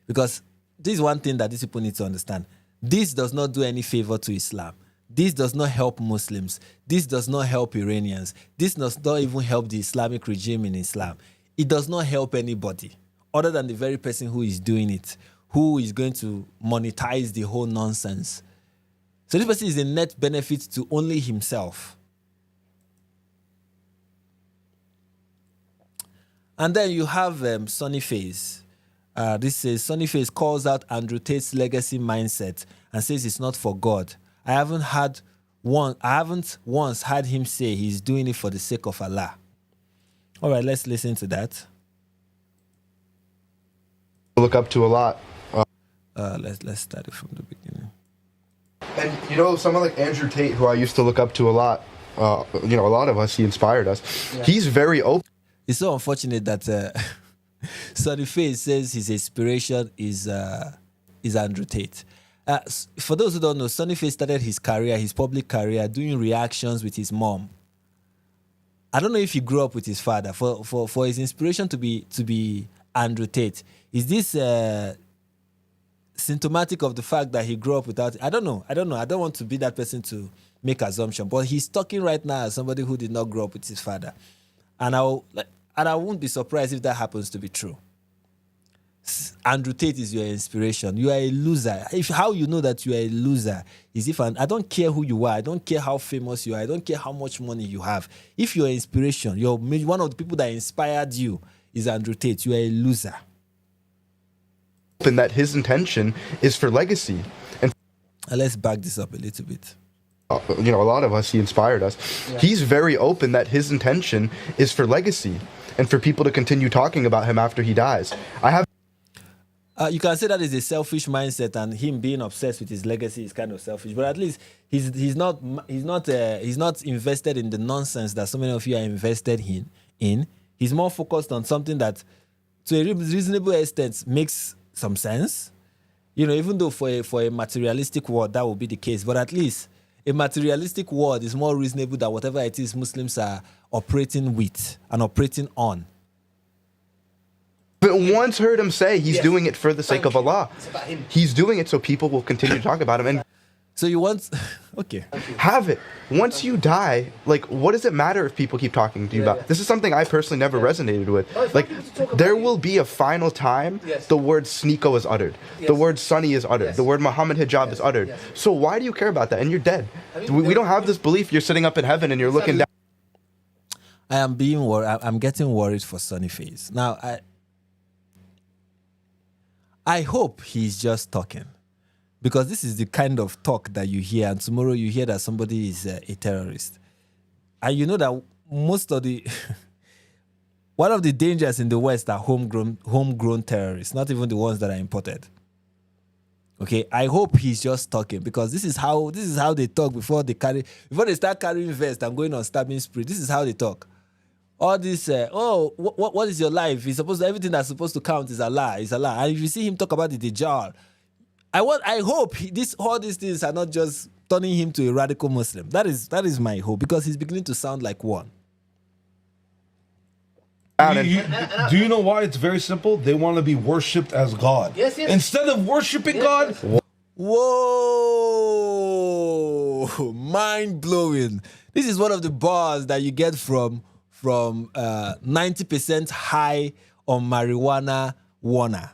Because this is one thing that these people need to understand. This does not do any favor to Islam. This does not help Muslims. This does not help Iranians. This does not even help the Islamic regime in Islam. It does not help anybody other than the very person who is doing it, who is going to monetize the whole nonsense. So this person is a net benefit to only himself. And then you have Sunni Face. This says, Sunni Face calls out Andrew Tate's legacy mindset and says it's not for God. I haven't once had him say he's doing it for the sake of Allah. All right, let's listen to that. Look up to a lot. Let's start it from the beginning. And you know, someone like Andrew Tate, who I used to look up to a lot. A lot of us, he inspired us. Yeah. He's very open. It's so unfortunate that Sunny Face says his inspiration is Andrew Tate. For those who don't know, Sunny Face started his public career, doing reactions with his mom. I don't know if he grew up with his father. For his inspiration to be Andrew Tate, is this symptomatic of the fact that he grew up without? I don't know. I don't want to be that person to make assumption, but he's talking right now as somebody who did not grow up with his father, and I won't be surprised if that happens to be true. Andrew Tate is your inspiration. You are a loser. How you know that you are a loser is if I don't care who you are. I don't care how famous you are. I don't care how much money you have. If your inspiration, one of the people that inspired you is Andrew Tate, you are a loser. And that his intention is for legacy. And let's back this up a little bit. A lot of us, he inspired us. Yeah. He's very open that his intention is for legacy and for people to continue talking about him after he dies. You can say that is a selfish mindset, and him being obsessed with his legacy is kind of selfish. But at least he's not invested in the nonsense that so many of you are invested in. He's more focused on something that, to a reasonable extent, makes some sense. Even though for a materialistic world that will be the case, but at least a materialistic world is more reasonable than whatever it is Muslims are operating with and operating on. But once heard him say he's doing it for the sake of Allah. He's doing it so people will continue to talk about him. And so you want, okay. Have it. Once you die, what does it matter if people keep talking to you about? This is something I personally never resonated with. There will be a final time the word Sneako is uttered. The word Sunni is uttered. The word Muhammad hijab is uttered. So why do you care about that? And you're dead. We don't have this belief you're sitting up in heaven and you're looking down. I am being worried. I'm getting worried for Sunny Face. Now, I hope he's just talking, because this is the kind of talk that you hear, and tomorrow you hear that somebody is a terrorist. And you know that most of the one of the dangers in the West are homegrown terrorists, not even the ones that are imported. Okay, I hope he's just talking, because this is how they talk before they start carrying vests and going on stabbing spree. This is how they talk. All this, what is your life? Everything that's supposed to count is Allah. And if you see him talk about the Dajjal, I hope all these things are not just turning him to a radical Muslim. That is my hope, because he's beginning to sound like one. Do you know why? It's very simple. They want to be worshipped as God. Yes. Instead of worshiping God. Whoa! Whoa, mind blowing. This is one of the bars that you get from 90% high on marijuana Warner.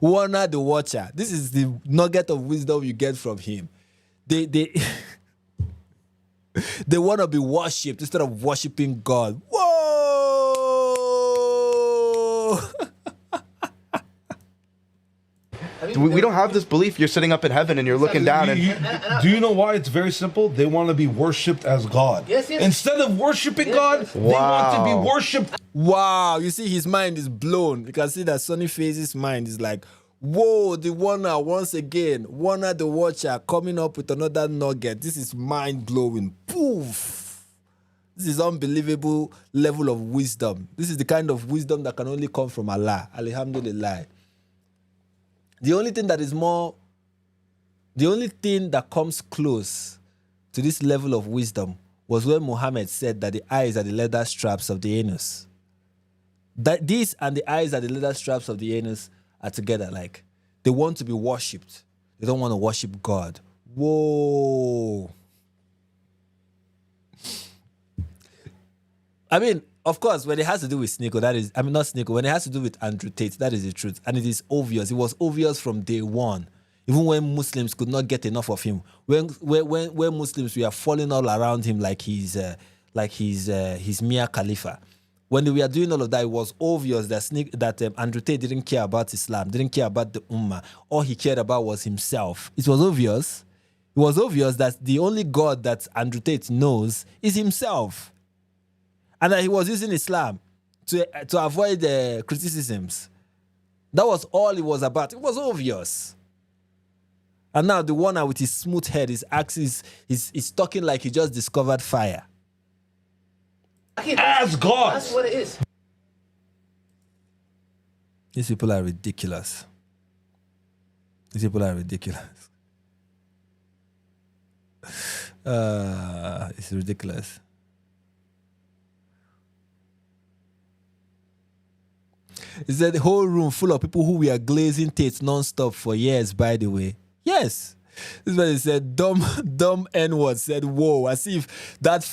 Warner the Watcher. This is the nugget of wisdom you get from him. They they want to be worshipped instead of worshiping God. Whoa! We don't have this belief you're sitting up in heaven and you're looking down and... Do you know why? It's very simple. They want to be worshipped as God. Yes, yes. Instead of worshiping God, they want to be worshipped. Wow, you see his mind is blown. You can see that Sunni Face's mind is like, whoa, the Warner once again. Warner the Watcher coming up with another nugget. This is mind-blowing. Poof! This is unbelievable level of wisdom. This is the kind of wisdom that can only come from Allah. Alhamdulillah. The only thing that comes close to this level of wisdom was when Muhammad said that the eyes are the leather straps of the anus. That this and the eyes are the leather straps of the anus are together. Like, they want to be worshipped. They don't want to worship God. Whoa. I mean, of course, when it has to do with Sneako, not Sneako, when it has to do with Andrew Tate, that is the truth. And it is obvious. It was obvious from day one. Even when Muslims could not get enough of him. When Muslims were falling all around him like he's Mia Khalifa. When they were doing all of that, it was obvious that Andrew Tate didn't care about Islam, didn't care about the Ummah. All he cared about was himself. It was obvious. It was obvious that the only God that Andrew Tate knows is himself. And that he was using Islam to avoid criticisms. That was all it was about. It was obvious. And now the one with his smooth head is talking like he just discovered fire. As God. That's what it is. These people are ridiculous. These people are ridiculous. It's ridiculous. He said the whole room full of people who were glazing Tates non-stop for years, by the way. Yes. This is what he said. Dumb N-word said, whoa, as if that...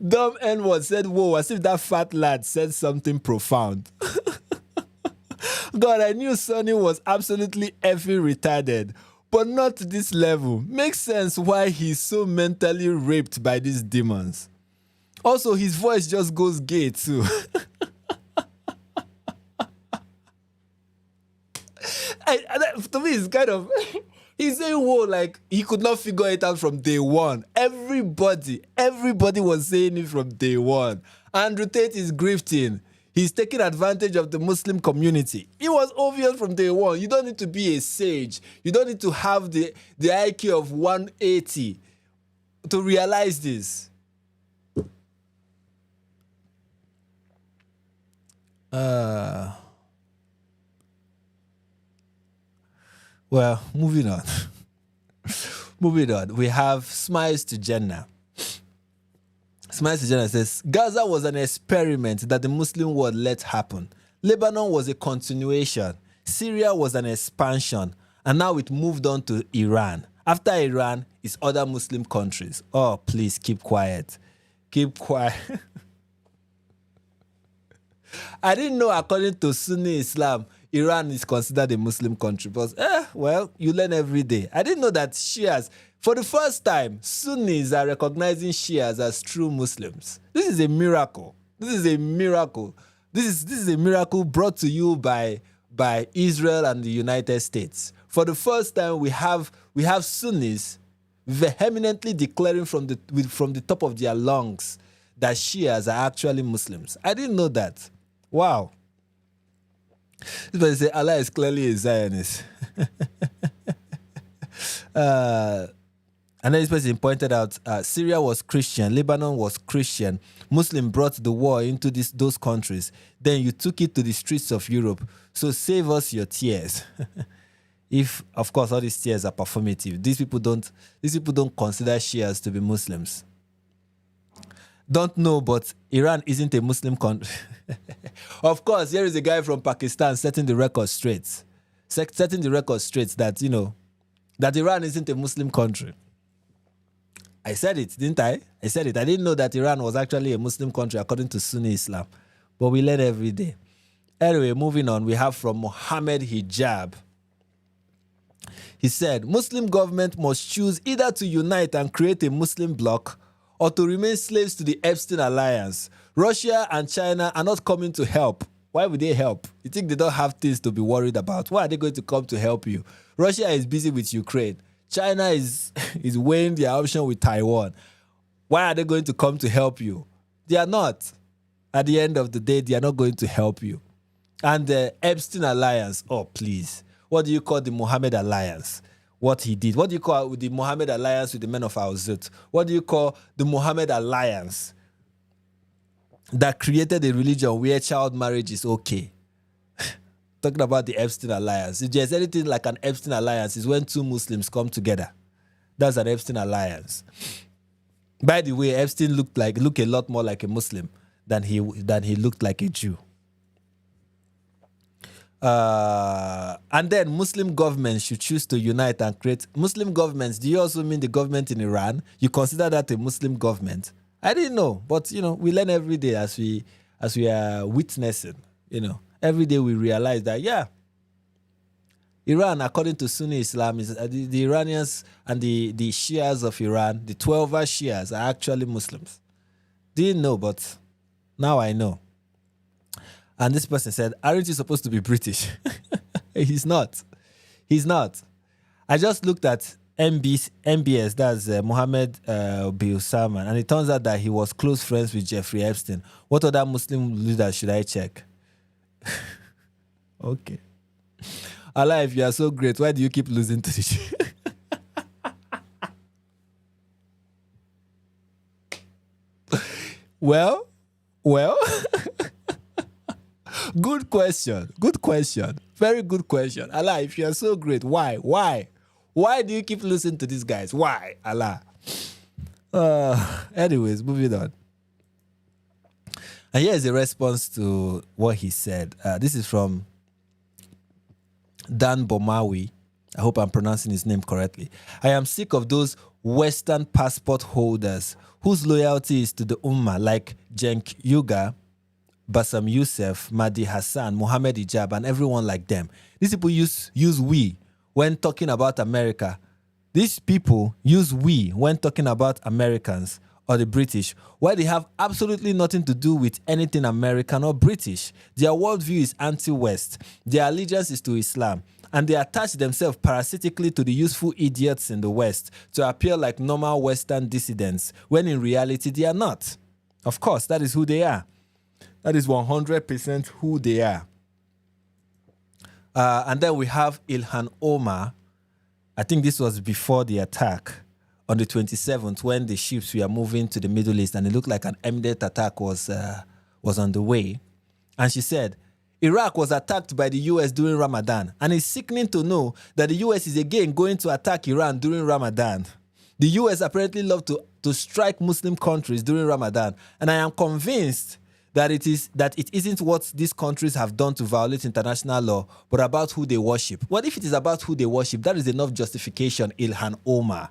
Dumb N-word said, whoa, as if that fat lad said something profound. God, I knew Sunni was absolutely effing retarded, but not to this level. Makes sense why he's so mentally raped by these demons. Also, his voice just goes gay too. To me, it's kind of... He's saying, whoa, like, he could not figure it out from day one. Everybody was saying it from day one. Andrew Tate is grifting. He's taking advantage of the Muslim community. It was obvious from day one. You don't need to be a sage. You don't need to have the IQ of 180 to realize this. Well, moving on. We have Smiles to Jannah. Smiles to Jannah says, Gaza was an experiment that the Muslim world let happen. Lebanon was a continuation. Syria was an expansion. And now it moved on to Iran. After Iran, it's other Muslim countries. Oh, please, keep quiet. Keep quiet. I didn't know, according to Sunni Islam, Iran is considered a Muslim country. But, well, you learn every day. I didn't know that Shias, for the first time, Sunnis are recognizing Shias as true Muslims. This is a miracle. This is a miracle. This is a miracle brought to you by Israel and the United States. For the first time, we have Sunnis vehemently declaring from the top of their lungs that Shias are actually Muslims. I didn't know that. Wow. This person say Allah is clearly a Zionist. And then this person pointed out Syria was Christian, Lebanon was Christian. Muslim brought the war into those countries. Then you took it to the streets of Europe. So save us your tears. If, of course, all these tears are performative. These people don't consider Shias to be Muslims. Don't know, but Iran isn't a Muslim country. Of course, here is a guy from Pakistan setting the record straight. setting the record straight that, that Iran isn't a Muslim country. I said it, didn't I? I said it. I didn't know that Iran was actually a Muslim country according to Sunni Islam. But we learn every day. Anyway, moving on, we have from Mohammed Hijab. He said, Muslim government must choose either to unite and create a Muslim bloc or to remain slaves to the Epstein alliance. Russia and China are not coming to help. Why would they help? You think they don't have things to be worried about? Why are they going to come to help you? Russia is busy with Ukraine. China is weighing their option with Taiwan. Why are they going to come to help you? They are not. At the end of the day, they are not going to help you. And the Epstein alliance, oh, please. What do you call the Mohammed alliance? What he did. What do you call the Mohammed alliance with the men of Al-Zut? What do you call the Mohammed alliance that created a religion where child marriage is okay? Talking about the Epstein alliance. If there's anything like an Epstein alliance, is when two Muslims come together. That's an Epstein alliance. By the way, Epstein looked a lot more like a Muslim than he looked like a Jew. And then Muslim governments should choose to unite and create Muslim governments. Do you also mean the government in Iran? You consider that a Muslim government? I didn't know, but we learn every day as we are witnessing. Every day we realize that Iran, according to Sunni Islam, is the Iranians and the Shias of Iran, the 12 Shias, are actually Muslims. Didn't know, but now I know. And this person said, aren't you supposed to be British? He's not. He's not. I just looked at MBS, that's Mohammed bin Salman, and it turns out that he was close friends with Jeffrey Epstein. What other Muslim leaders should I check? Okay. Allah, if you are so great, why do you keep losing to this? Well. Good question. Very good question. Allah, if you are so great, why? Why do you keep listening to these guys? Why? Allah. Anyways, moving on. And here is a response to what he said. This is from Dan Bomawi. I hope I'm pronouncing his name correctly. I am sick of those Western passport holders whose loyalty is to the Ummah, like Cenk Uygur, Bassam Youssef, Mahdi Hassan, Mohammed Hijab, and everyone like them. These people use we when talking about America. These people use we when talking about Americans or the British, while they have absolutely nothing to do with anything American or British. Their worldview is anti-West. Their allegiance is to Islam. And they attach themselves parasitically to the useful idiots in the West to appear like normal Western dissidents, when in reality they are not. Of course, that is who they are. That is 100% who they are. And then we have Ilhan Omar. I think this was before the attack on the 27th, when the ships were moving to the Middle East, and it looked like an immediate attack was on the way. And she said, Iraq was attacked by the US during Ramadan, and it's sickening to know that the US is again going to attack Iran during Ramadan. The US apparently love to strike Muslim countries during Ramadan, and I am convinced that it isn't what these countries have done to violate international law, but about who they worship. What if it is about who they worship? That is enough justification, Ilhan Omar.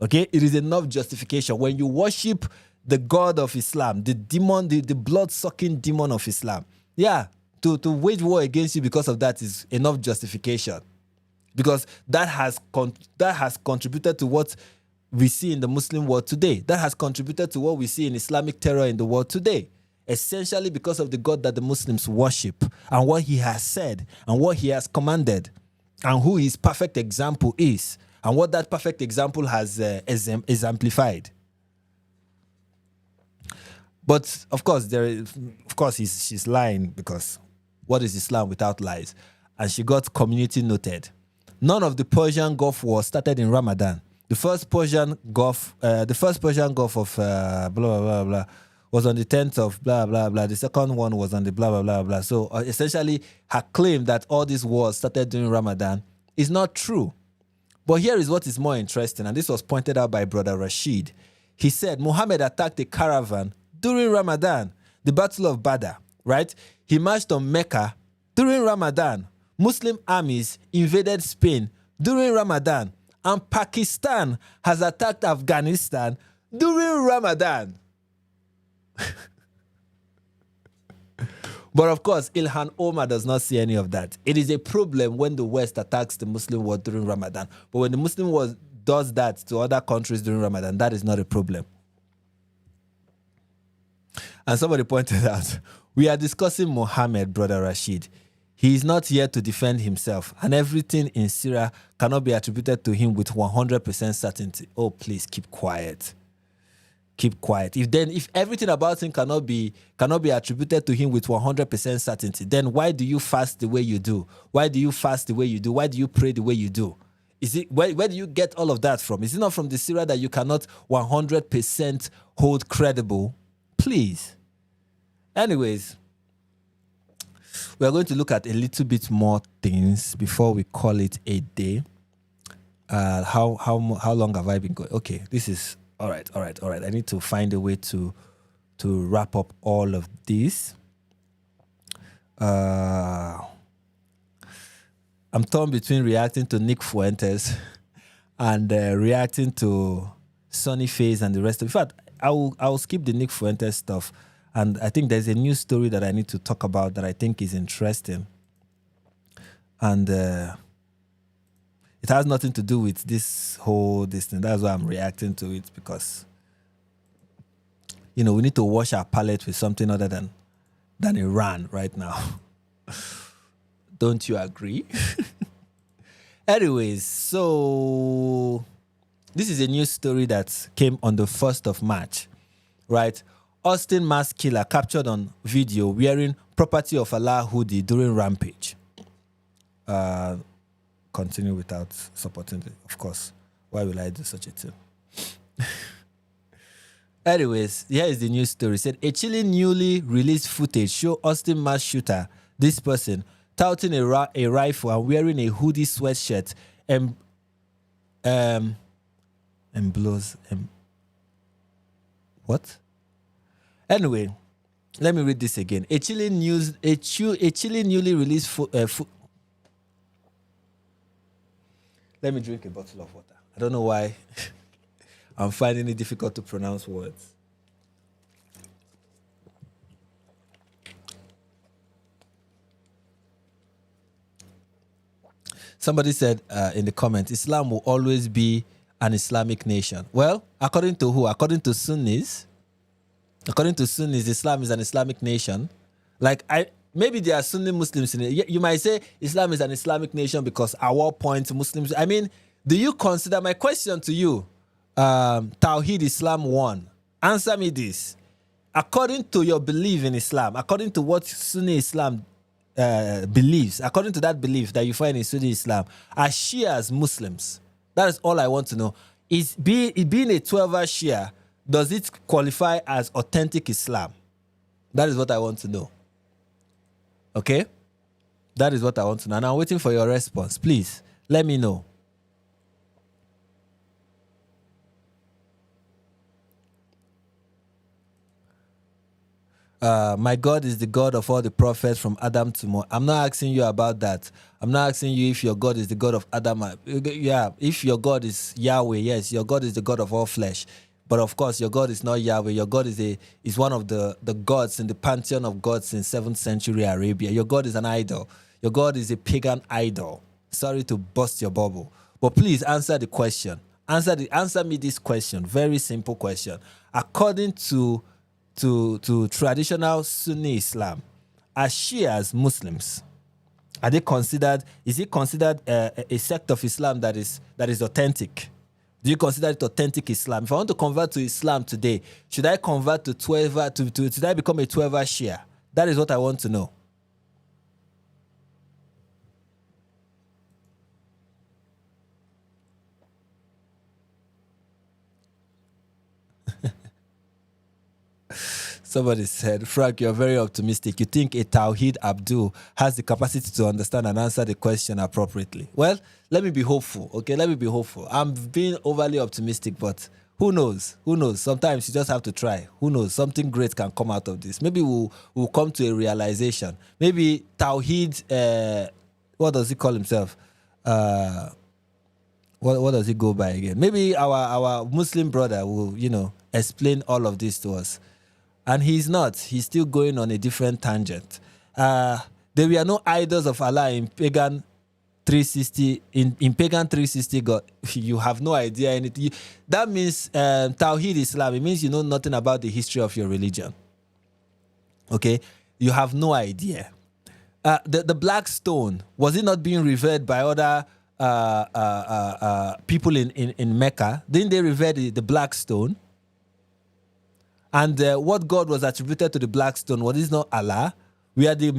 Okay, it is enough justification. When you worship the God of Islam, the demon, the blood-sucking demon of Islam, to wage war against you because of that is enough justification. Because that has contributed to what we see in the Muslim world today. That has contributed to what we see in Islamic terror in the world today. Essentially because of the God that the Muslims worship and what he has said and what he has commanded and who his perfect example is and what that perfect example has exemplified. But of course, she's lying, because what is Islam without lies? And she got community noted. None of the Persian Gulf War started in Ramadan. The first Persian Gulf of blah blah blah was on the 10th of blah blah blah. The second one was on the blah blah blah blah. So essentially, her claim that all these wars started during Ramadan is not true. But here is what is more interesting, and this was pointed out by Brother Rashid. He said Muhammad attacked a caravan during Ramadan, the Battle of Badr, right? He marched on Mecca during Ramadan. Muslim armies invaded Spain during Ramadan, and Pakistan has attacked Afghanistan during Ramadan. But of course, Ilhan Omar does not see any of that. It is a problem when the West attacks the Muslim world during Ramadan. But when the Muslim world does that to other countries during Ramadan, that is not a problem. And somebody pointed out, we are discussing Muhammad, Brother Rashid. He is not here to defend himself, and everything in Syria cannot be attributed to him with 100% certainty. Oh, please keep quiet. Keep quiet. If everything about him cannot be attributed to him with 100% certainty, then why do you fast the way you do? Why do you fast the way you do? Why do you pray the way you do? Is it where do you get all of that from? Is it not from the Syria that you cannot 100% hold credible? Please. Anyways, we are going to look at a little bit more things before we call it a day. How long have I been going? Okay, this is all right. I need to find a way to wrap up all of this. I'm torn between reacting to Nick Fuentes and reacting to Sunni Phase and the rest of it. In fact, I will skip the Nick Fuentes stuff. And I think there's a new story that I need to talk about that I think is interesting. And it has nothing to do with this thing. That's why I'm reacting to it, because, we need to wash our palate with something other than Iran right now. Don't you agree? Anyways, so this is a new story that came on the 1st of March, right? Austin mass killer captured on video wearing property of Allah hoodie during rampage. Continue without supporting it, of course. Why will I do such a thing? Anyways, here is the news story. It said a chilling newly released footage show Austin mass shooter, this person, touting a rifle and wearing a hoodie sweatshirt and blows. What? Anyway, let me read this again. A chilling newly released Let me drink a bottle of water. I don't know why I'm finding it difficult to pronounce words. Somebody said in the comments, Islam will always be an Islamic nation. Well, according to who? According to Sunnis. According to Sunnis, Islam is an Islamic nation. Maybe there are Sunni Muslims in it. You might say Islam is an Islamic nation because at what point Muslims... I mean, do you consider... My question to you, Tawheed Islam 1, answer me this. According to your belief in Islam, according to what Sunni Islam believes, according to that belief that you find in Sunni Islam, are Shias Muslims? That is all I want to know. Is being a 12-hour Shia, does it qualify as authentic Islam? That is what I want to know. Okay? That is what I want to know. And I'm waiting for your response. Please, let me know. My God is the God of all the prophets from Adam to Mo. I'm not asking you about that. I'm not asking you if your God is the God of Adam. Yeah, if your God is Yahweh, yes, your God is the God of all flesh. But of course, your God is not Yahweh. Your God is one of the gods in the pantheon of gods in 7th century Arabia. Your God is an idol. Your God is a pagan idol. Sorry to bust your bubble. But please answer the question. Answer me this question. Very simple question. According to traditional Sunni Islam, are Shias Muslims? Are they considered? Is it considered a sect of Islam that is authentic? Do you consider it authentic Islam? If I want to convert to Islam today, should I convert to 12? Should I become a 12-hour Shia? That is what I want to know. Somebody said, Frank, you're very optimistic. You think a Tawheed Abdul has the capacity to understand and answer the question appropriately. Well, let me be hopeful, okay? Let me be hopeful. I'm being overly optimistic, but who knows? Who knows? Sometimes you just have to try. Who knows? Something great can come out of this. Maybe we'll come to a realization. Maybe Tawheed what does he call himself? What does he go by again? Maybe our Muslim brother will, explain all of this to us. And he's not. He's still going on a different tangent. There were no idols of Allah in pagan 360. In pagan 360, God, you have no idea anything. That means Tawheed Islam. It means you know nothing about the history of your religion. Okay? You have no idea. The black stone, was it not being revered by other people in Mecca? Didn't they revere the black stone? And what God was attributed to the black stone, was it not Allah? Were the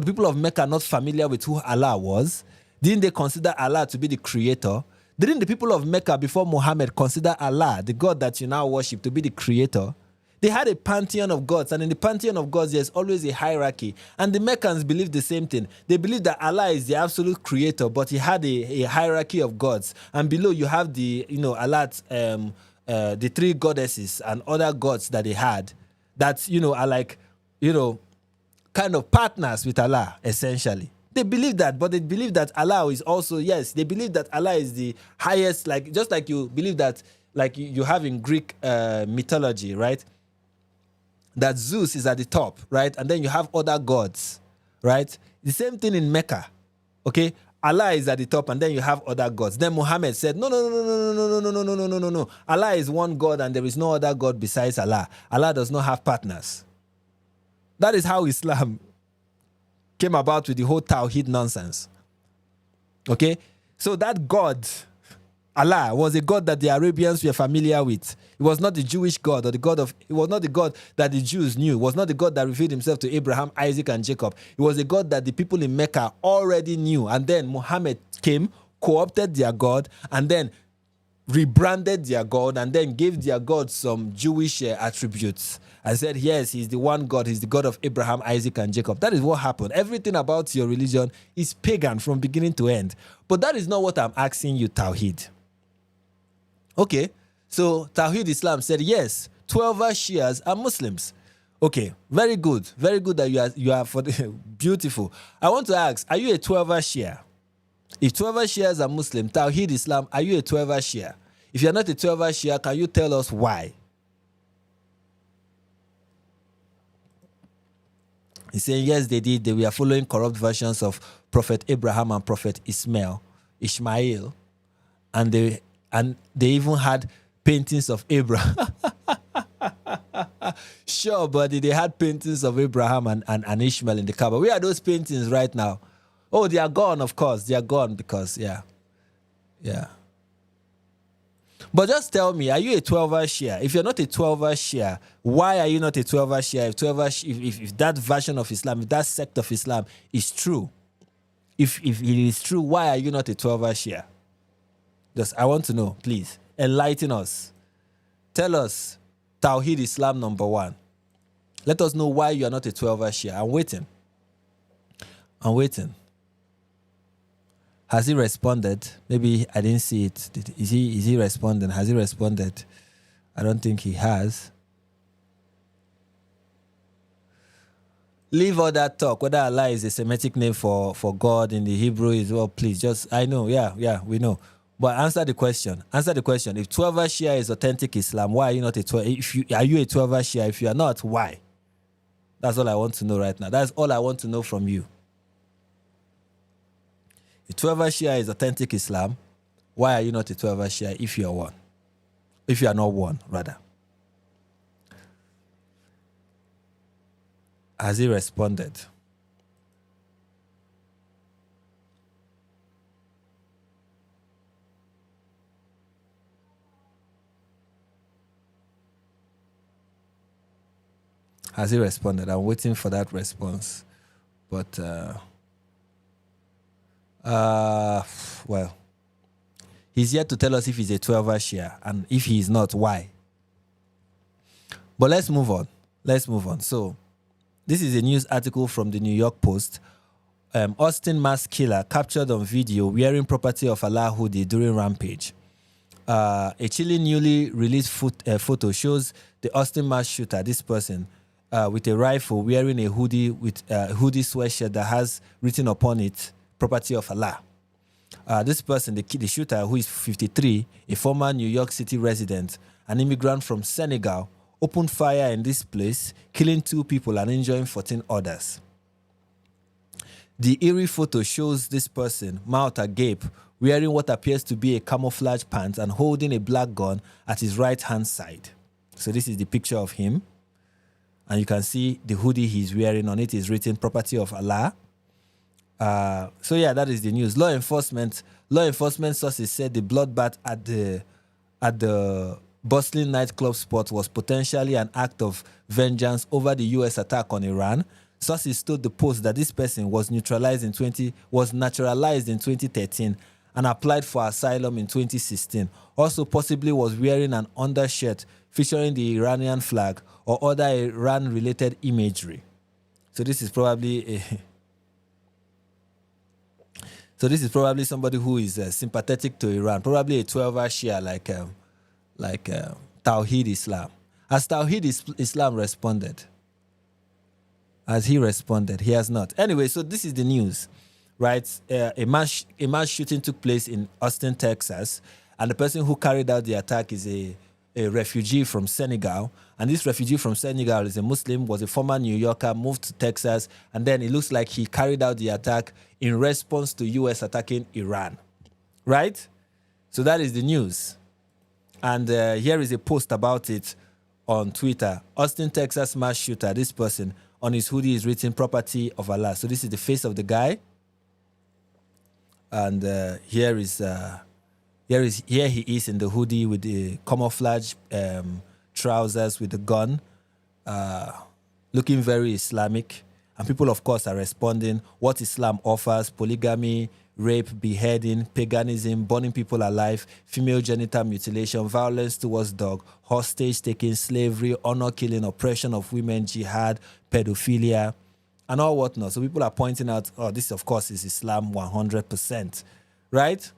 people of Mecca not familiar with who Allah was? Didn't they consider Allah to be the creator? Didn't the people of Mecca before Muhammad consider Allah, the God that you now worship, to be the creator? They had a pantheon of gods, and in the pantheon of gods, there's always a hierarchy. And the Meccans believed the same thing. They believed that Allah is the absolute creator, but he had a hierarchy of gods. And below you have the, Allah's, the three goddesses and other gods that they had that, are like, kind of partners with Allah, essentially. They believe that, but they believe that Allah is also, yes, they believe that Allah is the highest, like, just like you believe that, like you have in Greek mythology, right? That Zeus is at the top, right? And then you have other gods, right? The same thing in Mecca, okay? Allah is at the top, and then you have other gods. Then Muhammad said, no. Allah is one God, and there is no other God besides Allah. Allah does not have partners. That is how Islam came about with the whole Tawheed nonsense. Okay? So that God, Allah, was a God that the Arabians were familiar with. It was not the Jewish God, it was not the God that the Jews knew. It was not the God that revealed himself to Abraham, Isaac, and Jacob. It was a God that the people in Mecca already knew. And then Muhammad came, co-opted their God, and then rebranded their God, and then gave their God some Jewish attributes. And said, yes, he's the one God, he's the God of Abraham, Isaac, and Jacob. That is what happened. Everything about your religion is pagan from beginning to end. But that is not what I'm asking you, Tawheed. Okay, so Tawheed Islam said, yes, 12 Shias are Muslims. Okay, very good. Very good that you are for the beautiful. I want to ask, are you a 12 Shia? If 12 Shias are Muslim, Tawheed Islam, are you a 12 Shia? If you're not a 12 Shia, can you tell us why? He's saying, yes, they did. They were following corrupt versions of Prophet Abraham and Prophet Ishmael. And they even had paintings of Abraham. Sure, buddy, they had paintings of Abraham and Ishmael in the Kaaba. Where are those paintings right now? Oh, they are gone, of course. They are gone because, yeah. But just tell me, are you a 12er Shia? If you're not a 12er Shia, why are you not a 12er Shia? If that version of Islam, if that sect of Islam is true, if it is true, why are you not a 12er Shia? Just, I want to know, please. Enlighten us. Tell us, Tawheed Islam number 1. Let us know why you are not a 12er Shia. I'm waiting. Has he responded? Maybe I didn't see it. Is he responding? Has he responded? I don't think he has. Leave all that talk. Whether Allah is a Semitic name for God in the Hebrew is, well, please, just, I know, yeah, we know. But answer the question. If 12er Shia is authentic Islam, why are you not a 12? Are you a 12er Shia? If you are not, why? That's all I want to know right now. That's all I want to know from you. If 12er Shia is authentic Islam, why are you not a 12er Shia if you are one? If you are not one, rather. Has he responded? Has he responded? I'm waiting for that response. But, well, he's yet to tell us if he's a 12er Shia, and if he is not, why. But let's move on. So, this is a news article from the New York Post. Austin mass killer captured on video wearing property of Allah hoodie during rampage. A chilling newly released photo shows the Austin mass shooter, this person, with a rifle wearing a hoodie with hoodie sweatshirt that has written upon it property of Allah. This person, the shooter, who is 53, a former New York City resident, an immigrant from Senegal, opened fire in this place, killing 2 people and injuring 14 others. The eerie photo shows this person, mouth agape, wearing what appears to be a camouflage pants and holding a black gun at his right-hand side. So this is the picture of him. And you can see the hoodie he's wearing. On it is written property of Allah. So yeah, that is the news. Law enforcement sources said the bloodbath at the bustling nightclub spot was potentially an act of vengeance over the U.S. attack on Iran. Sources told the Post that this person was naturalized in 2013 and applied for asylum in 2016. Also, possibly was wearing an undershirt featuring the Iranian flag or other Iran-related imagery. So this is probably somebody who is sympathetic to Iran, probably a 12-hour Shia like Tawhid Islam. As Tawhid Islam responded? As he responded, he has not. Anyway, so this is the news, right? A mass shooting took place in Austin, Texas, and the person who carried out the attack is a refugee from Senegal. And this refugee from Senegal is a Muslim, was a former New Yorker, moved to Texas, and then it looks like he carried out the attack in response to U.S. attacking Iran, right? So that is the news. And here is a post about it on Twitter. Austin, Texas mass shooter, this person, on his hoodie is written property of Allah. So this is the face of the guy. And here he is in the hoodie with the camouflage trousers with the gun, looking very Islamic. And people, of course, are responding. What Islam offers: polygamy, rape, beheading, paganism, burning people alive, female genital mutilation, violence towards dog, hostage taking, slavery, honor killing, oppression of women, jihad, pedophilia, and all whatnot. So people are pointing out, oh, this, of course, is Islam 100%, right?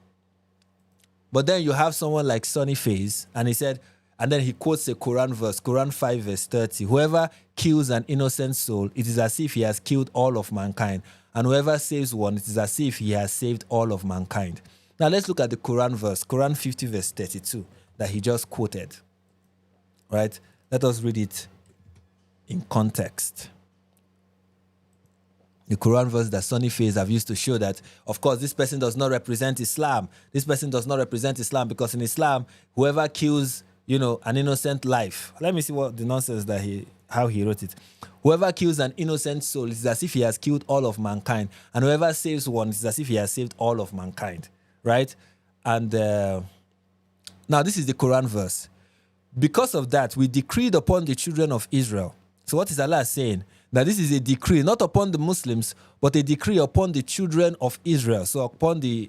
But then you have someone like Sunni Face, and he said, and then he quotes a Quran verse, Quran 5 verse 30, whoever kills an innocent soul, it is as if he has killed all of mankind. And whoever saves one, it is as if he has saved all of mankind. Now let's look at the Quran verse, Quran 50 verse 32, that he just quoted, right? Let us read it in context. The Quran verse that Sunni Face have used to show that, of course, this person does not represent Islam. This person does not represent Islam because in Islam, whoever kills, an innocent life. Let me see what the nonsense how he wrote it. Whoever kills an innocent soul, it is as if he has killed all of mankind. And whoever saves one, it is as if he has saved all of mankind. Right? And now this is the Quran verse. Because of that, we decreed upon the children of Israel. So what is Allah saying? That this is a decree, not upon the Muslims, but a decree upon the children of Israel. So upon the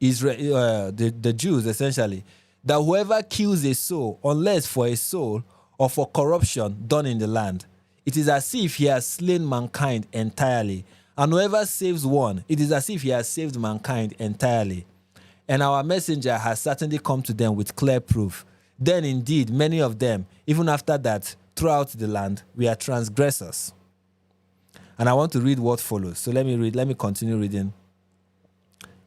Jews, essentially. That whoever kills a soul, unless for a soul or for corruption done in the land, it is as if he has slain mankind entirely. And whoever saves one, it is as if he has saved mankind entirely. And our messenger has certainly come to them with clear proof. Then indeed, many of them, even after that, throughout the land, we are transgressors. And I want to read what follows. So let me continue reading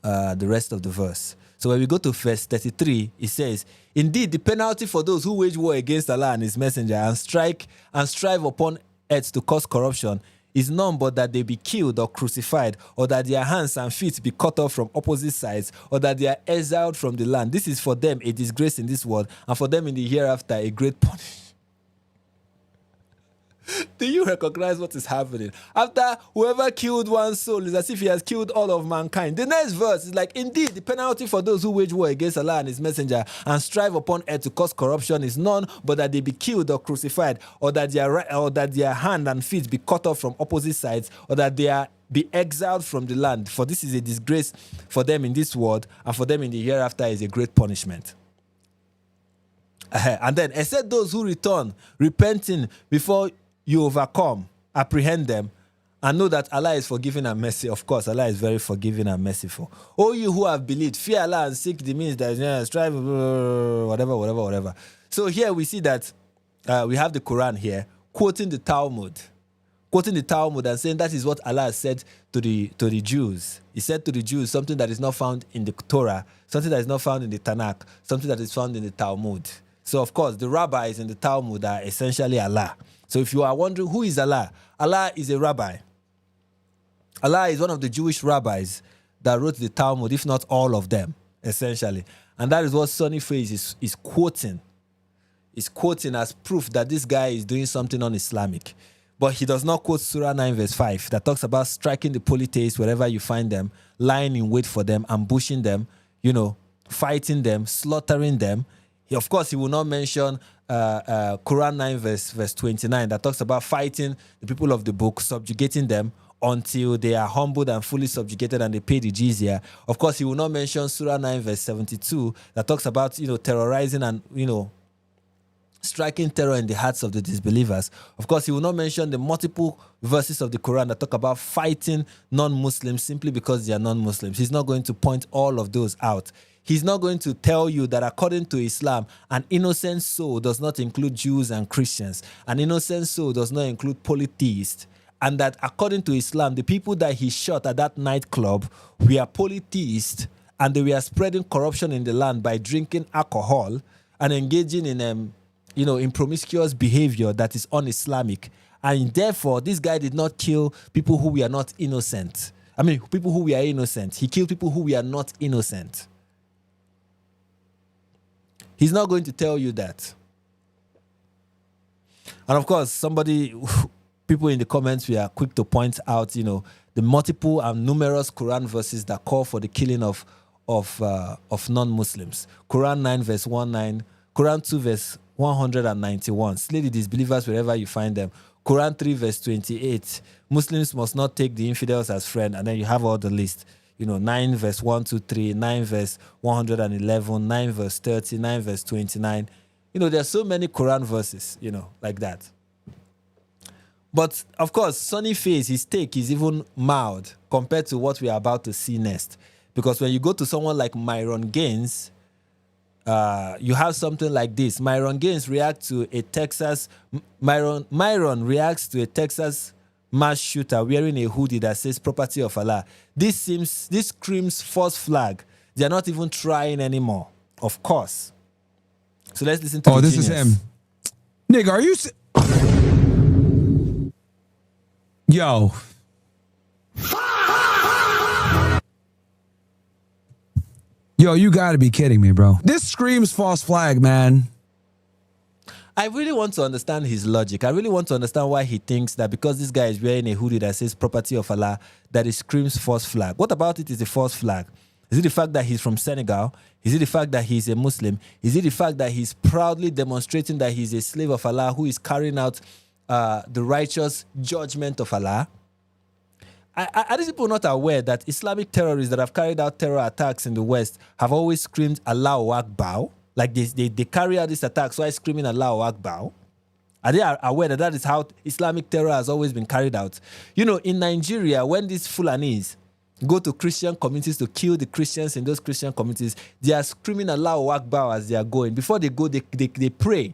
the rest of the verse. So when we go to verse 33, it says, indeed, the penalty for those who wage war against Allah and his messenger and strive upon earth to cause corruption is none but that they be killed or crucified, or that their hands and feet be cut off from opposite sides, or that they are exiled from the land. This is for them a disgrace in this world, and for them in the hereafter a great punishment. Do you recognize what is happening? After whoever killed one soul is as if he has killed all of mankind. The next verse is like, indeed, the penalty for those who wage war against Allah and his messenger and strive upon earth to cause corruption is none but that they be killed or crucified, or that their hand and feet be cut off from opposite sides, or that they be exiled from the land. For this is a disgrace for them in this world, and for them in the hereafter is a great punishment. And then, except those who return, repenting before you overcome, apprehend them, and know that Allah is forgiving and mercy. Of course, Allah is very forgiving and merciful. O you who have believed, fear Allah and seek the means that strive, whatever. So here we see that we have the Quran here, quoting the Talmud, quoting the Talmud and saying that is what Allah said to the Jews. He said to the Jews something that is not found in the Torah, something that is not found in the Tanakh, something that is found in the Talmud. So, of course, the rabbis in the Talmud are essentially Allah. So if you are wondering who is Allah, Allah is a rabbi. Allah is one of the Jewish rabbis that wrote the Talmud, if not all of them, essentially. And that is what Sunni Faith is quoting. Is quoting as proof that this guy is doing something un-Islamic. But he does not quote Surah 9 verse 5 that talks about striking the polytheists wherever you find them, lying in wait for them, ambushing them, fighting them, slaughtering them. Of course, he will not mention Quran 9 verse 29 that talks about fighting the people of the book, subjugating them until they are humbled and fully subjugated and they pay the jizya. Of course, he will not mention Surah 9 verse 72 that talks about, terrorizing and, striking terror in the hearts of the disbelievers. Of course, he will not mention the multiple verses of the Quran that talk about fighting non-Muslims simply because they are non-Muslims. He's not going to point all of those out. He's not going to tell you that according to Islam, an innocent soul does not include Jews and Christians. An innocent soul does not include polytheists. And that according to Islam, the people that he shot at that nightclub were polytheists and they were spreading corruption in the land by drinking alcohol and engaging in in promiscuous behavior that is un-Islamic. And therefore, this guy did not kill people who were not innocent. I mean, people who were innocent. He killed people who were not innocent. He's not going to tell you that. And of course, people in the comments were quick to point out, the multiple and numerous Quran verses that call for the killing of non-Muslims. Quran 9 verse 19, Quran 2 verse 191. Slay the disbelievers wherever you find them. Quran 3 verse 28. Muslims must not take the infidels as friend. And then you have all the list. 9 verse 1, 2, 3, 9 verse 111, 9 verse 30, 9 verse 29. There are so many Quran verses, like that. But of course, Sunni Faith, his take is even mild compared to what we are about to see next. Because when you go to someone like Myron Gaines, you have something like this. Myron reacts to a Texas mass shooter wearing a hoodie that says property of Allah. This screams false flag. They are not even trying anymore. Of course. So let's listen to this genius. Is him. Nigga, are you... Yo. Yo, you gotta be kidding me, bro. This screams false flag, man. I really want to understand his logic. I really want to understand why he thinks that because this guy is wearing a hoodie that says property of Allah, that it screams false flag. What about it is a false flag? Is it the fact that he's from Senegal? Is it the fact that he's a Muslim? Is it the fact that he's proudly demonstrating that he's a slave of Allah who is carrying out the righteous judgment of Allah? Are these people not aware that Islamic terrorists that have carried out terror attacks in the West have always screamed Allahu Akbar? Like they carry out these attacks while screaming Allahu Akbar? Are they aware that that is how Islamic terror has always been carried out? In Nigeria, when these Fulanis go to Christian communities to kill the Christians in those Christian communities, they are screaming Allahu Akbar as they are going. Before they go, they pray.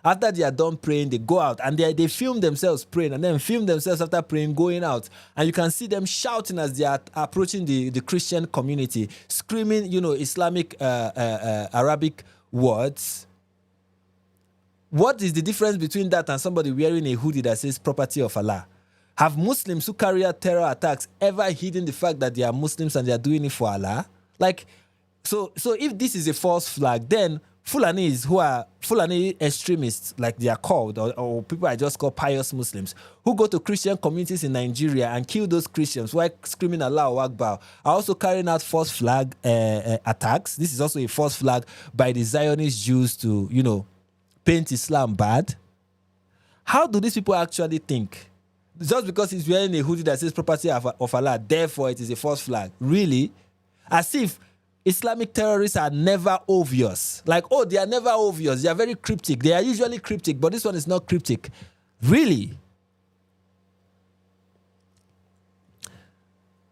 After they are done praying, they go out and they film themselves praying and then film themselves after praying going out. And you can see them shouting as they are approaching the Christian community, screaming, Islamic, Arabic words. What is the difference between that and somebody wearing a hoodie that says property of Allah? Have Muslims who carry out terror attacks ever hidden the fact that they are Muslims and they are doing it for Allah? So if this is a false flag, then Fulanis, who are Fulani extremists, like they are called, or people are just called pious Muslims, who go to Christian communities in Nigeria and kill those Christians while screaming Allahu Akbar, are also carrying out false flag attacks. This is also a false flag by the Zionist Jews to, paint Islam bad. How do these people actually think? Just because he's wearing a hoodie that says property of Allah, therefore it is a false flag. Really? As if Islamic terrorists are never obvious. They are never obvious. They are very cryptic. They are usually cryptic, but this one is not cryptic. Really?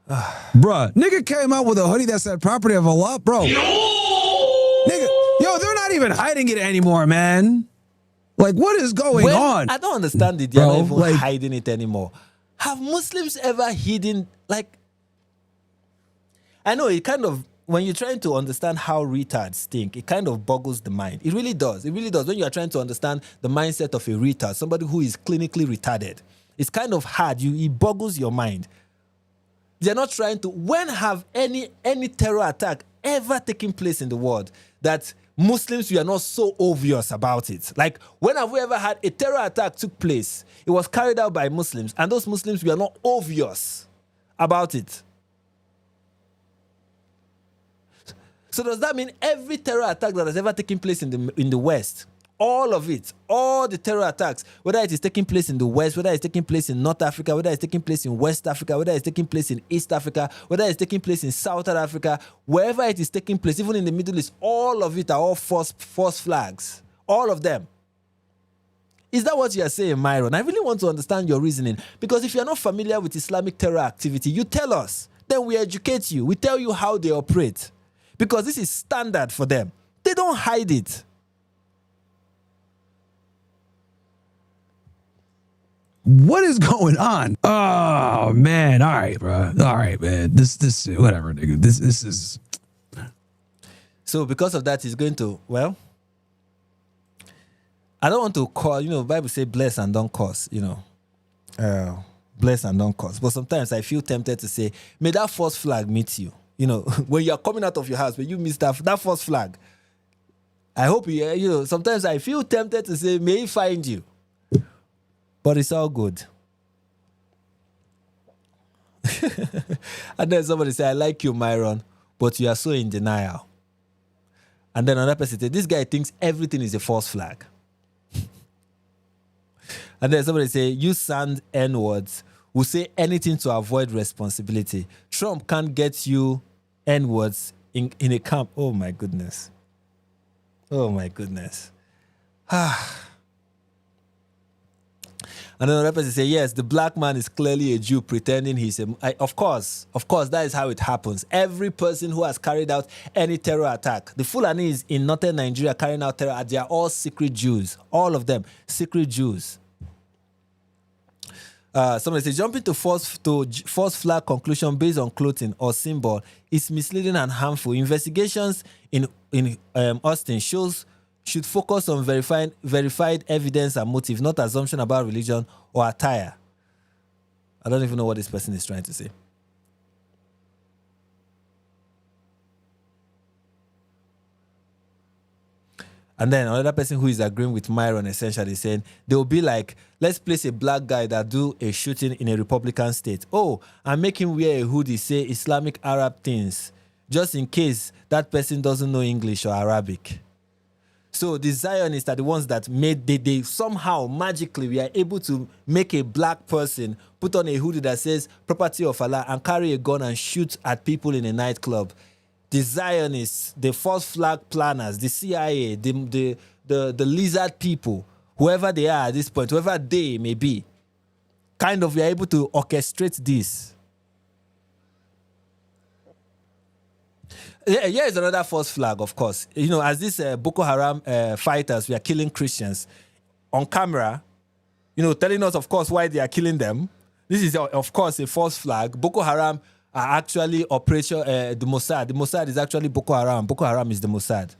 Bruh, nigga came out with a hoodie that said property of Allah, bro. Nigga, they're not even hiding it anymore, man. Like, what is going on? I don't understand it. They're Bro, not even like- hiding it anymore. Have Muslims ever hidden, like, I know it kind of, when you're trying to understand how retards think, it kind of boggles the mind. It really does. It really does. When you are trying to understand the mindset of a retard, somebody who is clinically retarded, it's kind of hard. It boggles your mind. They're not trying to. When have any terror attack ever taken place in the world that Muslims were not so obvious about it? Like, when have we ever had a terror attack took place? It was carried out by Muslims, and those Muslims were not obvious about it. So does that mean every terror attack that has ever taken place in the West, all of it, all the terror attacks, whether it is taking place in the West, whether it's taking place in North Africa, whether it's taking place in West Africa, whether it's taking place in East Africa, whether it's taking place in Southern Africa, wherever it is taking place, even in the Middle East, all of it are all false flags. All of them. Is that what you are saying, Myron? I really want to understand your reasoning. Because if you're not familiar with Islamic terror activity, you tell us. Then we educate you. We tell you how they operate. Because this is standard for them. They don't hide it. What is going on? Oh man! All right, bro. All right, man. This whatever, nigga. This is. So because of that, he's going to, well, I don't want to call. The Bible say bless and don't curse. Bless and don't curse. But sometimes I feel tempted to say, may that false flag meet you. When you are coming out of your house, when you miss that false flag. I hope sometimes I feel tempted to say, may he find you. But it's all good. And then somebody say, I like you, Myron, but you are so in denial. And then another person say, this guy thinks everything is a false flag. And then somebody say, you sound N-words, will say anything to avoid responsibility. Trump can't get you N-words in a camp. Oh my goodness. Oh my goodness. And another person say, yes, the black man is clearly a Jew pretending he's of course, that is how it happens. Every person who has carried out any terror attack, the Fulanis in northern Nigeria carrying out terror, they are all secret Jews. All of them, secret Jews. Somebody says, jumping to false flag conclusion based on clothing or symbol is misleading and harmful. Investigations in Austin should focus on verified evidence and motive, not assumption about religion or attire. I don't even know what this person is trying to say. And then another person who is agreeing with Myron essentially saying, they will be like, let's place a black guy that do a shooting in a Republican state. Oh, and make him wear a hoodie, say Islamic Arab things, just in case that person doesn't know English or Arabic. So the Zionists are the ones that made, they somehow magically we are able to make a black person put on a hoodie that says property of Allah and carry a gun and shoot at people in a nightclub. The Zionists, the false flag planners, the CIA, the lizard people, whoever they are at this point, whoever they may be, kind of we are able to orchestrate this. Here is another false flag, of course. As these Boko Haram fighters were killing Christians on camera, telling us, of course, why they are killing them. This is, of course, a false flag. Boko Haram are actually the Mossad. The Mossad is actually Boko Haram. Boko Haram is the Mossad.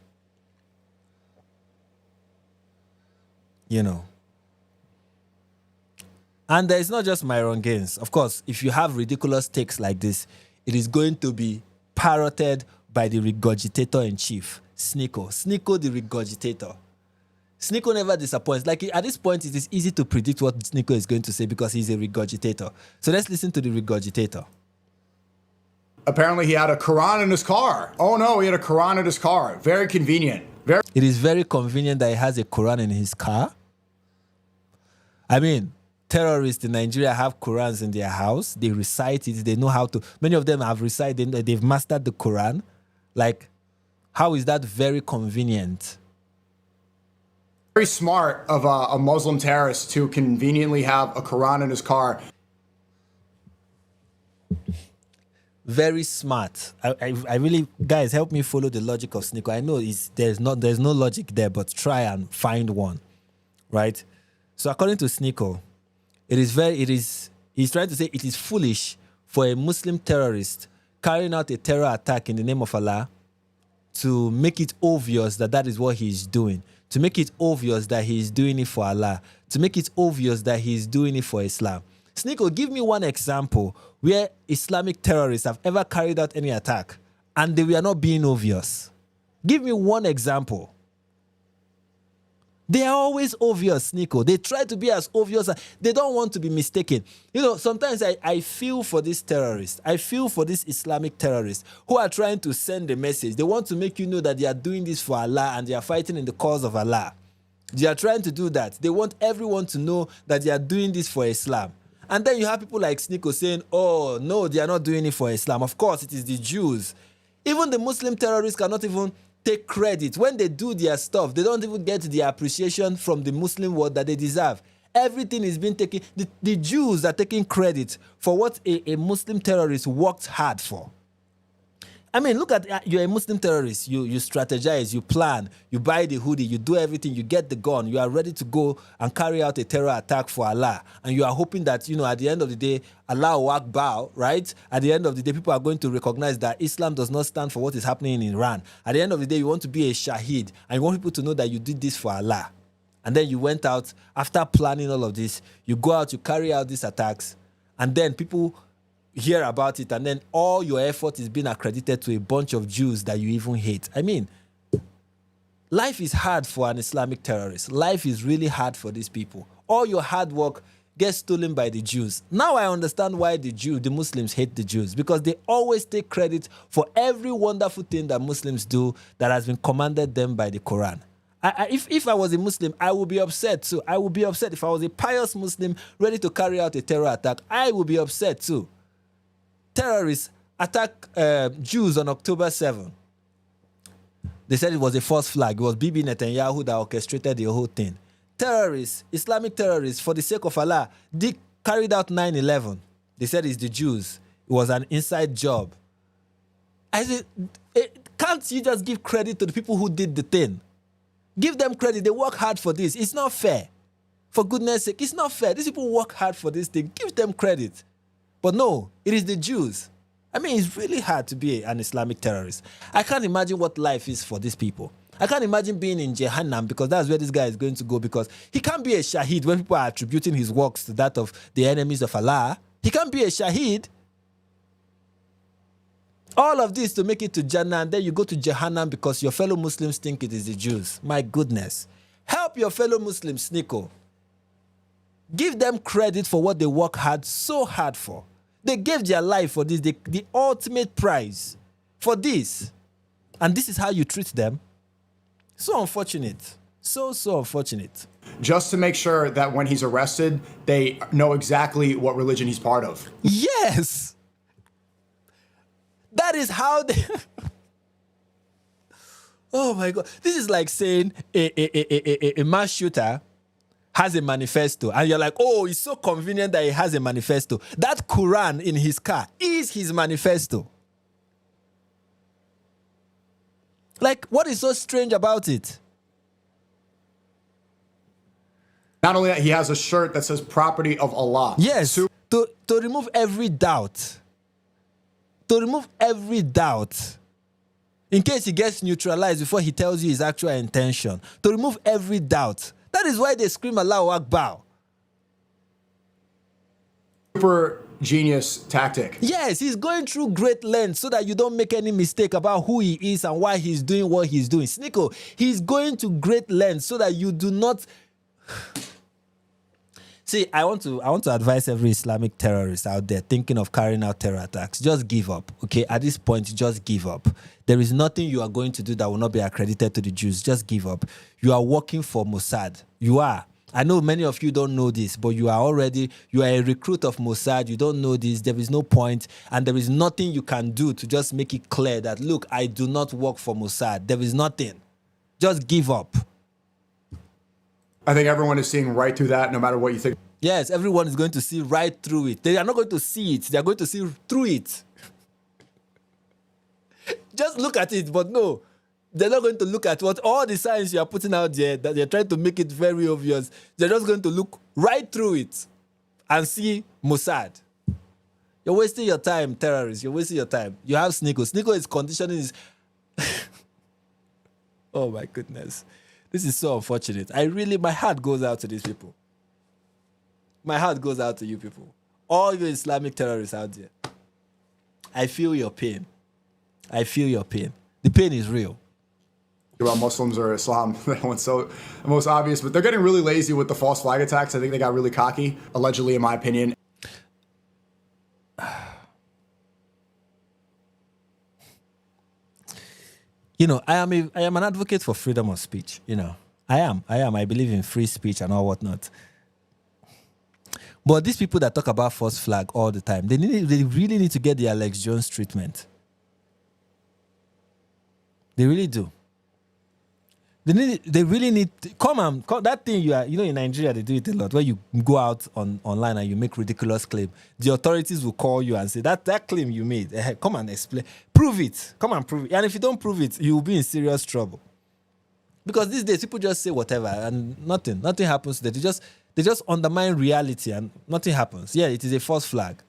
And there is not just Myron Gaines. Of course, if you have ridiculous takes like this, it is going to be parroted by the regurgitator-in-chief, Sneako. Sneako, the regurgitator. Sneako never disappoints. Like, at this point, it is easy to predict what Sneako is going to say because he's a regurgitator. So let's listen to the regurgitator. Apparently, he had a Quran in his car. Oh, no, he had a Quran in his car. Very convenient. It is very convenient that he has a Quran in his car. I mean, terrorists in Nigeria have Qurans in their house. They recite it. They know how to. Many of them have recited. They've mastered the Quran. Like, how is that very convenient? Very smart of a Muslim terrorist to conveniently have a Quran in his car. Very smart. I really, guys, help me follow the logic of Sneako. I know there's no logic there, but try and find one. right? So according to Sneako, he's trying to say it is foolish for a Muslim terrorist carrying out a terror attack in the name of Allah to make it obvious that that is what he's doing, to make it obvious that he's doing it for Allah, to make it obvious that he's doing it for Islam. Sneako, give me one example where Islamic terrorists have ever carried out any attack and they were not being obvious. Give me one example. They are always obvious, Sneako. They try to be as obvious. They don't want to be mistaken. You know, sometimes I feel for these terrorists. I feel for these Islamic terrorists who are trying to send a message. They want to make you know that they are doing this for Allah and they are fighting in the cause of Allah. They are trying to do that. They want everyone to know that they are doing this for Islam. And then you have people like Sneako saying, oh, no, they are not doing it for Islam. Of course, it is the Jews. Even the Muslim terrorists cannot even take credit. When they do their stuff, they don't even get the appreciation from the Muslim world that they deserve. Everything is being taken. The Jews are taking credit for what a Muslim terrorist worked hard for. I mean, look at, you're a Muslim terrorist. You strategize, you plan, you buy the hoodie, you do everything, you get the gun, you are ready to go and carry out a terror attack for Allah. And you are hoping that, you know, at the end of the day, Allah will Akbar, right? At the end of the day, people are going to recognize that Islam does not stand for what is happening in Iran. At the end of the day, you want to be a shaheed and you want people to know that you did this for Allah. And then you went out, after planning all of this, you go out, you carry out these attacks, and then people hear about it, and then all your effort is being accredited to a bunch of Jews that you even hate. I mean, life is hard for an Islamic terrorist. Life is really hard for these people. All your hard work gets stolen by the Jews. Now I understand why the Muslims hate the Jews, because they always take credit for every wonderful thing that Muslims do that has been commanded them by the Quran. If I was a Muslim, I would be upset too. I would be upset if I was a pious Muslim ready to carry out a terror attack. I would be upset too. Terrorists attack Jews on October 7. They said it was a false flag. It was Bibi Netanyahu that orchestrated the whole thing. Terrorists, Islamic terrorists, for the sake of Allah, they carried out 9/11. They said it's the Jews. It was an inside job. I said, can't you just give credit to the people who did the thing? Give them credit. They work hard for this. It's not fair. For goodness sake, it's not fair. These people work hard for this thing. Give them credit. But no, it is the Jews. I mean, it's really hard to be an Islamic terrorist. I can't imagine what life is for these people. I can't imagine being in Jahannam, because that's where this guy is going to go, because he can't be a shaheed when people are attributing his works to that of the enemies of Allah. He can't be a shaheed. All of this to make it to Jannah, and then you go to Jahannam because your fellow Muslims think it is the Jews. My goodness. Help your fellow Muslims, Sneako. Give them credit for what they work so hard for. They gave their life for this, the ultimate prize for this. And this is how you treat them? So unfortunate. So unfortunate. Just to make sure that when he's arrested, they know exactly what religion he's part of. Yes! That is how they... Oh my God. This is like saying a mass shooter has a manifesto, and you're like, oh, it's so convenient that he has a manifesto. That Quran in his car is his manifesto. Like, what is so strange about it? Not only that, he has a shirt that says property of Allah. Yes, to remove every doubt. To remove every doubt. In case he gets neutralized before he tells you his actual intention. To remove every doubt. That is why they scream Allahu Akbar. Super genius tactic. Yes, he's going through great lengths so that you don't make any mistake about who he is and why he's doing what he's doing. Sneako, he's going to great lengths so that you do not... See, I want to advise every Islamic terrorist out there thinking of carrying out terror attacks. Just give up, okay? At this point, just give up. There is nothing you are going to do that will not be accredited to the Jews. Just give up. You are working for Mossad. You are. I know many of you don't know this, but you are a recruit of Mossad. You don't know this. There is no point, and there is nothing you can do to just make it clear that, look, I do not work for Mossad. There is nothing. Just give up. I think everyone is seeing right through that, no matter what you think. Yes, everyone is going to see right through it. They are not going to see it. They are going to see through it. Just look at it, but no. They're not going to look at what all the signs you are putting out there, that they're trying to make it very obvious. They're just going to look right through it and see Mossad. You're wasting your time, terrorists. You're wasting your time. You have Sneako. Sneako is conditioning his... Oh, my goodness. This is so unfortunate. My heart goes out to these people. My heart goes out to you people. All you Islamic terrorists out there. I feel your pain. I feel your pain. The pain is real. About Muslims or Islam, that one's so most obvious, but they're getting really lazy with the false flag attacks. I think they got really cocky, allegedly, in my opinion. You know, I am an advocate for freedom of speech. You know, I am. I believe in free speech and all whatnot. But these people that talk about false flag all the time, they really need to get the Alex Jones treatment. They really do. They really need to, come that thing in Nigeria they do it a lot, where you go out online and you make ridiculous claim. The authorities will call you and say that claim you made, come and explain, prove it, come and prove it. And if you don't prove it, you will be in serious trouble. Because these days people just say whatever and nothing happens to them. They just undermine reality and nothing happens. Yeah, it is a false flag.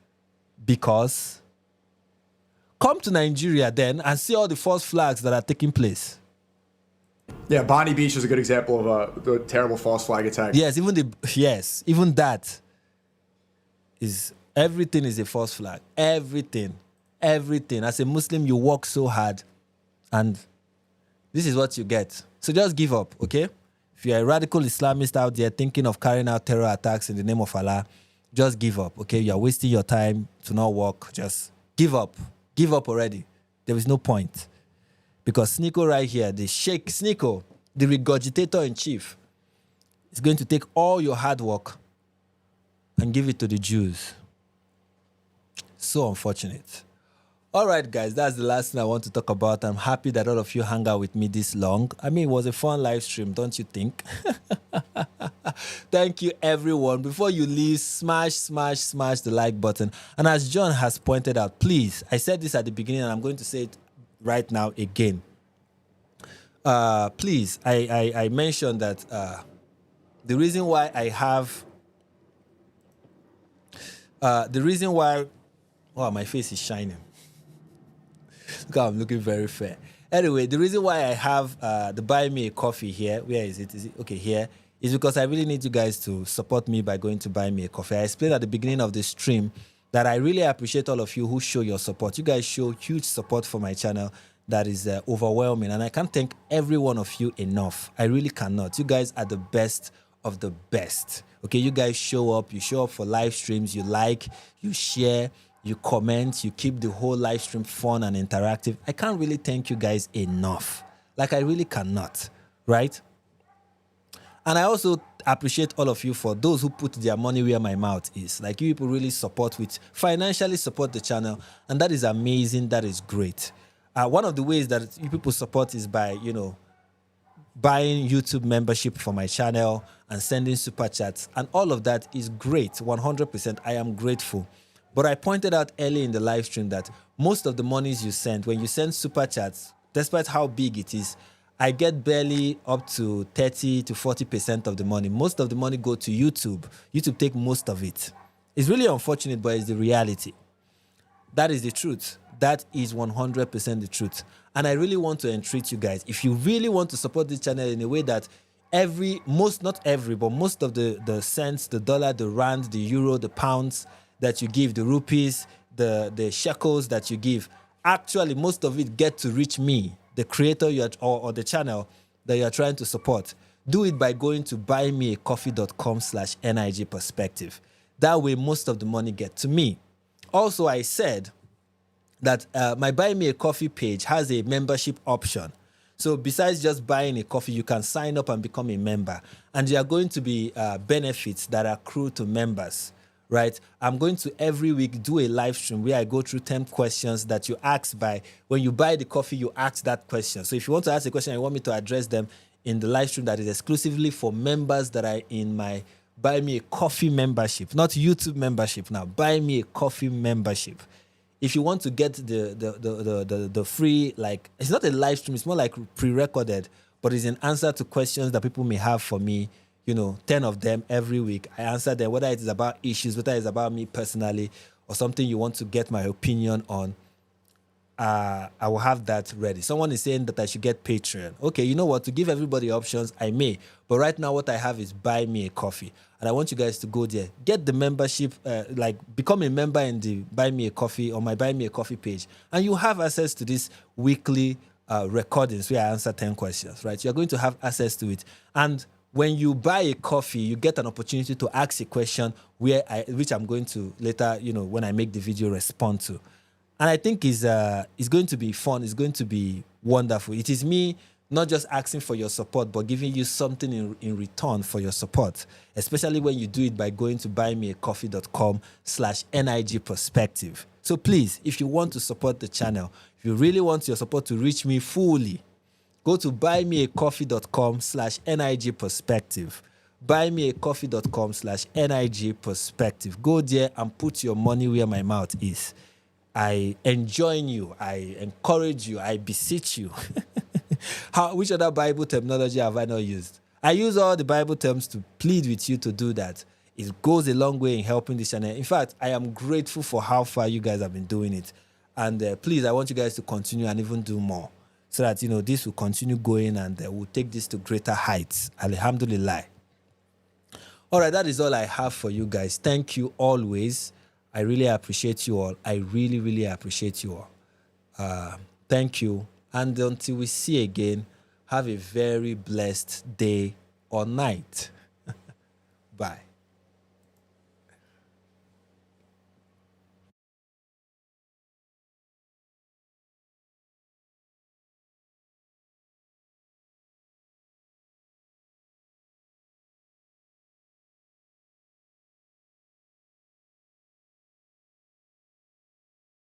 Because come to Nigeria then and see all the false flags that are taking place. Yeah, Bonny Beach is a good example of the terrible false flag attack. Yes, even that is, everything is a false flag. Everything. As a Muslim, you work so hard, and this is what you get. So just give up, okay? If you're a radical Islamist out there thinking of carrying out terror attacks in the name of Allah, just give up, okay? You're wasting your time to not work. Just give up. Give up already. There is no point. Because Sneako right here, the Sheikh Sneako, the regurgitator in chief, is going to take all your hard work and give it to the Jews. So unfortunate. All right, guys, that's the last thing I want to talk about. I'm happy that all of you hung out with me this long. I mean, it was a fun live stream, don't you think? Thank you, everyone. Before you leave, smash the like button. And as John has pointed out, please, I said this at the beginning and I'm going to say it right now again. Please, I mentioned that the reason why I have my face is shining. Look how I'm looking very fair. Anyway, the reason why I have the Buy Me a Coffee here, where is it? Is it okay here? Is because I really need you guys to support me by going to Buy Me a Coffee. I explained at the beginning of the stream that I really appreciate all of you who show your support. You guys show huge support for my channel that is overwhelming. And I can't thank every one of you enough. I really cannot. You guys are the best of the best. Okay, you guys show up. You show up for live streams. You like, you share, you comment. You keep the whole live stream fun and interactive. I can't really thank you guys enough. Like, I really cannot, right? And I also appreciate all of you for those who put their money where my mouth is. Like, you people really financially support the channel, and that is amazing. That is great. One of the ways that you people support is by, buying YouTube membership for my channel and sending super chats, and all of that is great. 100%. I am grateful. But I pointed out early in the live stream that most of the monies you send, when you send super chats, despite how big it is, I get barely up to 30 to 40% of the money. Most of the money go to YouTube. YouTube take most of it. It's really unfortunate, but it's the reality. That is the truth. That is 100% the truth. And I really want to entreat you guys. If you really want to support this channel in a way that most of the cents, the dollar, the rand, the euro, the pounds that you give, the rupees, the shekels that you give, actually most of it get to reach me, the creator or the channel that you are trying to support. Do it by going to buymeacoffee.com/NIG perspective. That way, most of the money get to me. Also, I said that my Buy Me a Coffee page has a membership option. So besides just buying a coffee, you can sign up and become a member. And there are going to be benefits that accrue to members, right? I'm going to every week do a live stream where I go through 10 questions that you ask when you buy the coffee, you ask that question. So if you want to ask a question and you want me to address them in the live stream that is exclusively for members that are in my Buy Me a Coffee membership, not YouTube membership now, Buy Me a Coffee membership. if you want to get the free, like, it's not a live stream, it's more like pre-recorded, but it's an answer to questions that people may have for me, 10 of them every week. I answer them, whether it is about issues, whether it's about me personally, or something you want to get my opinion on. I will have that ready. Someone is saying that I should get Patreon. Okay, you know what? To give everybody options, I may. But right now, what I have is Buy Me a Coffee. And I want you guys to go there. Get the membership, become a member in the Buy Me a Coffee or my Buy Me a Coffee page. And you have access to this weekly recordings where I answer 10 questions, right? You're going to have access to it. And when you buy a coffee, you get an opportunity to ask a question which I'm going to later, when I make the video, respond to. And I think it's going to be fun. It's going to be wonderful. It is me not just asking for your support, but giving you something in return for your support, especially when you do it by going to buymeacoffee.com/NIG perspective. So please, if you want to support the channel, if you really want your support to reach me fully, go to buymeacoffee.com/NIG perspective. Buymeacoffee.com/NIG perspective. Go there and put your money where my mouth is. I enjoin you, I encourage you, I beseech you. Which other Bible terminology have I not used? I use all the Bible terms to plead with you to do that. It goes a long way in helping this channel. In fact, I am grateful for how far you guys have been doing it. And please, I want you guys to continue and even do more, so that, this will continue going and we'll take this to greater heights. Alhamdulillah. All right, that is all I have for you guys. Thank you always. I really appreciate you all. I really, really appreciate you all. Thank you. And until we see again, have a very blessed day or night. Bye.